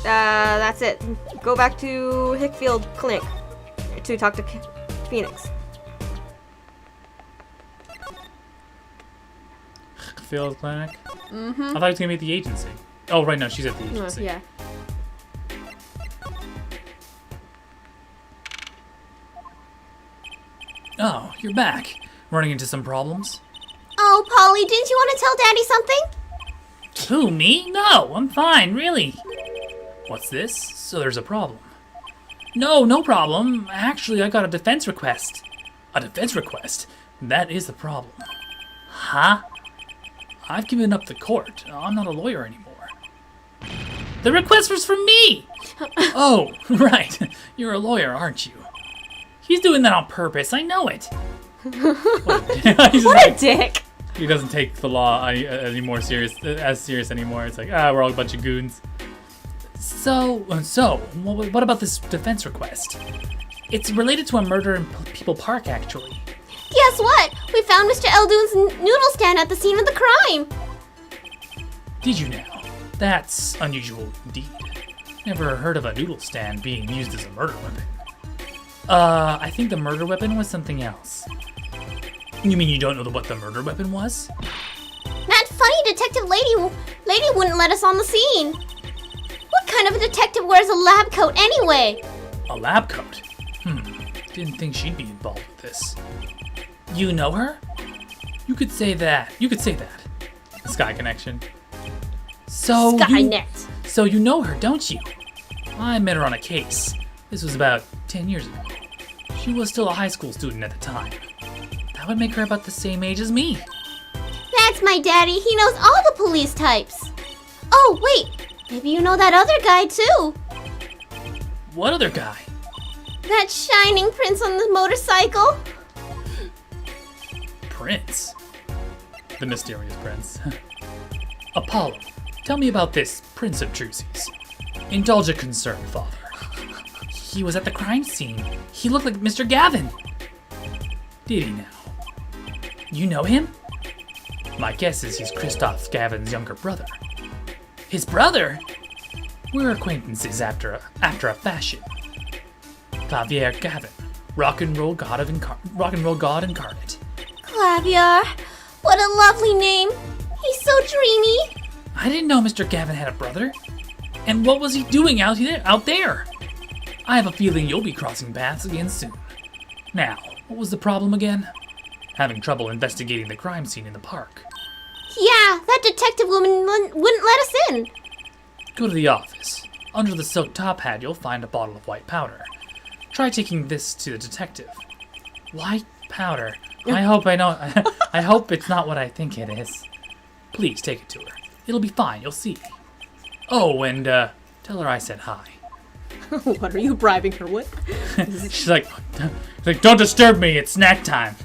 That's it. Go back to Hickfield Clinic to talk to Phoenix. Field clinic? Mm-hmm. I thought he was gonna be at the agency. Oh, right, no, she's at the agency. Yeah. Oh, you're back. Running into some problems? Oh, Polly, didn't you want to tell Daddy something? Who, me? No, I'm fine, really. What's this? So there's a problem. No problem. Actually, I got a defense request. A defense request? That is the problem. Huh? I've given up the court. I'm not a lawyer anymore. The request was from me! Oh, right. You're a lawyer, aren't you? He's doing that on purpose. I know it. What a dick! He doesn't take the law as serious anymore. It's like, we're all a bunch of goons. So, what about this defense request? It's related to a murder in People Park, actually. Guess what? We found Mr. Eldoon's noodle stand at the scene of the crime. Did you now? That's unusual indeed. Never heard of a noodle stand being used as a murder weapon. I think the murder weapon was something else. You mean you don't know what the murder weapon was? That funny detective lady wouldn't let us on the scene. What kind of a detective wears a lab coat anyway? A lab coat? Didn't think she'd be involved with this. You know her? You could say that. Sky connection. So Skynet. you know her, don't you? I met her on a case. This was about 10 years ago. She was still a high school student at the time. That would make her about the same age as me. That's my daddy. He knows all the police types. Oh, wait. Maybe you know that other guy, too. What other guy? That shining prince on the motorcycle. Prince? The mysterious prince. Apollo, tell me about this Prince of Drusies. Indulge a concern, Father. He was at the crime scene. He looked like Mr. Gavin. Did he now? You know him? My guess is he's Christoph Gavin's younger brother. His brother? We're acquaintances after a fashion. Clavier Gavin, rock and roll god incarnate. Clavier. What a lovely name. He's so dreamy. I didn't know Mr. Gavin had a brother. And what was he doing out there? I have a feeling you'll be crossing paths again soon. Now, what was the problem again? Having trouble investigating the crime scene in the park. Yeah, that detective woman wouldn't let us in. Go to the office. Under the silk top hat, you'll find a bottle of white powder. Try taking this to the detective. White powder. I hope it's not what I think it is. Please take it to her. It'll be fine, you'll see. Oh, and tell her I said hi. What are you bribing her with? She's like, don't disturb me, it's snack time.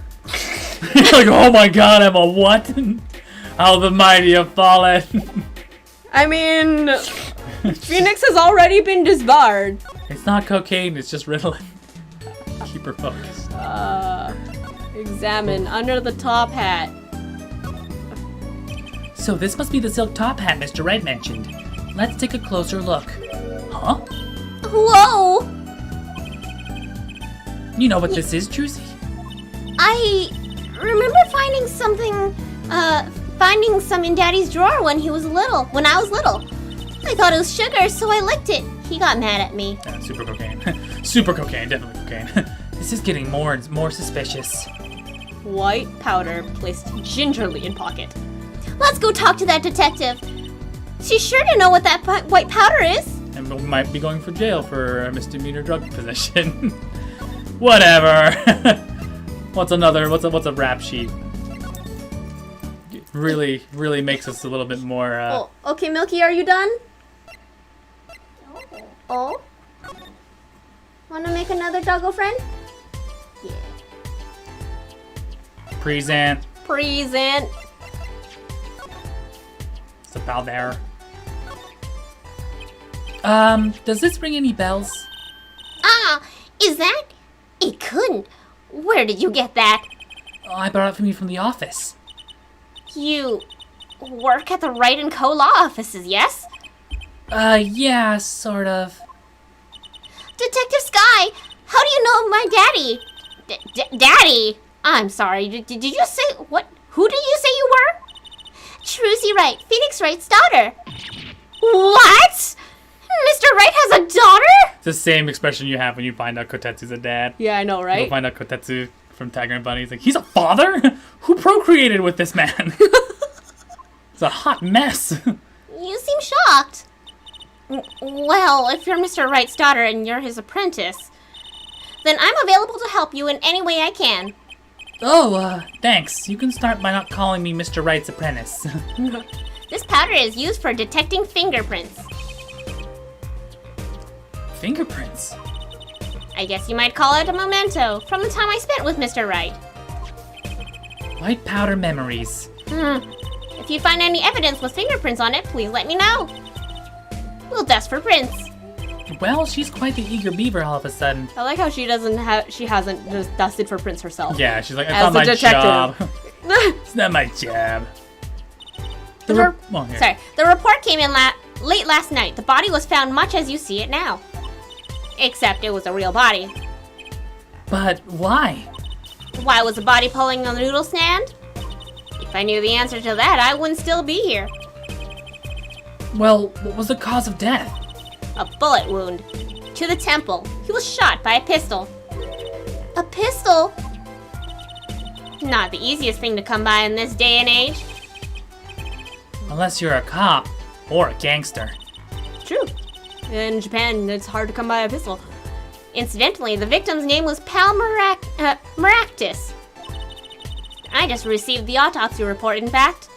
Like, oh my god, I'm a what? How the mighty have fallen. I mean, Phoenix has already been disbarred. It's not cocaine, it's just Ritalin. Keep her focused. Examine under the top hat. So this must be the silk top hat Mr. Red mentioned. Let's take a closer look. Huh? Whoa! You know what this is, Druzy? I remember finding some in Daddy's drawer when I was little. I thought it was sugar, so I licked it. He got mad at me. Yeah, super cocaine. Super cocaine, definitely cocaine. This is getting more and more suspicious. White powder placed gingerly in pocket. Let's go talk to that detective. She's sure to know what that white powder is. And we might be going for jail for a misdemeanor drug possession. Whatever. What's a rap sheet? It really makes us a little bit more. Oh, okay, Milky, are you done? Oh? Wanna make another doggo friend? Yeah. Present. Present. It's about there. Does this ring any bells? Ah, is that? It couldn't. Where did you get that? Oh, I brought it for me from the office. You work at the Wright & Co. law offices, yes? Yeah, sort of. Detective Sky, how do you know my daddy? Daddy? I'm sorry, did you say, what? Who did you say you were? Trucy Wright, Phoenix Wright's daughter. What? Mr. Wright has a daughter? It's the same expression you have when you find out Kotetsu's a dad. Yeah, I know, You'll right? find out Kotetsu from Tiger and Bunny. He's like, he's a father? Who procreated with this man? It's a hot mess. You seem shocked. Well, if you're Mr. Wright's daughter and you're his apprentice, then I'm available to help you in any way I can. Oh, thanks. You can start by not calling me Mr. Wright's apprentice. This powder is used for detecting fingerprints. Fingerprints? I guess you might call it a memento from the time I spent with Mr. Wright. White powder memories. If you find any evidence with fingerprints on it, please let me know. We'll dust for prints. Well, she's quite the eager beaver all of a sudden. I like how she hasn't just dusted for prints herself. Yeah, she's like, it's As not the my detective. job. It's not my job. The report came in late last night. The body was found much as you see it now. Except it was a real body. But why? Why was the body pulling on the noodle stand? If I knew the answer to that, I wouldn't still be here. Well, what was the cause of death? A bullet wound. To the temple. He was shot by a pistol. A pistol? Not the easiest thing to come by in this day and age. Unless you're a cop or a gangster. True. In Japan, it's hard to come by a pistol. Incidentally, the victim's name was Pal Maractus. I just received the autopsy report, in fact.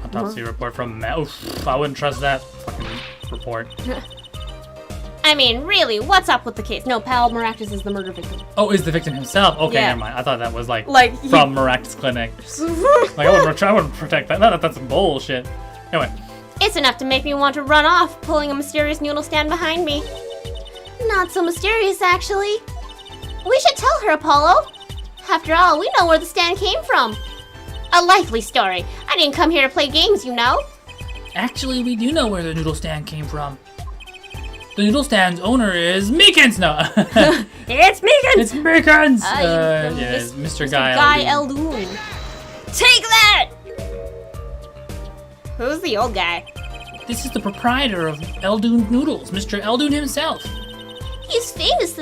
Autopsy report from Oof, I wouldn't trust that fucking report. I mean, really, what's up with the case? No, Pal Maractus is the murder victim. Oh, is the victim himself? Okay, Yeah. never mind. I thought that was like Like, from Maractus Clinic. Like I wouldn't protect that. No, that's bullshit. Anyway, It's enough to make me want to run off, pulling a mysterious noodle stand behind me. Not so mysterious, actually. We should tell her, Apollo. After all, we know where the stand came from. A likely story. I didn't come here to play games, you know. actually, we do know where the noodle stand came from. The noodle stand's owner is Meekins. No, It's Megan! it's Meekins. You- Yeah, it's Mr. Guy Guy. Eldoon. Take that! Who's the old guy? This is the proprietor of Eldoon Noodles, Mr. Eldoon himself. He's famous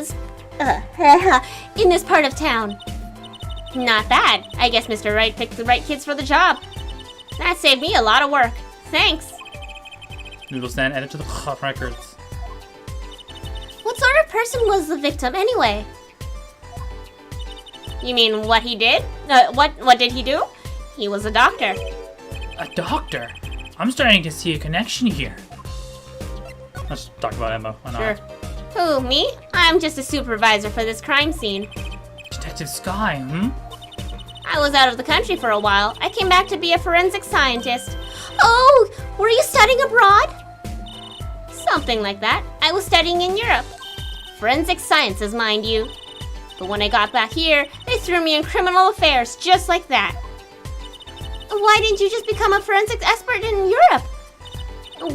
in this part of town. Not bad. I guess Mr. Wright picked the right kids for the job. That saved me a lot of work. Thanks. Noodle stand added to the records. What sort of person was the victim anyway? You mean what he did? What did he do? He was a doctor. A doctor? I'm starting to see a connection here. Let's talk about Emma. Why not? Sure. Who, me? I'm just a supervisor for this crime scene. Detective Sky, hmm? I was out of the country for a while. I came back to be a forensic scientist. Oh, were you studying abroad? Something like that. I was studying in Europe. Forensic sciences, mind you. But when I got back here, they threw me in criminal affairs just like that. Why didn't you just become a forensic expert in Europe?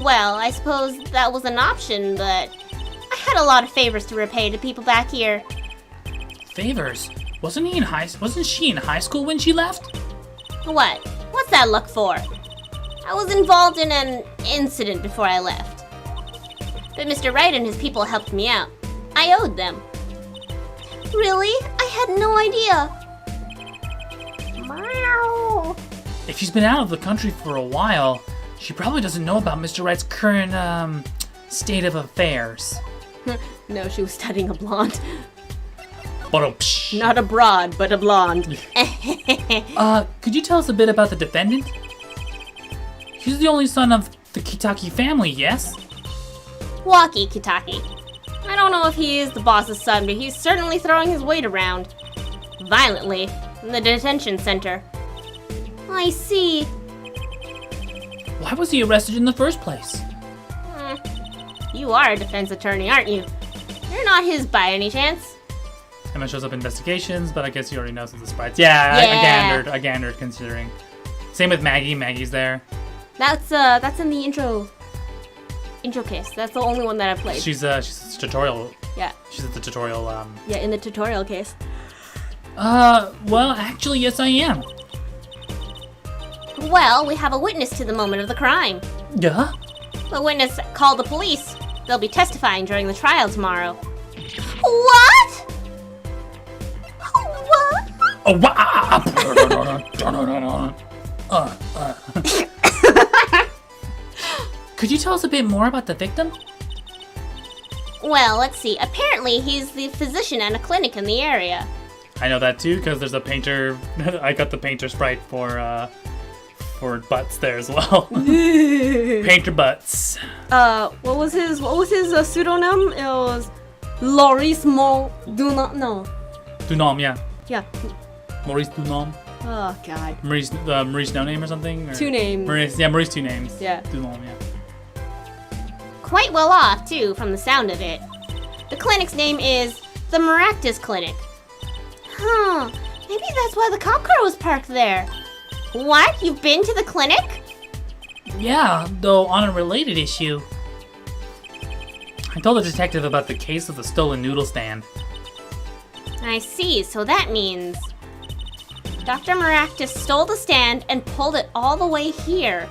Well, I suppose that was an option, but I had a lot of favors to repay to people back here. Favors? Wasn't she in high school when she left? What? What's that look for? I was involved in an incident before I left. But Mr. Wright and his people helped me out. I owed them. Really? I had no idea. Meow. If she's been out of the country for a while, she probably doesn't know about Mr. Wright's current, state of affairs. No, she was studying a blonde. Ba-dum-psh. Not a broad, but a blonde. Could you tell us a bit about the defendant? He's the only son of the Kitaki family, yes? Walkie Kitaki. I don't know if he is the boss's son, but he's certainly throwing his weight around. Violently. In the detention center. I see. Why was he arrested in the first place? You are a defense attorney, aren't you? You're not his by any chance. Emma shows up investigations, but I guess you already know since the sprites. Yeah, Yeah. I gandered considering. Same with Maggie. Maggie's there. That's in the intro case. That's the only one that I played. She's a tutorial. Yeah. She's at the tutorial. Yeah, in the tutorial case. Well, actually, yes, I am. Well, we have a witness to the moment of the crime. Yeah? The witness called the police. They'll be testifying during the trial tomorrow. What? What? Oh, Could you tell us a bit more about the victim? Well, let's see. Apparently, he's the physician at a clinic in the area. I know that too because there's a painter. I got the painter sprite for butts there as well. Painter butts. What was his pseudonym? It was Loris Mo Dunam, yeah. Yeah. Maurice Dunam. Oh god. Maurice no name or something? Or? Two names. Maurice two names. Yeah. Dunam, yeah. Quite well off, too, from the sound of it. The clinic's name is the Maractus Clinic. Huh. Maybe that's why the cop car was parked there. What? You've been to the clinic? Yeah, though on a related issue. I told the detective about the case of the stolen noodle stand. I see, so that means Dr. Maractus stole the stand and pulled it all the way here.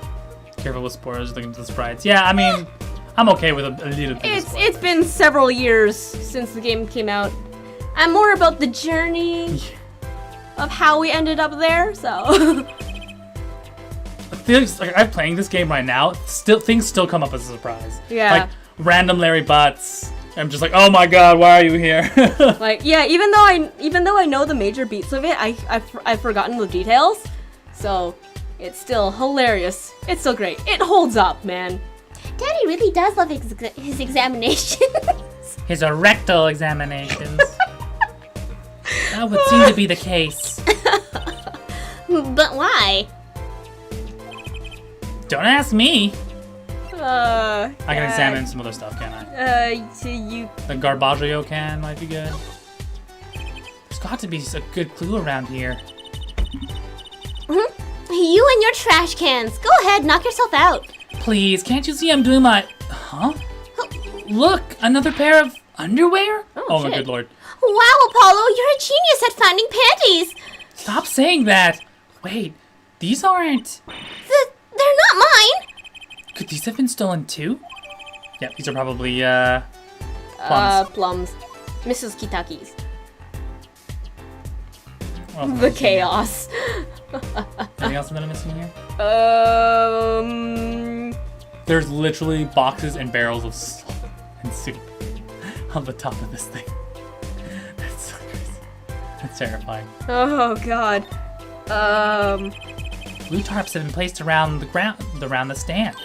Careful with spoilers, looking to the sprites. Yeah, I mean, I'm okay with a little bit. It's been several years since the game came out. I'm more about the journey of how we ended up there, so. Like I'm playing this game right now. Things still come up as a surprise. Yeah. Like random Larry Butts. I'm just like, oh my god, why are you here? Like, yeah, even though I know the major beats of it, I've forgotten the details. So, it's still hilarious. It's still great. It holds up, man. Daddy really does love his examinations. His rectal examinations. That would seem to be the case. But why? Don't ask me. I can examine some other stuff, can I? You. The Garbaggio can might be good. There's got to be a good clue around here. You and your trash cans. Go ahead, knock yourself out. Please, can't you see I'm doing my... Huh? Look, another pair of underwear? Oh my good lord. Wow, Apollo, you're a genius at finding panties. Stop saying that. Wait, these aren't... They're not mine. Could these have been stolen too? Yeah, these are probably plums. Plums. Mrs. Kitaki's. Well, The chaos. anything else that I'm missing here? There's literally boxes and barrels of salt and soup on the top of this thing. That's so crazy. That's terrifying. Oh god. Blue tarps have been placed around the stand.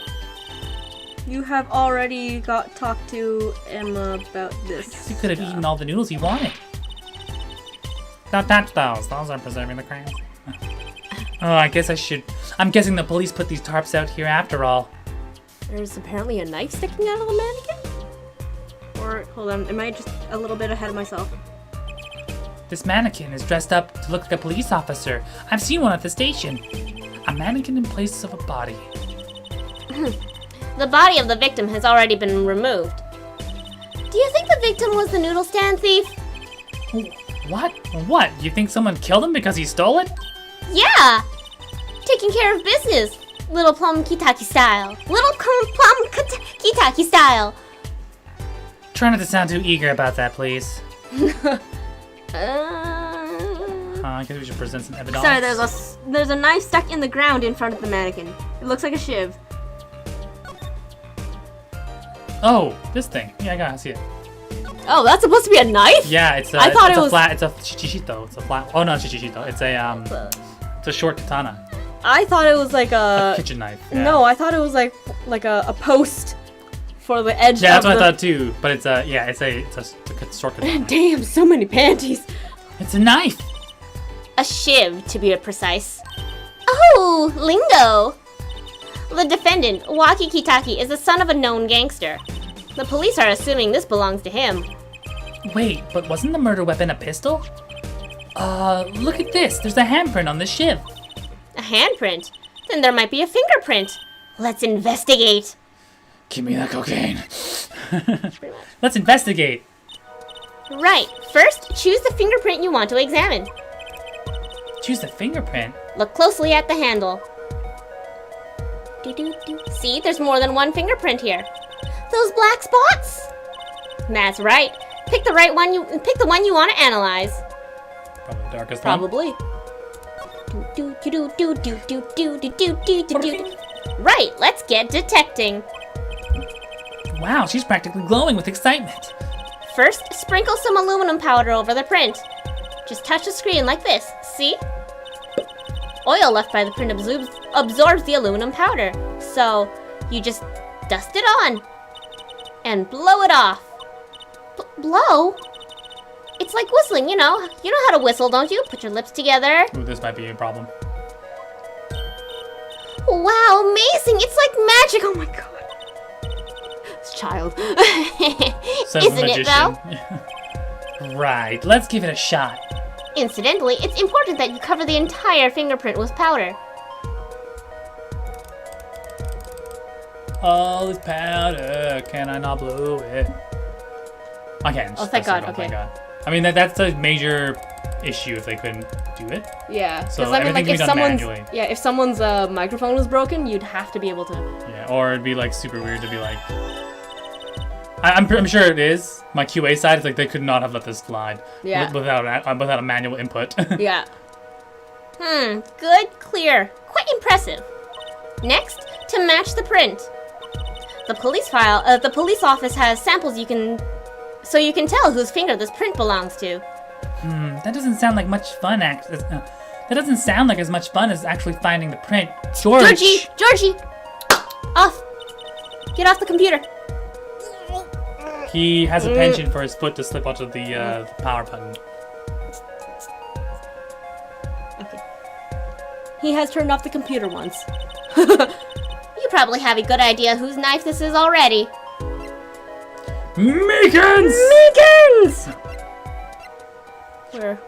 You have already talked to Emma about this. You could have eaten all the noodles you wanted. Don't touch those. Those are preserving the crayons. Oh, I guess I should. I'm guessing the police put these tarps out here after all. There's apparently a knife sticking out of the mannequin? Or, hold on, am I just a little bit ahead of myself? This mannequin is dressed up to look like a police officer. I've seen one at the station. A mannequin in place of a body. The body of the victim has already been removed. Do you think the victim was the noodle stand thief? What? What? You think someone killed him because he stole it? Yeah! Taking care of business. Little plum kitaki style. Little plum kitaki style. Try not to sound too eager about that, please. I guess we should present some evidence. Sorry, there's a knife stuck in the ground in front of the mannequin. It looks like a shiv. Oh, this thing. Yeah, I gotta see it. Oh, that's supposed to be a knife? Yeah, it's a. I thought it's it a was flat. It's a chichishito. It's a flat. Oh no, chichishito. It's a It's a short katana. I thought it was like A kitchen knife. Yeah. No, I thought it was like a post for the edge. Yeah, that's of what I thought too. But it's a it's a short katana. Damn, so many panties. It's a knife. A shiv, to be precise. Oh, lingo! The defendant, Waki Kitaki, is the son of a known gangster. The police are assuming this belongs to him. Wait, but wasn't the murder weapon a pistol? Look at this. There's a handprint on the shiv. A handprint? Then there might be a fingerprint. Let's investigate. Give me that cocaine. Let's investigate. Right, first, choose the fingerprint you want to examine. Choose the fingerprint. Look closely at the handle. See, there's more than one fingerprint here. Those black spots? That's right. Pick the one you want to analyze. Probably the darkest one. Probably. Right, let's get detecting. Wow, she's practically glowing with excitement. First, sprinkle some aluminum powder over the print. Just touch the screen like this, see? Oil left by the print absorbs the aluminum powder. So, you just dust it on and blow it off. Blow? It's like whistling, you know. You know how to whistle, don't you? Put your lips together. Ooh, this might be a problem. Wow, amazing! It's like magic! Oh my god. This child. Says Isn't the it magician. though? Right, let's give it a shot. Incidentally, it's important that you cover the entire fingerprint with powder. All this powder, can I not blow it? I can. Oh, thank God, okay. I mean, that's a major issue if they couldn't do it. Yeah, So because I mean, everything like can if be done someone's manually. if someone's microphone was broken, you'd have to be able to. Yeah, or it'd be like super weird to be like. I'm sure it is. My QA side is like they could not have let this slide. Yeah. Without a manual input. Yeah. Good, clear, quite impressive. Next, to match the print. The police office has samples so you can tell whose finger this print belongs to. That doesn't sound like much fun. That doesn't sound like as much fun as actually finding the print. Georgie! Georgie! Off! Get off the computer. He has a penchant for his foot to slip onto the power button. He has turned off the computer once. You probably have a good idea whose knife this is already. Meekins! Meekins!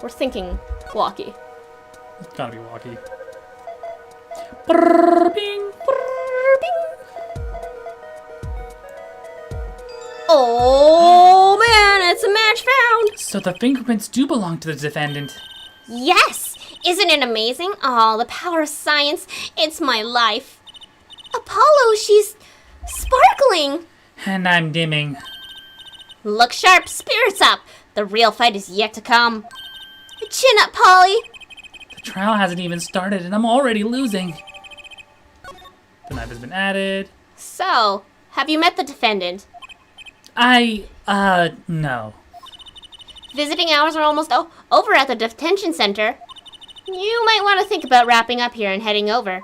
We're thinking walkie. It's gotta be walkie. Brrr, bing. Oh man, it's a match found! So the fingerprints do belong to the defendant. Yes! Isn't it amazing? Oh, the power of science. It's my life. Apollo, she's sparkling. And I'm dimming. Look sharp, spirits up. The real fight is yet to come. Chin up, Polly. The trial hasn't even started and I'm already losing. The knife has been added. So, have you met the defendant? No. Visiting hours are almost over at the detention center. You might want to think about wrapping up here and heading over.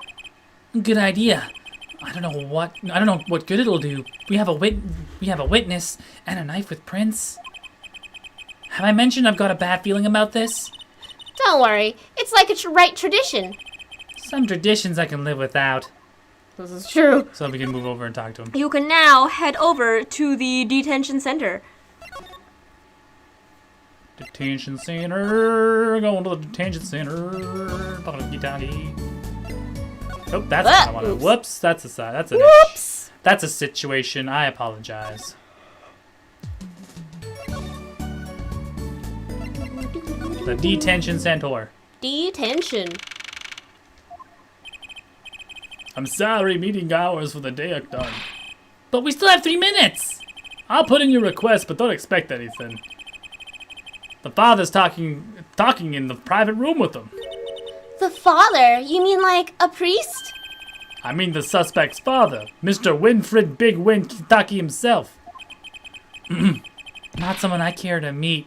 Good idea. I don't know what good it'll do. We have a witness and a knife with prints. Have I mentioned I've got a bad feeling about this? Don't worry, it's like a right tradition. Some traditions I can live without. This is true. So we can move over and talk to him. You can now head over to the detention center. Detention center. Going to the detention center. Talkie-talkie. Oh, that's not what I wanted. Oops. Whoops. That's a side. That's an Whoops! That's a situation. I apologize. The detention center. Detention. I'm sorry, meeting hours for the day are done. But we still have 3 minutes! I'll put in your request, but don't expect anything. The father's talking in the private room with them. The father? You mean like a priest? I mean the suspect's father, Mr. Winfred Big Win Kitaki himself. Not someone I care to meet.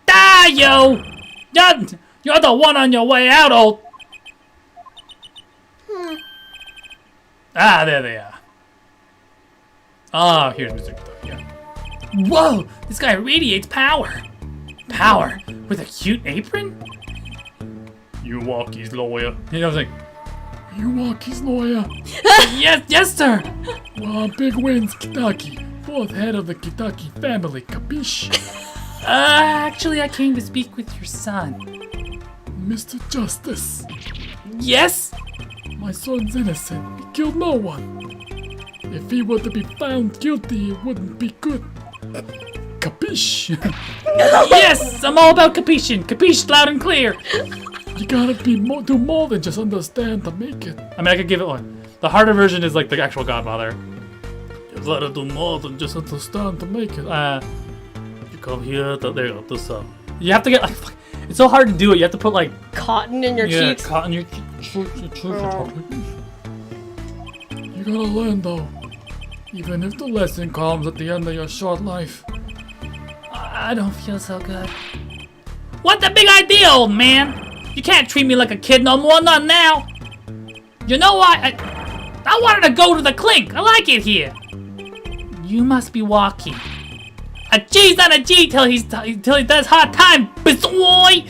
Die, yo! You're the one on your way out, old... Ah, there they are. Oh, here's Mr. Kitaki. Yeah. Whoa! This guy radiates power! Power? With a cute apron? You walk his lawyer. You know, I was like, You walk his lawyer. Yes, sir! Well, Big Win's Kitaki, fourth head of the Kitaki family, capiche? Actually, I came to speak with your son. Mr. Justice, Yes? my son's innocent. He killed no one. If he were to be found guilty, it wouldn't be good. Capiche? Yes! I'm all about capishin'. Capiche loud and clear. You gotta do more than just understand to make it. I mean, I could give it one. The harder version is like the actual Godfather. You gotta do more than just understand to make it. You come here, there you go, do so. You have to get like, it's so hard to do it. You have to put like Cotton in your cheeks. cotton in your cheeks. You gotta learn though. Even if the lesson comes at the end of your short life. I don't feel so good. What the big idea, old man? You can't treat me like a kid no more, not now. You know what? I wanted to go to the clink. I like it here. You must be walking. A G's not a G till he does hard time, bizoy.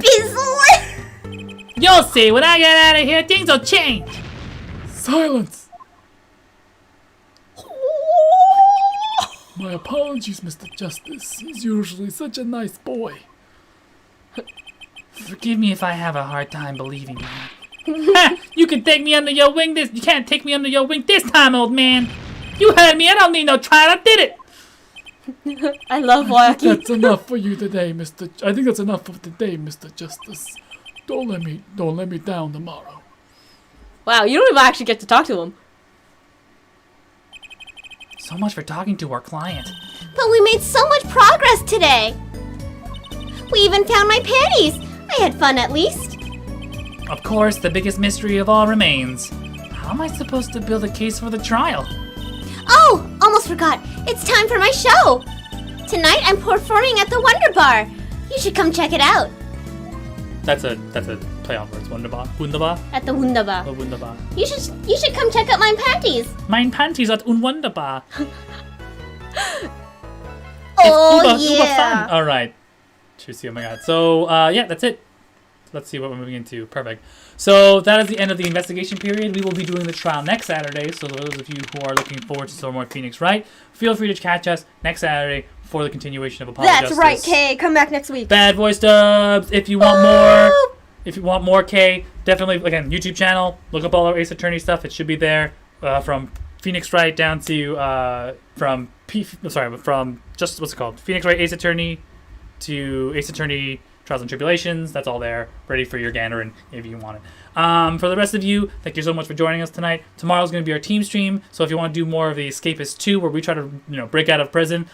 Bizzle! You'll see, when I get out of here, things will change. Silence! My apologies, Mr. Justice. He's usually such a nice boy. Forgive me if I have a hard time believing that. Ha! You can take me under your wing you can't take me under your wing this time, old man. You heard me, I don't need no trial, I did it. I love Wacky. That's enough for you today, I think that's enough for today, Mr. Justice. Don't let me down tomorrow. Wow, you don't even actually get to talk to him. So much for talking to our client. But we made so much progress today. We even found my panties. I had fun at least. Of course, the biggest mystery of all remains. How am I supposed to build a case for the trial? Oh, almost forgot. It's time for my show. Tonight I'm performing at the Wonder Bar. You should come check it out. That's a play on words. Wunderbar. Wunderbar. At the Wunderbar. Oh, wunderbar. You should come check out my panties. Mein Panties at unwunderbar. Oh Uber yeah. fun. All right. Juicy. Oh my god. So yeah, that's it. Let's see what we're moving into. Perfect. So that is the end of the investigation period. We will be doing the trial next Saturday. So those of you who are looking forward to some more Phoenix Wright, feel free to catch us next Saturday for the continuation of Apollo That's Justice. right, Kay. Come back next week. Bad voice dubs. If you want more K, definitely again YouTube channel. Look up all our Ace Attorney stuff. It should be there from Phoenix Wright down to from just what's it called? Phoenix Wright Ace Attorney to Ace Attorney Trials and Tribulations. That's all there, ready for your Gandarin if you want it. For the rest of you, thank you so much for joining us tonight. Tomorrow's going to be our team stream, so if you want to do more of the Escapist 2, where we try to break out of prison,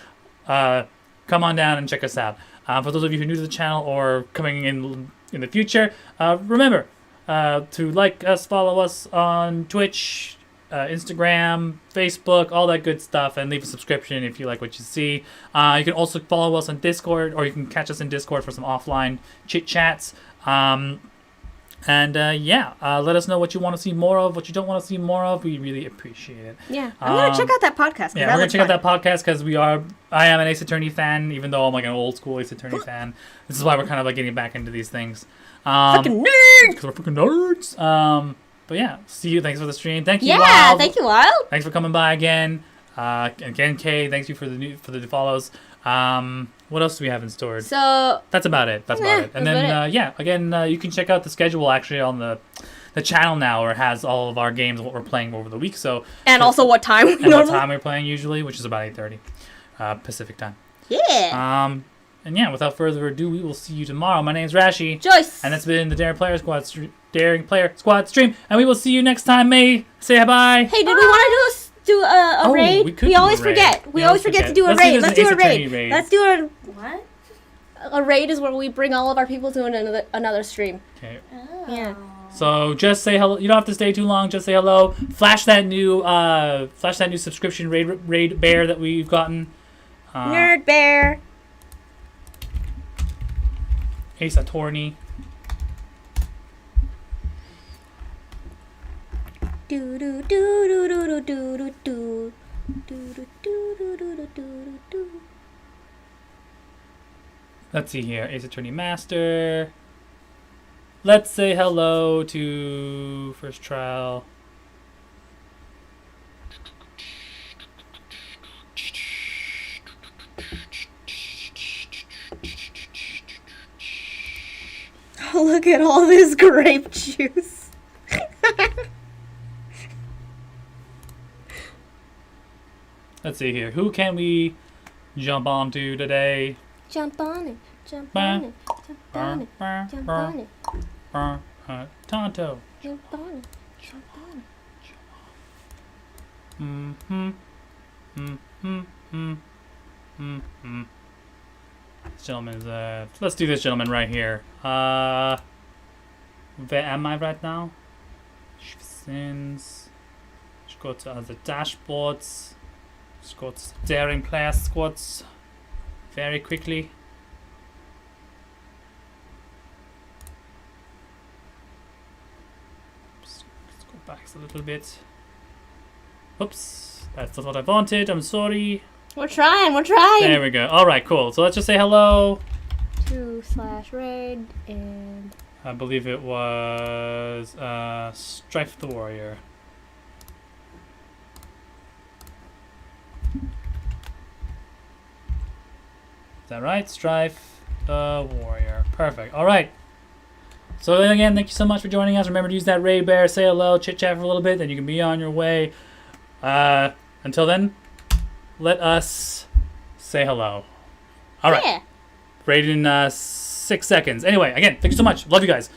come on down and check us out. For those of you who are new to the channel or coming in the future, remember to like us, follow us on Twitch, Instagram, Facebook, all that good stuff, and leave a subscription if you like what you see. You can also follow us on Discord, or you can catch us in Discord for some offline chit chats. Let us know what you want to see more of, what you don't want to see more of. We really appreciate it. Yeah, I'm gonna check out that podcast. Yeah, we're gonna check out that podcast because I am an Ace Attorney fan, even though I'm like an old school Ace Attorney fan. This is why we're kind of like getting back into these things. Freaking nerds! Because we're freaking nerds. But yeah, see you. Thanks for the stream. Thank you, Yeah, Wild. thank you, Wild. Thanks for coming by again. Again, Kay, thanks you for the follows. What else do we have in store? So That's about it. And then you can check out the schedule actually on the channel now, where it has all of our games and what we're playing over the week. So also what time? and what time we're playing usually, which is about 8:30 Pacific time. Yeah. And yeah, without further ado, we will see you tomorrow. My name's Rashi, Joyce. and it's been the Daring Player Squad stream, and we will see you next time. May say bye. Hey, did we want to do a raid? we could We do always a raid. forget. We always forget to do a Let's do raid. this Let's do Ace a Attorney raid. raid. Let's do a What? a raid is where we bring all of our people to another stream. Okay. Yeah. So just say hello. You don't have to stay too long. Just say hello. Flash that new subscription raid bear that we've gotten. Nerd bear. Ace Attorney. Do do do do do do do do do do do do do do. Let's see here. Ace Attorney Master. Let's say hello to First Trial. Look at all this grape juice. Let's see here. Who can we jump onto today? Jump on it. Jump on it. Jump on it. Jump on it. Tonto. Jump on it. Jump on it. This gentleman is let's do this gentleman right here. Where am I right now? Sins. Let's go to other dashboards. Squats, daring class squats, very quickly. Let's go back a little bit. Oops, that's not what I wanted. I'm sorry. We're trying. We're trying. There we go. All right, cool. So let's just say hello. 2/raid and I believe it was Strife the Warrior. Is that right? Strife the Warrior. Perfect. All right. So then again, thank you so much for joining us. Remember to use that Ray Bear, say hello, chit chat for a little bit, then you can be on your way. Until then, let us say hello. All right. Yeah. Raid in 6 seconds. Anyway, again, thank you so much. Love you guys.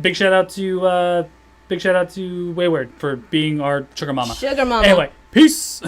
Big shout out to Wayward for being our sugar mama. sugar mama. Anyway, peace.